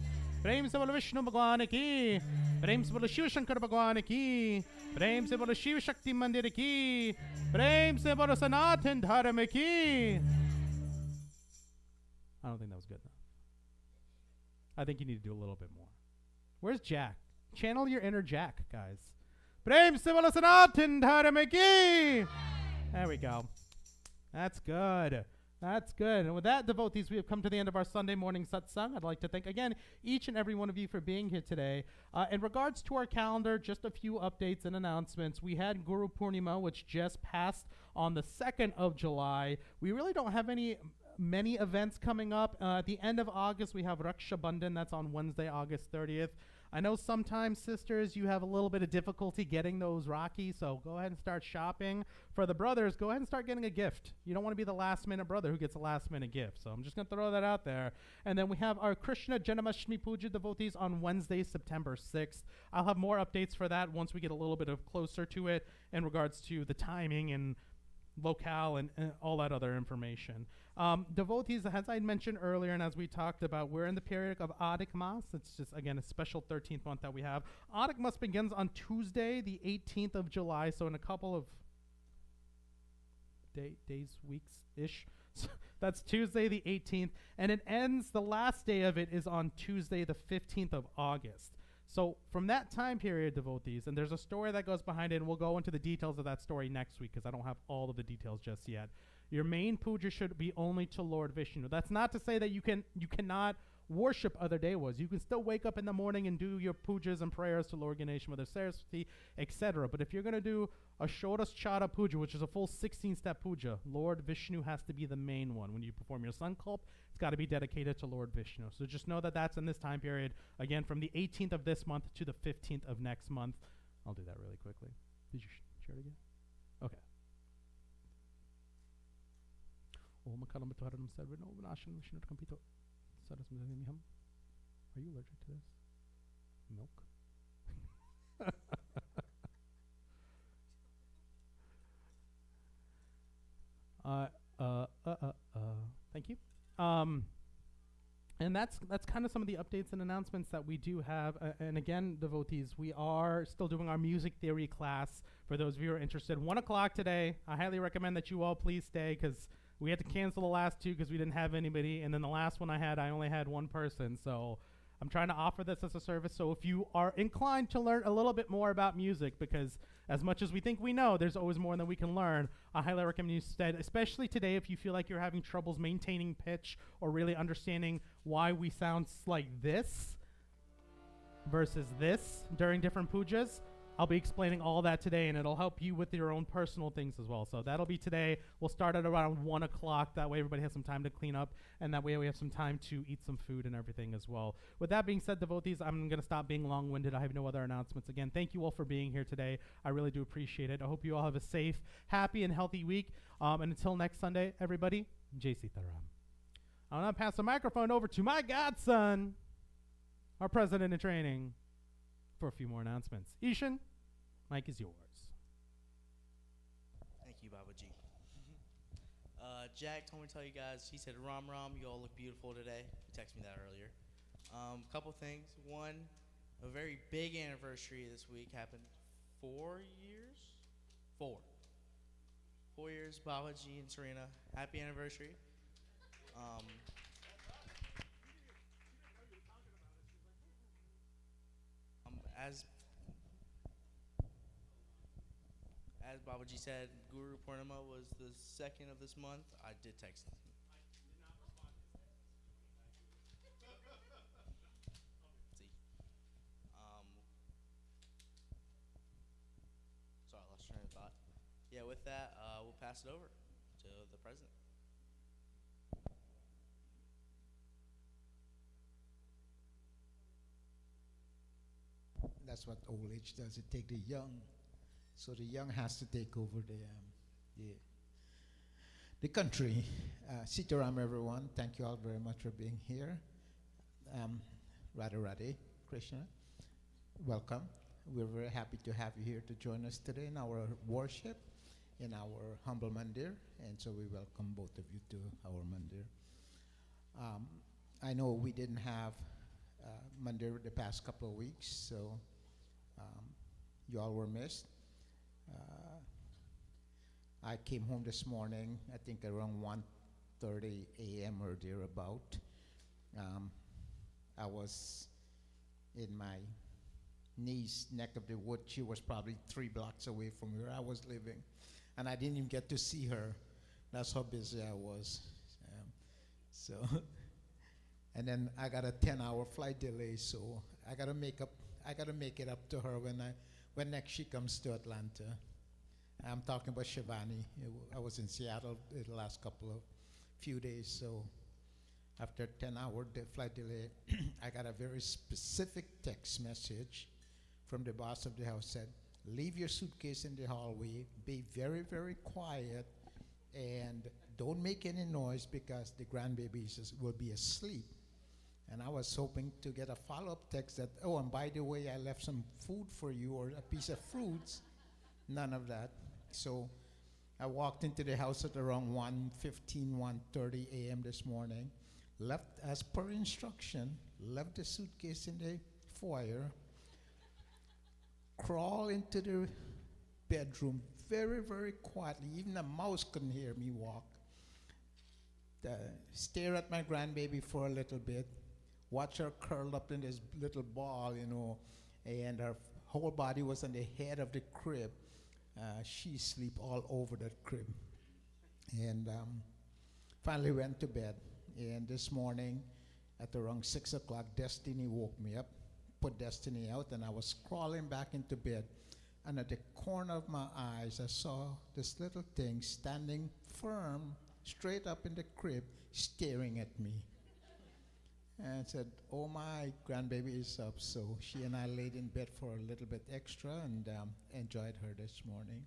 Prem se bol Vishnu Bhagwan ki. Prem se bol Shiva Shankar Bhagwan ki. Prem se bol Shiva Shakti Mandir ki. Prem se bol Sanatana Dharma ki. I don't think that was good enough. I think you need to do a little bit more. Where's Jack? Channel your inner Jack, guys. Prem se bol Sanatana Dharma ki. There we go. That's good. That's good. And with that, devotees, we have come to the end of our Sunday morning satsang. I'd like to thank again each and every one of you for being here today. In regards to our calendar, just a few updates and announcements. We had Guru Purnima, which just passed on the 2nd of July. We really don't have many events coming up. At the end of August, we have Raksha Bandhan. That's on Wednesday, August 30th. I know sometimes, sisters, you have a little bit of difficulty getting those Rakhi, so go ahead and start shopping. For the brothers, go ahead and start getting a gift. You don't want to be the last-minute brother who gets a last-minute gift, so I'm just going to throw that out there. And then we have our Krishna Janmashtami Puja devotees on Wednesday, September 6th. I'll have more updates for that once we get a little bit of closer to it in regards to the timing and locale and all that other information. Devotees, as I mentioned earlier and as we talked about, we're in the period of Adhik Mas. It's just, again, a special 13th month that we have. Adhik Mas begins on Tuesday, the 18th of July, so in a couple of days, weeks-ish. So that's Tuesday, the 18th, and it ends, the last day of it is on Tuesday, the 15th of August. So from that time period, devotees, and there's a story that goes behind it, and we'll go into the details of that story next week because I don't have all of the details just yet. Your main puja should be only to Lord Vishnu. That's not to say that you cannot worship other devas. You can still wake up in the morning and do your pujas and prayers to Lord Ganesha, Mother Saraswati, etc. But if you're going to do a Shodaschara puja, which is a full 16-step puja, Lord Vishnu has to be the main one. When you perform your Sankalp, it's got to be dedicated to Lord Vishnu. So just know that that's in this time period, again, from the 18th of this month to the 15th of next month. I'll do that really quickly. Did you share it again? Okay. Are you allergic to this? Milk? Thank you. And that's kind of some of the updates and announcements that we do have. And again, devotees, we are still doing our music theory class for those of you who are interested. 1 o'clock today. I highly recommend that you all please stay because we had to cancel the last two because we didn't have anybody. And then the last one I only had one person. So I'm trying to offer this as a service. So if you are inclined to learn a little bit more about music, because as much as we think we know, there's always more than we can learn, I highly recommend you study, especially today if you feel like you're having troubles maintaining pitch or really understanding why we sound like this versus this during different pujas. I'll be explaining all that today, and it'll help you with your own personal things as well. So that'll be today. We'll start at around 1 o'clock. That way everybody has some time to clean up, and that way we have some time to eat some food and everything as well. With that being said, devotees, I'm going to stop being long-winded. I have no other announcements. Again, thank you all for being here today. I really do appreciate it. I hope you all have a safe, happy, and healthy week. And until next Sunday, everybody, Jai Sita Ram. I'll now pass the microphone over to my godson, our president in training, for a few more announcements. Ishan, mic is yours. Thank you, Babaji. Jack told me to tell you guys, he said, Ram Ram, you all look beautiful today. He texted me that earlier. Couple things. One, a very big anniversary this week happened 4 years? 4 years, Babaji and Serena. Happy anniversary. As Babaji said, Guru Purnima was the 2nd of this month. I did text him. See. Sorry, I lost train of thought. Yeah, with that, we'll pass it over to the president. That's what old age does. It take the young. So the young has to take over the country. Sita Ram, everyone. Thank you all very much for being here. Radhe Krishna, welcome. We're very happy to have you here to join us today in our worship, in our humble mandir, and so we welcome both of you to our mandir. I know we didn't have mandir the past couple of weeks, so you all were missed. I came home this morning, I think around 1:30 a.m. or thereabout. I was in my niece's neck of the woods. She was probably 3 blocks away from where I was living, and I didn't even get to see her. That's how busy I was. And then I got a 10-hour flight delay, so I gotta make it up to her when next she comes to Atlanta. I'm talking about Shivani. I was in Seattle the last few days, so after a 10-hour flight delay, I got a very specific text message from the boss of the house. Said, leave your suitcase in the hallway, be very, very quiet, and don't make any noise because the grandbabies will be asleep. And I was hoping to get a follow-up text that, oh, and by the way, I left some food for you or a piece of fruits. None of that. So I walked into the house at around 1:30 a.m. this morning, left as per instruction, left the suitcase in the foyer, crawl into the bedroom very, very quietly. Even a mouse couldn't hear me walk. Stare at my grandbaby for a little bit, watch her curled up in this little ball, and her whole body was on the head of the crib. She sleep all over that crib. And finally went to bed. And this morning at around 6 o'clock, Destiny woke me up, put Destiny out, and I was crawling back into bed. And at the corner of my eyes, I saw this little thing standing firm, straight up in the crib, staring at me. And I said, oh, my grandbaby is up. So she and I laid in bed for a little bit extra and enjoyed her this morning.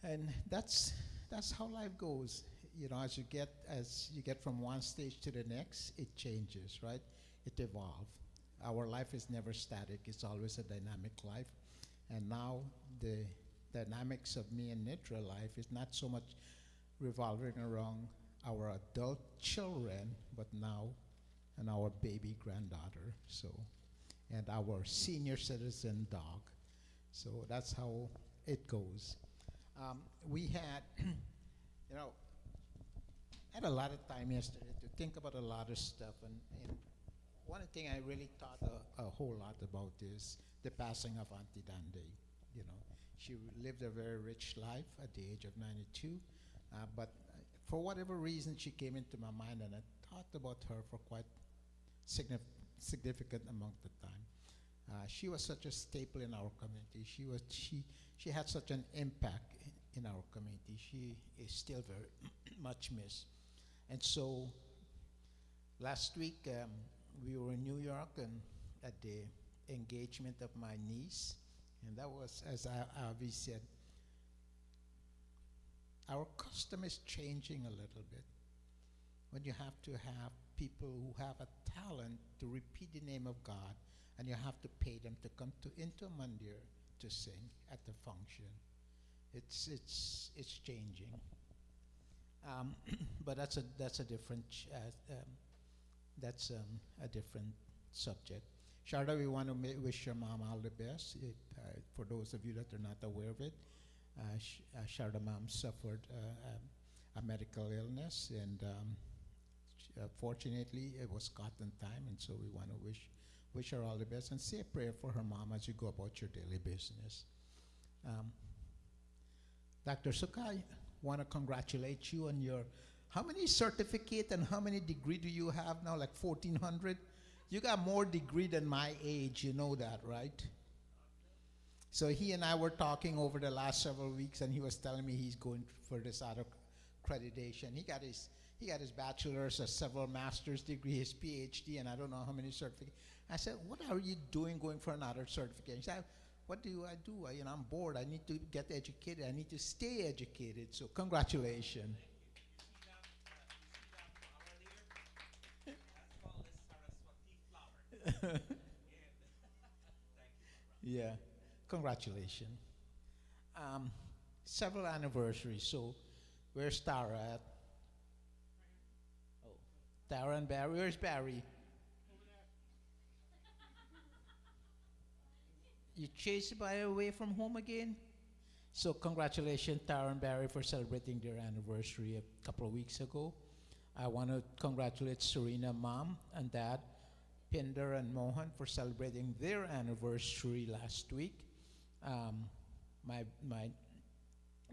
And that's how life goes. As you get from one stage to the next, it changes, right? It evolves. Our life is never static. It's always a dynamic life. And now the dynamics of me and Nitra life is not so much revolving around our adult children, but now and our baby granddaughter, and our senior citizen dog. So that's how it goes. We had, had a lot of time yesterday to think about a lot of stuff, and one thing I really thought a whole lot about is the passing of Auntie Dande. She lived a very rich life at the age of 92, but for whatever reason, she came into my mind, and I thought about her for quite significant amount of time. She was such a staple in our community. She had such an impact in our community. She is still very much missed. And so last week we were in New York and at the engagement of my niece, and that was, as Avi said, our custom is changing a little bit. When you have to have people who have a talent to repeat the name of God, and you have to pay them to come into a mandir to sing at the function. It's changing. But that's a different subject. Sharda, we want to wish your mom all the best. For those of you that are not aware of it, Sharda mom suffered a medical illness, and fortunately it was caught in time, and so we want to wish her all the best and say a prayer for her mom as you go about your daily business. Dr. Sukai, want to congratulate you on your, how many certificate and how many degree do you have now, like 1,400? You got more degree than my age, you know that, right? So he and I were talking over the last several weeks, and he was telling me he's going for this other accreditation. He got his bachelor's, several master's degree, his PhD, and I don't know how many certificates. I said, what are you doing going for another certification? He said, what do? I'm bored. I need to get educated. I need to stay educated. So congratulations. Yeah, congratulations. Several anniversaries. So where's Tara at? Oh, Tara and Barry. Where's Barry? You chased by away from home again? So congratulations, Tara and Barry, for celebrating their anniversary a couple of weeks ago. I want to congratulate Serena, Mom and Dad, Pinder and Mohan for celebrating their anniversary last week. My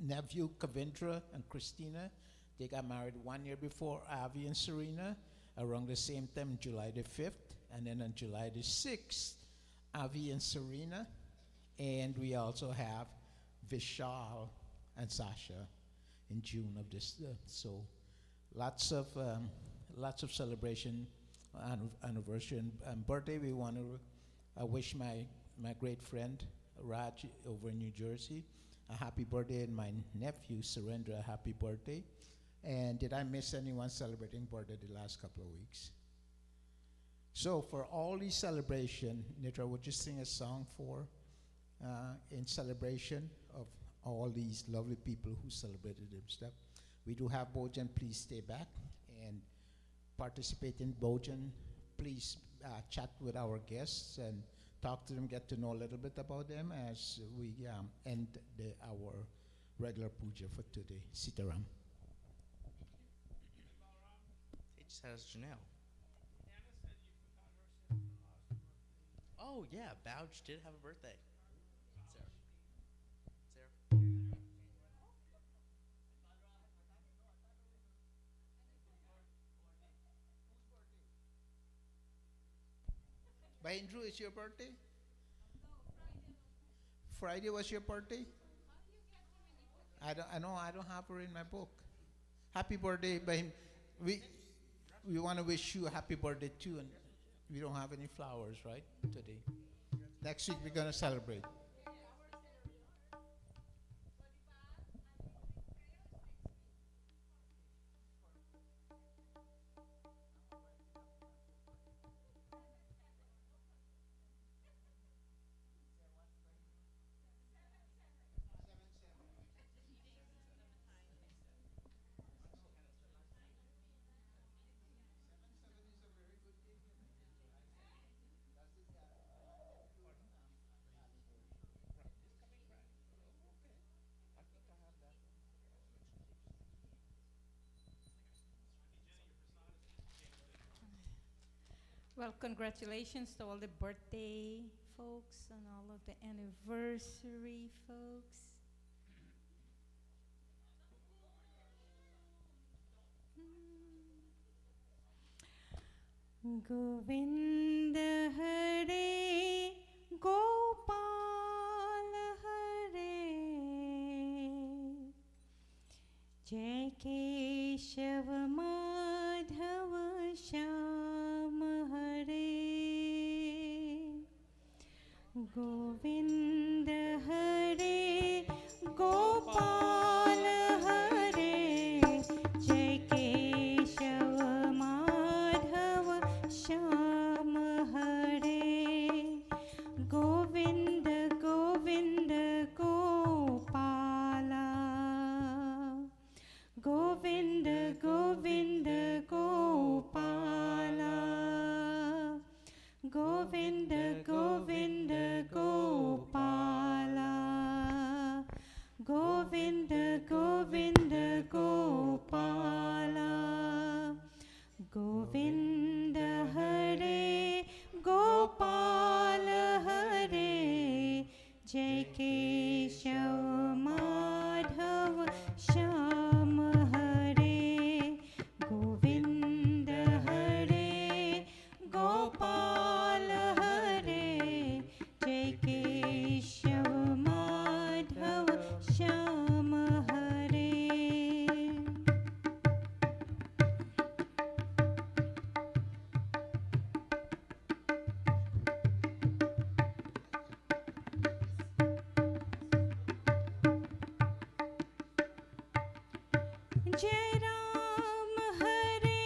nephew, Kavindra and Christina, they got married 1 year before Avi and Serena, around the same time, July the 5th. And then on July the 6th, Avi and Serena. And we also have Vishal and Sasha in June of this. So lots of celebration, anniversary and birthday. We want to wish my great friend Raj over in New Jersey a happy birthday, and my nephew Surendra a happy birthday. And did I miss anyone celebrating birthday the last couple of weeks? So for all these celebration, Nitra, would you sing a song in celebration of all these lovely people who celebrated their stuff? We do have Bojan. Please stay back and participate in Bojan. Please chat with our guests and talk to them, get to know a little bit about them as we end our regular puja for today. Sita Ram. It just has Janelle. Oh yeah, Bouch did have a birthday. Sarah. By Andrew, it's your birthday? Friday was your birthday? I know I don't have her in my book. Happy birthday, Bahim. We want to wish you a happy birthday too, and we don't have any flowers, right, today. Next week we're going to celebrate. Well, congratulations to all the birthday folks and all of the anniversary folks. Govinda Hare Gopal Hare Jai Keshava Madhava Shyam Hare Govinda Hare Gopal Hare Jai Keshava Madhava Shyam Hare Govinda Govinda Gopala Govinda Govinda Gopala Govinda Govinda Gopala Govinda जय राम हरे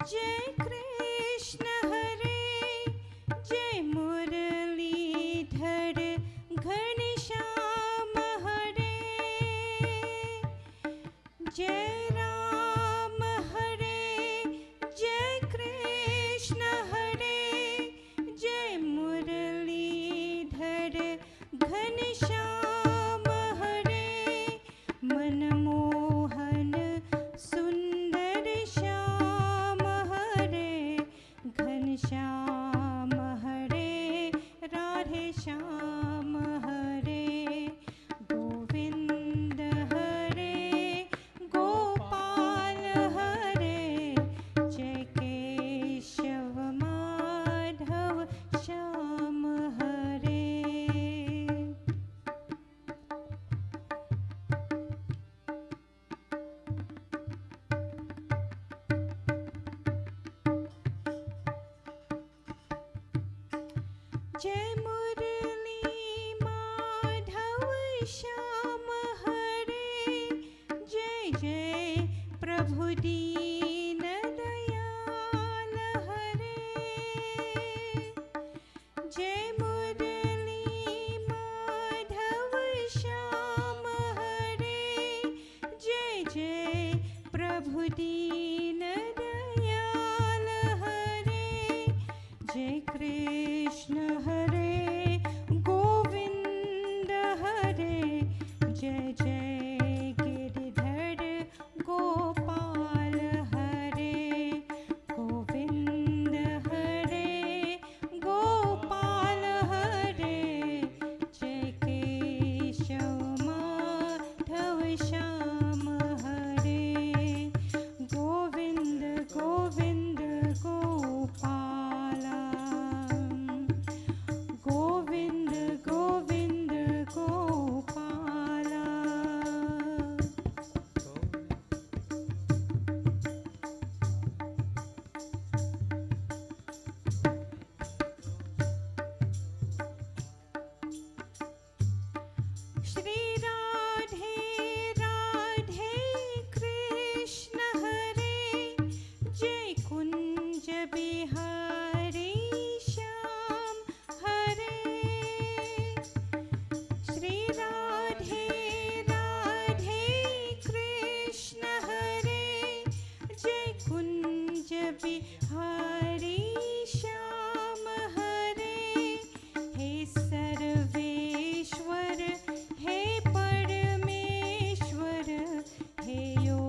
जय कृष्ण हरे जय मुरलीधर घनश्याम हरे जय राम हरे जय कृष्ण हरे जय मुरलीधर घनश्याम हरे मनमोहन सुंदर श्याम हरे घनश्याम हरे राधे श्याम हरे गोविंद हरे गोपाल हरे जय केशव माधव श्याम हरे जय मुरली माधव श्याम हरे जय जय प्रभु दीन दयाल हरे जय मुरली माधव श्याम हरे जय जय प्रभु दीन दयाल हरे जय कृष्ण हरे गोविंद हरे जय जय गिरिधर गोपाल हरे गोविंद हरे गोपाल हरे जय केशव माधव श्याम हरे गोविंद गोविंद गोपाला गोविंद गोविंद गोपाला श्री राधे राधे कृष्ण हरे जय कुंज बिहारी श्याम हरे श्री राधे राधे कृष्ण हरे जय कुंज बिहारी श्याम हरे हे सर्वेश्वर हे परमेश्वर हे यो